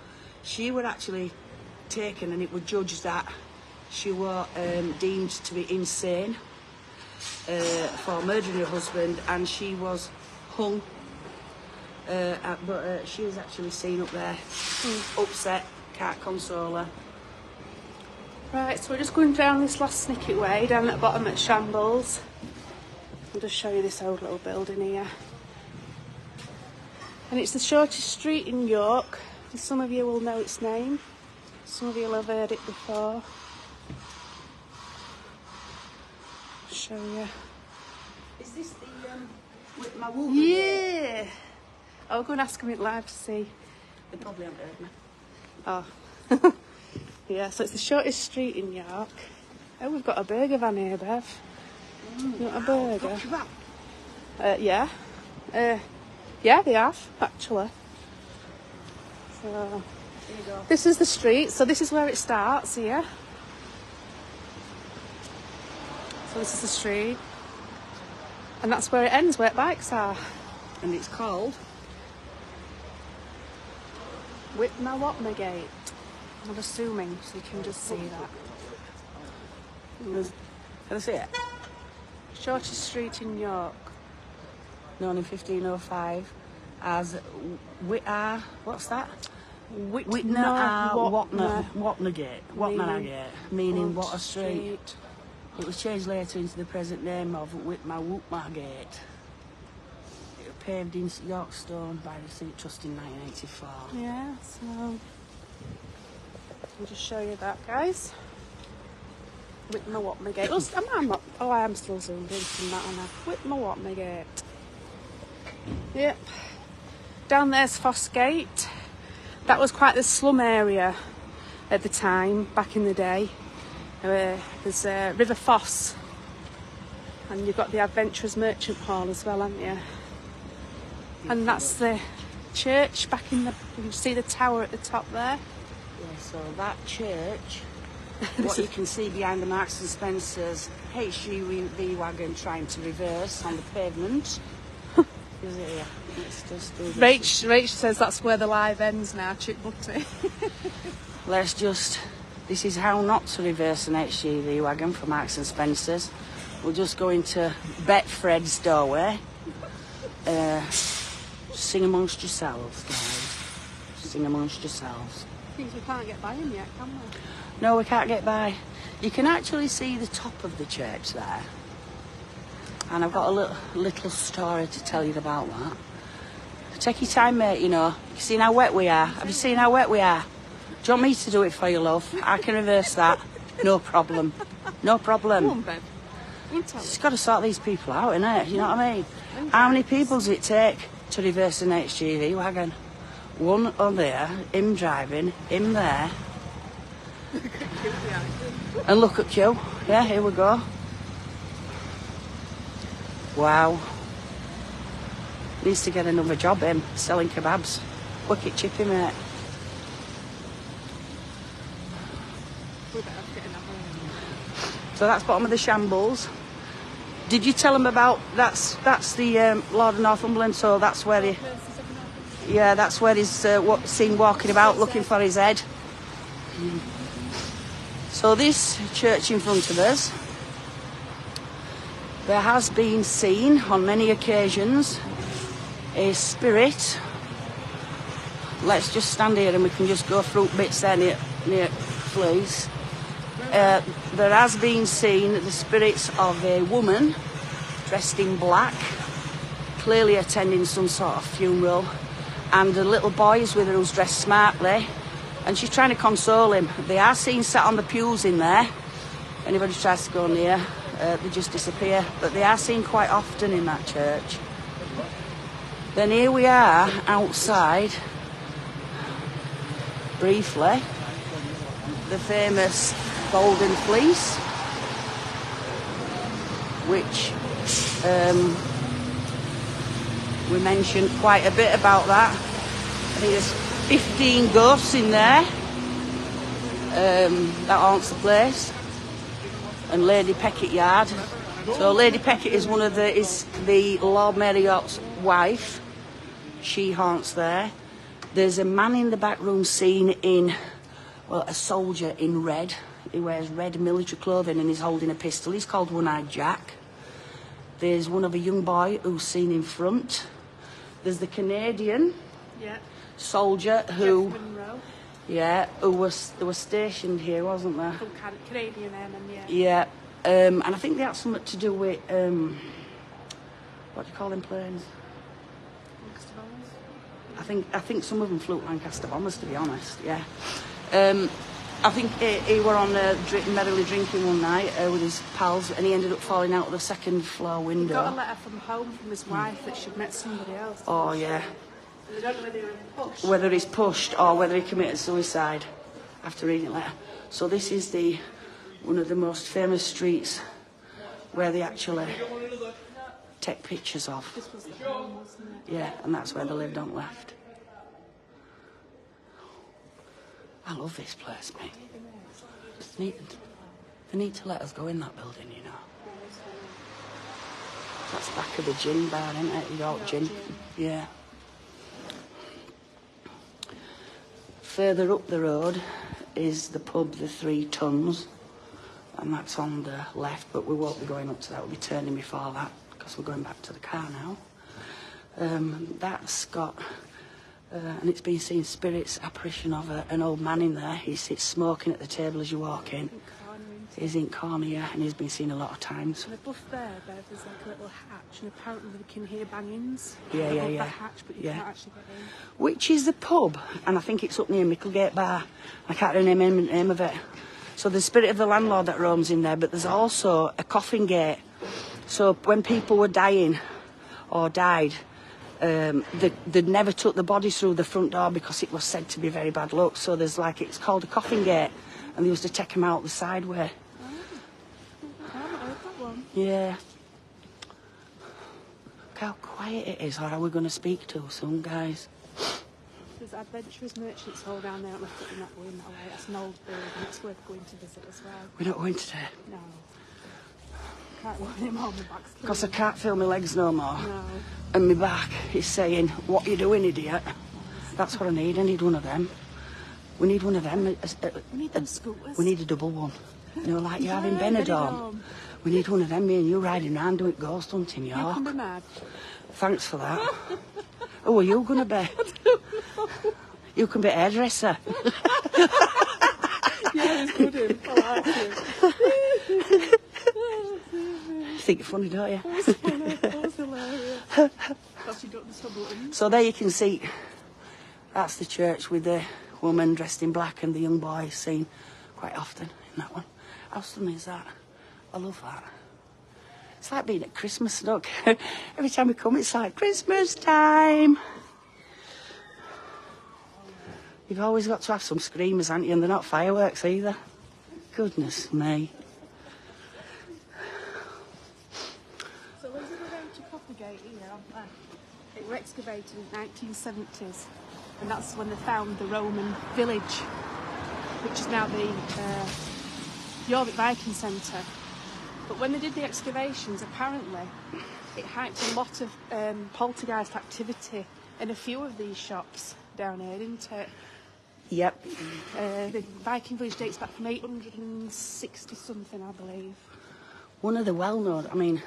she were actually taken, and it was judged that she was deemed to be insane for murdering her husband, and she was hung. But she was actually seen up there, upset, can't console her. Right, so we're just going down this last snicket way, down at the bottom at Shambles. I'll just show you this old little building here. And it's the shortest street in York. And some of you will know its name. Some of you will have heard it before. I'll show you. Is this the with my woman? Yeah! I'll go and ask them it live to see. They probably haven't heard me. Oh. Yeah, so it's the shortest street in York. Oh, we've got a burger van here, Bev. You want a burger? Got you back. Yeah. Yeah, they have, actually. So, There you go. this is the street, so this is where it starts here. So this is the street. And that's where it ends, where bikes are. And it's called Whitmawatna Gate. I'm assuming, so you can just see that. Can I see it? Shortest street in York. Known in 1505 as what's that? Watna Gate, meaning Water Street. It was changed later into the present name of Whitmawatna Gate. It was paved in York stone by the Civic Trust in 1984. Yeah, so I'll just show you that, guys. Whitmawatna Gate. I am still zoomed in from that one. Whitmawatna Gate. Yep. Down there's Fossgate. That was quite the slum area at the time, back in the day. There's River Foss, and you've got the Adventurers Merchant Hall as well, haven't you? And that's the church back in the. You can see the tower at the top there. Yeah, so that church, what you can see behind the Marks and Spencer's HGV wagon trying to reverse on the pavement. Is it here? Let's just do this. Rach says that's where the live ends now, Chick Butty. Let's just. This is how not to reverse an HGV wagon for Marks and Spencer's. We'll just go into Betfred's doorway. Sing amongst yourselves, guys. Sing amongst yourselves. Things we can't get by him yet, can we? No, we can't get by. You can actually see the top of the church there. And I've got a little story to tell you about that. Take your time, mate, you know. You seen how wet we are? Have you seen how wet we are? Do you want me to do it for you, love? I can reverse that. No problem. No problem. Come on, babe. It's got to sort these people out, innit? You know what I mean? How many people does it take to reverse an HGV wagon? One on there, him driving, him there. And look at Q. Yeah, here we go. Wow. Needs to get another job, him, selling kebabs. Wicked chippy, mate. So that's bottom of the shambles. Did you tell them about that's the Lord of Northumberland? So that's where he, yeah, that's where he's seen walking about looking for his head. So this church in front of us, there has been seen on many occasions a spirit. Let's just stand here and we can just go through bits there near please. There has been seen the spirits of a woman dressed in black, clearly attending some sort of funeral, and a little boy is with her who's dressed smartly, and she's trying to console him. They are seen sat on the pews in there. Anybody tries to go near, they just disappear, but they are seen quite often in that church. Then here we are outside, briefly, the famous Golden Fleece, which we mentioned quite a bit about that. I think there's 15 ghosts in there that haunts the place, and Lady Peckett Yard. So Lady Peckett is the Lord Marriott's wife. She haunts there. There's a man in the back room seen in, well, a soldier in red. He wears red military clothing and he's holding a pistol. He's called One-Eyed Jack. There's one of a young boy who's seen in front. There's the Canadian soldier who, who was stationed here, wasn't there? From Canadian Airmen, yeah. And I think they had something to do with what do you call them planes? Lancaster I bombers. think some of them flew Lancaster bombers, to be honest. Yeah. I think he were on merrily drinking one night with his pals, and he ended up falling out of the second floor window. He got a letter from home from his wife that she'd met somebody else. Oh yeah. They don't know whether he was pushed. Whether he's pushed or whether he committed suicide after reading the letter. So this is one of the most famous streets where they actually take pictures of. This was the home, wasn't it? Yeah, and that's where they lived on left. I love this place, mate. They need to let us go in that building, you know. That's back of the gin bar, isn't it? York Gin. Yeah. Further up the road is the pub, the Three Tons, and that's on the left, but we won't be going up to that. We'll be turning before that because we're going back to the car now. That's got... and it's been seen spirits, apparition of an old man in there. He sits smoking at the table as you walk in. He's in corner, yeah, and he's been seen a lot of times. And above there, there's like a little hatch, and apparently we can hear bangings. Yeah. That hatch, but you can't actually get in. Which is the pub, and I think it's up near Micklegate Bar. I can't remember the name of it. So the spirit of the landlord that roams in there, but there's also a coffin gate. So when people were dying or died, they never took the bodies through the front door because it was said to be very bad luck. So there's it's called a coffin gate, and they used to take them out the side way Yeah. Look how quiet it is, or are we going to speak to some guys? There's Adventurers Merchants Hall down there. I'm not going that way. That's an old building. It's worth going to visit as well. We're not going today. No. Can't walk him on the back. Because I can't feel my legs no more. No. And my back is saying, what you doing, idiot? That's what I need. I need one of them. We need one of them. We need them scooters. We need a double one. You know, like you have in Yeah, Benidorm. We need one of them, me and you riding round doing ghost hunting, You York. can be mad. Thanks for that. Who are you going to be? You can be hairdresser. Yeah, he's good him. I like him. You think you're funny, don't you? That was hilarious. Because you don't understand buttons. So there you can see, that's the church with the woman dressed in black and the young boy seen quite often in that one. How stunning is that? I love that. It's like being at Christmas, look. Every time we come, it's like Christmas time. You've always got to have some screamers, haven't you? And they're not fireworks either. Goodness me. So when we were down to Coppergate here, it were excavated in the 1970s. And that's when they found the Roman village, which is now the Jorvik Viking Centre. But when they did the excavations, apparently, it hyped a lot of poltergeist activity in a few of these shops down here, didn't it? Yep. The Viking village dates back from 860 something, I believe. One of the well-known, I mean,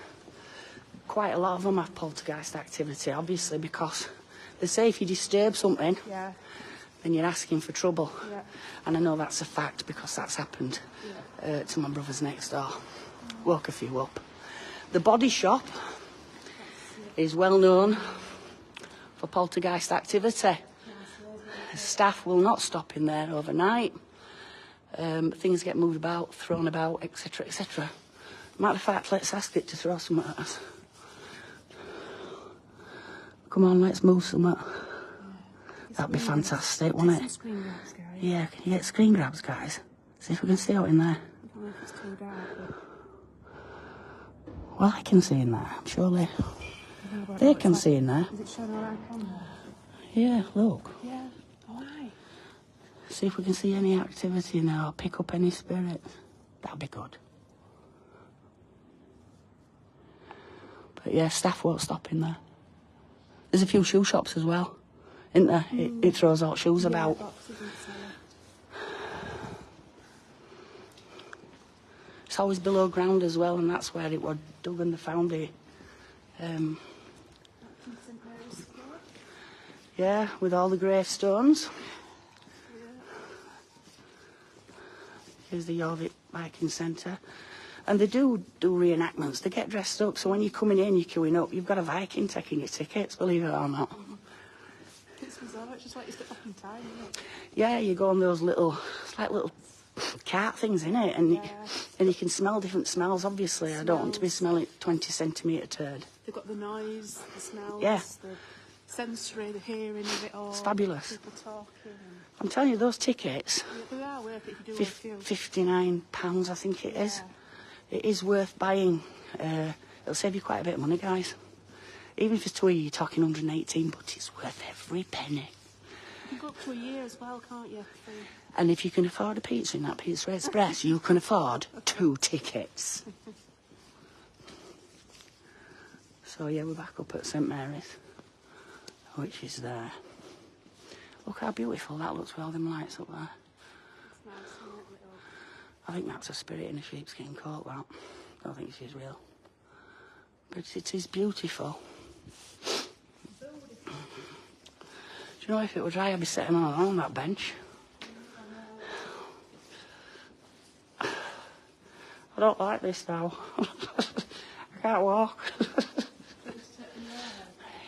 quite a lot of them have poltergeist activity, obviously, because they say if you disturb something, Yeah, then you're asking for trouble. yeah. And I know that's a fact because that's happened to my brothers next door. Woke a few up. The Body Shop is well known for poltergeist activity. Staff will not stop in there overnight. Things get moved about, thrown about, etc., etc. Matter of fact, let's ask it to throw something at us. Come on, let's move something. That'd be fantastic, wouldn't Some it? screen grabs, guys. Yeah, can you get screen grabs, guys? See if we can see out in there. I don't know if it's too dark, but Well, I can see in there, surely. I don't know about They what it's can like. see in there. Is it showing all right on there? Yeah, look. Yeah. Why? See if we can see any activity in there or pick up any spirits. That'd be good. But yeah, staff won't stop in there. There's a few shoe shops as well, isn't there? It throws out shoes about. Yeah, boxes and so. It's always below ground as well, and that's where it was dug and they found it. St Mary's Square. Yeah, with all the gravestones. Here's the Jorvik Viking Centre. And they do reenactments. They get dressed up, so when you're coming in, you're queuing up, you've got a Viking taking your tickets, believe it or not. It's bizarre. It's just like you step back in time, isn't it? Yeah, you go on those little, it's like little cart things, innit? And, Yeah. and you can smell different smells, obviously. I don't want to be smelling 20 centimetre turd. They've got the noise, the smells, Yeah. the sensory, the hearing of it all. It's fabulous. People talking. And, I'm telling you, those tickets, yeah, they are worth it if you do a few. £59, I think it is. It is worth buying. It'll save you quite a bit of money, guys. Even if it's 2 a year, you're talking 118, but it's worth every penny. You can go up to a year as well, can't you? For- And if you can afford a pizza in that Pizza Express, you can afford 2 tickets. So yeah, we're back up at St Mary's, which is there. Look how beautiful that looks with all them lights up there. It's nice, isn't it? Little... I think that's a spirit in a sheepskin coat, that. I don't think she's real. But it is beautiful. Do you know, if it were dry, I'd be sitting on that bench. I don't like this now. I can't walk.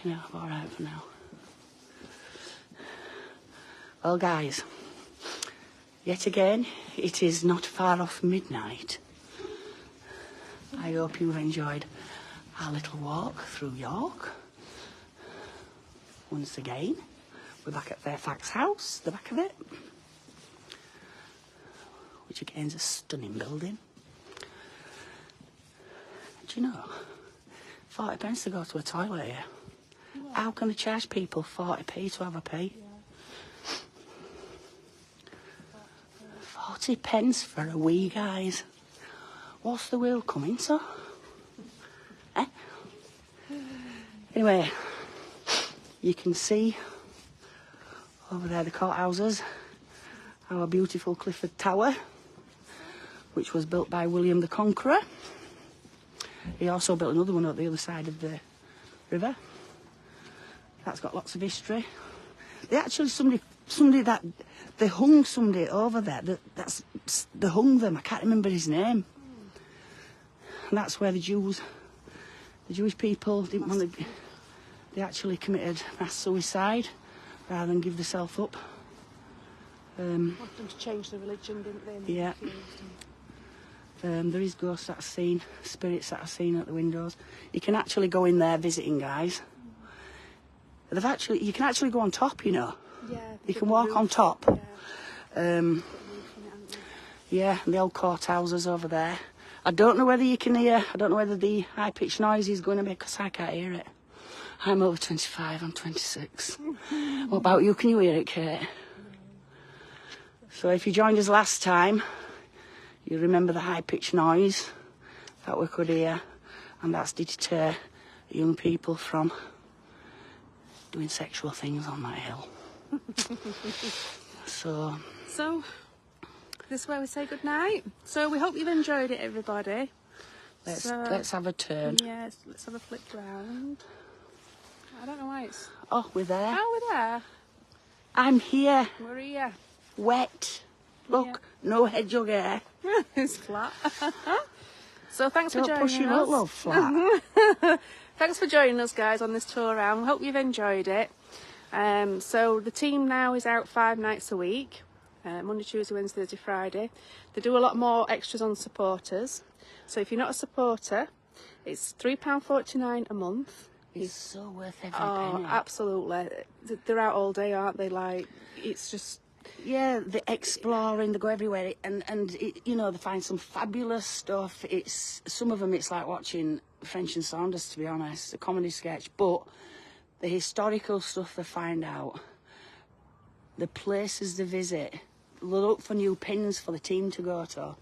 No, I'm all right for now. Well, guys, yet again, it is not far off midnight. I hope you've enjoyed our little walk through York. Once again, we're back at Fairfax House, the back of it, which again is a stunning building. Do you know? 40 pence to go to a toilet here. How can they charge people 40p to have a pee? 40 pence for a wee, guys. What's the wheel coming to? Eh? Anyway, you can see over there the courthouses, our beautiful Clifford Tower, which was built by William the Conqueror. He also built another one at the other side of the river. That's got lots of history. They actually, somebody that, they hung somebody over there, they hung them, I can't remember his name. And that's where the Jewish people didn't want to, they actually committed mass suicide rather than give themselves up. Wanted them to change the religion, didn't they? And Yeah. There is ghosts that are seen, spirits that are seen at the windows. You can actually go in there visiting, guys. You can actually go on top, you know. Yeah. You can walk on top. Yeah. Yeah, and the old courthouses over there. I don't know whether you can hear, I don't know whether the high-pitched noise is going to be, because I can't hear it. I'm over 25, I'm 26. What about you? Can you hear it, Kate? So if you joined us last time, you remember the high-pitched noise that we could hear, and that's to deter young people from doing sexual things on that hill. So, this is where we say goodnight. So we hope you've enjoyed it, everybody. let's have a turn. Yes, let's have a flick round. I don't know why it's... Oh, we're there. Oh, we're there. I'm here, We're here. wet. Look, no hedgehog hair. It's flat. So thanks for Don't joining push your us. love flat. Thanks for joining us, guys, on this tour around. Hope you've enjoyed it. So the team now is out 5 nights a week. Monday, Tuesday, Wednesday, Thursday, Friday. They do a lot more extras on supporters. So if you're not a supporter, it's £3.49 a month. It's so worth every Oh, penny. absolutely. They're out all day, aren't they? Like, it's just... Yeah, they're exploring, they go everywhere, and you know, they find some fabulous stuff. Some of them, it's like watching French and Saunders, to be honest, a comedy sketch, but the historical stuff they find out, the places they visit, they look for new pins for the team to go to.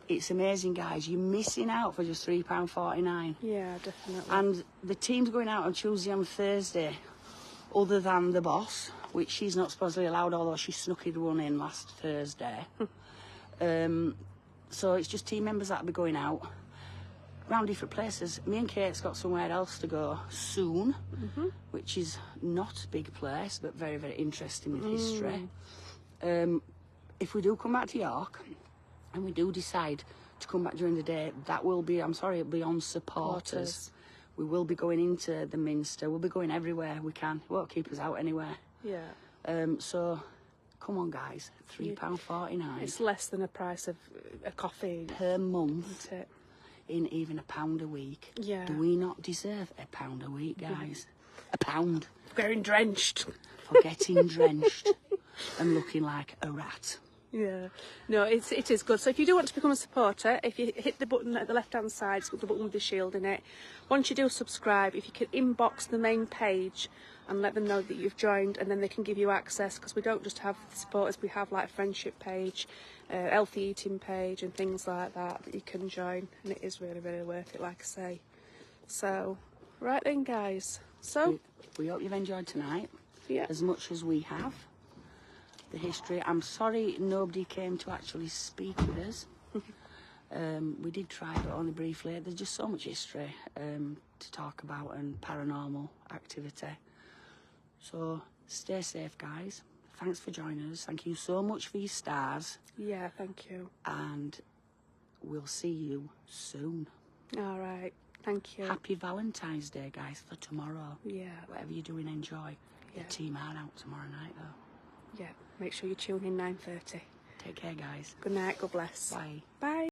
It's amazing, guys. You're missing out for just £3.49. Yeah, definitely. And the team's going out on Tuesday and Thursday, other than the boss, which she's not supposedly allowed, although she snuck it one in last Thursday. So it's just team members that'll be going out around different places. Me and Kate's got somewhere else to go soon, which is not a big place, but very, very interesting with history. If we do come back to York, and we do decide to come back during the day, that will be, I'm sorry, it'll be on supporters. We will be going into the Minster. We'll be going everywhere we can. It won't keep us out anywhere. Yeah. So, come on, guys. £3.49 It's less than the price of a coffee, per month, isn't it? in even £1 a week. Yeah. Do we not deserve £1 a week, guys? £1 Getting drenched. for getting drenched and looking like a rat. Yeah, no, it is good. So if you do want to become a supporter, if you hit the button at the left-hand side, it's got the button with the shield in it. Once you do subscribe, if you could inbox the main page and let them know that you've joined, and then they can give you access, because we don't just have supporters, we have like a friendship page, healthy eating page and things like that you can join, and it is really, really worth it, like I say. So, right then, guys. So, We hope you've enjoyed tonight yeah. as much as we have. The history. I'm sorry nobody came to actually speak with us. We did try, but only briefly. There's just so much history to talk about and paranormal activity. So stay safe, guys. Thanks for joining us. Thank you so much for your stars. Yeah, thank you. And we'll see you soon. All right, thank you. Happy Valentine's Day, guys, for tomorrow. Yeah, Whatever you're doing, enjoy. Yeah. The team are out tomorrow night, though. yeah. Make sure you tune in 9:30. Take care, guys. Good night. God bless. Bye. Bye.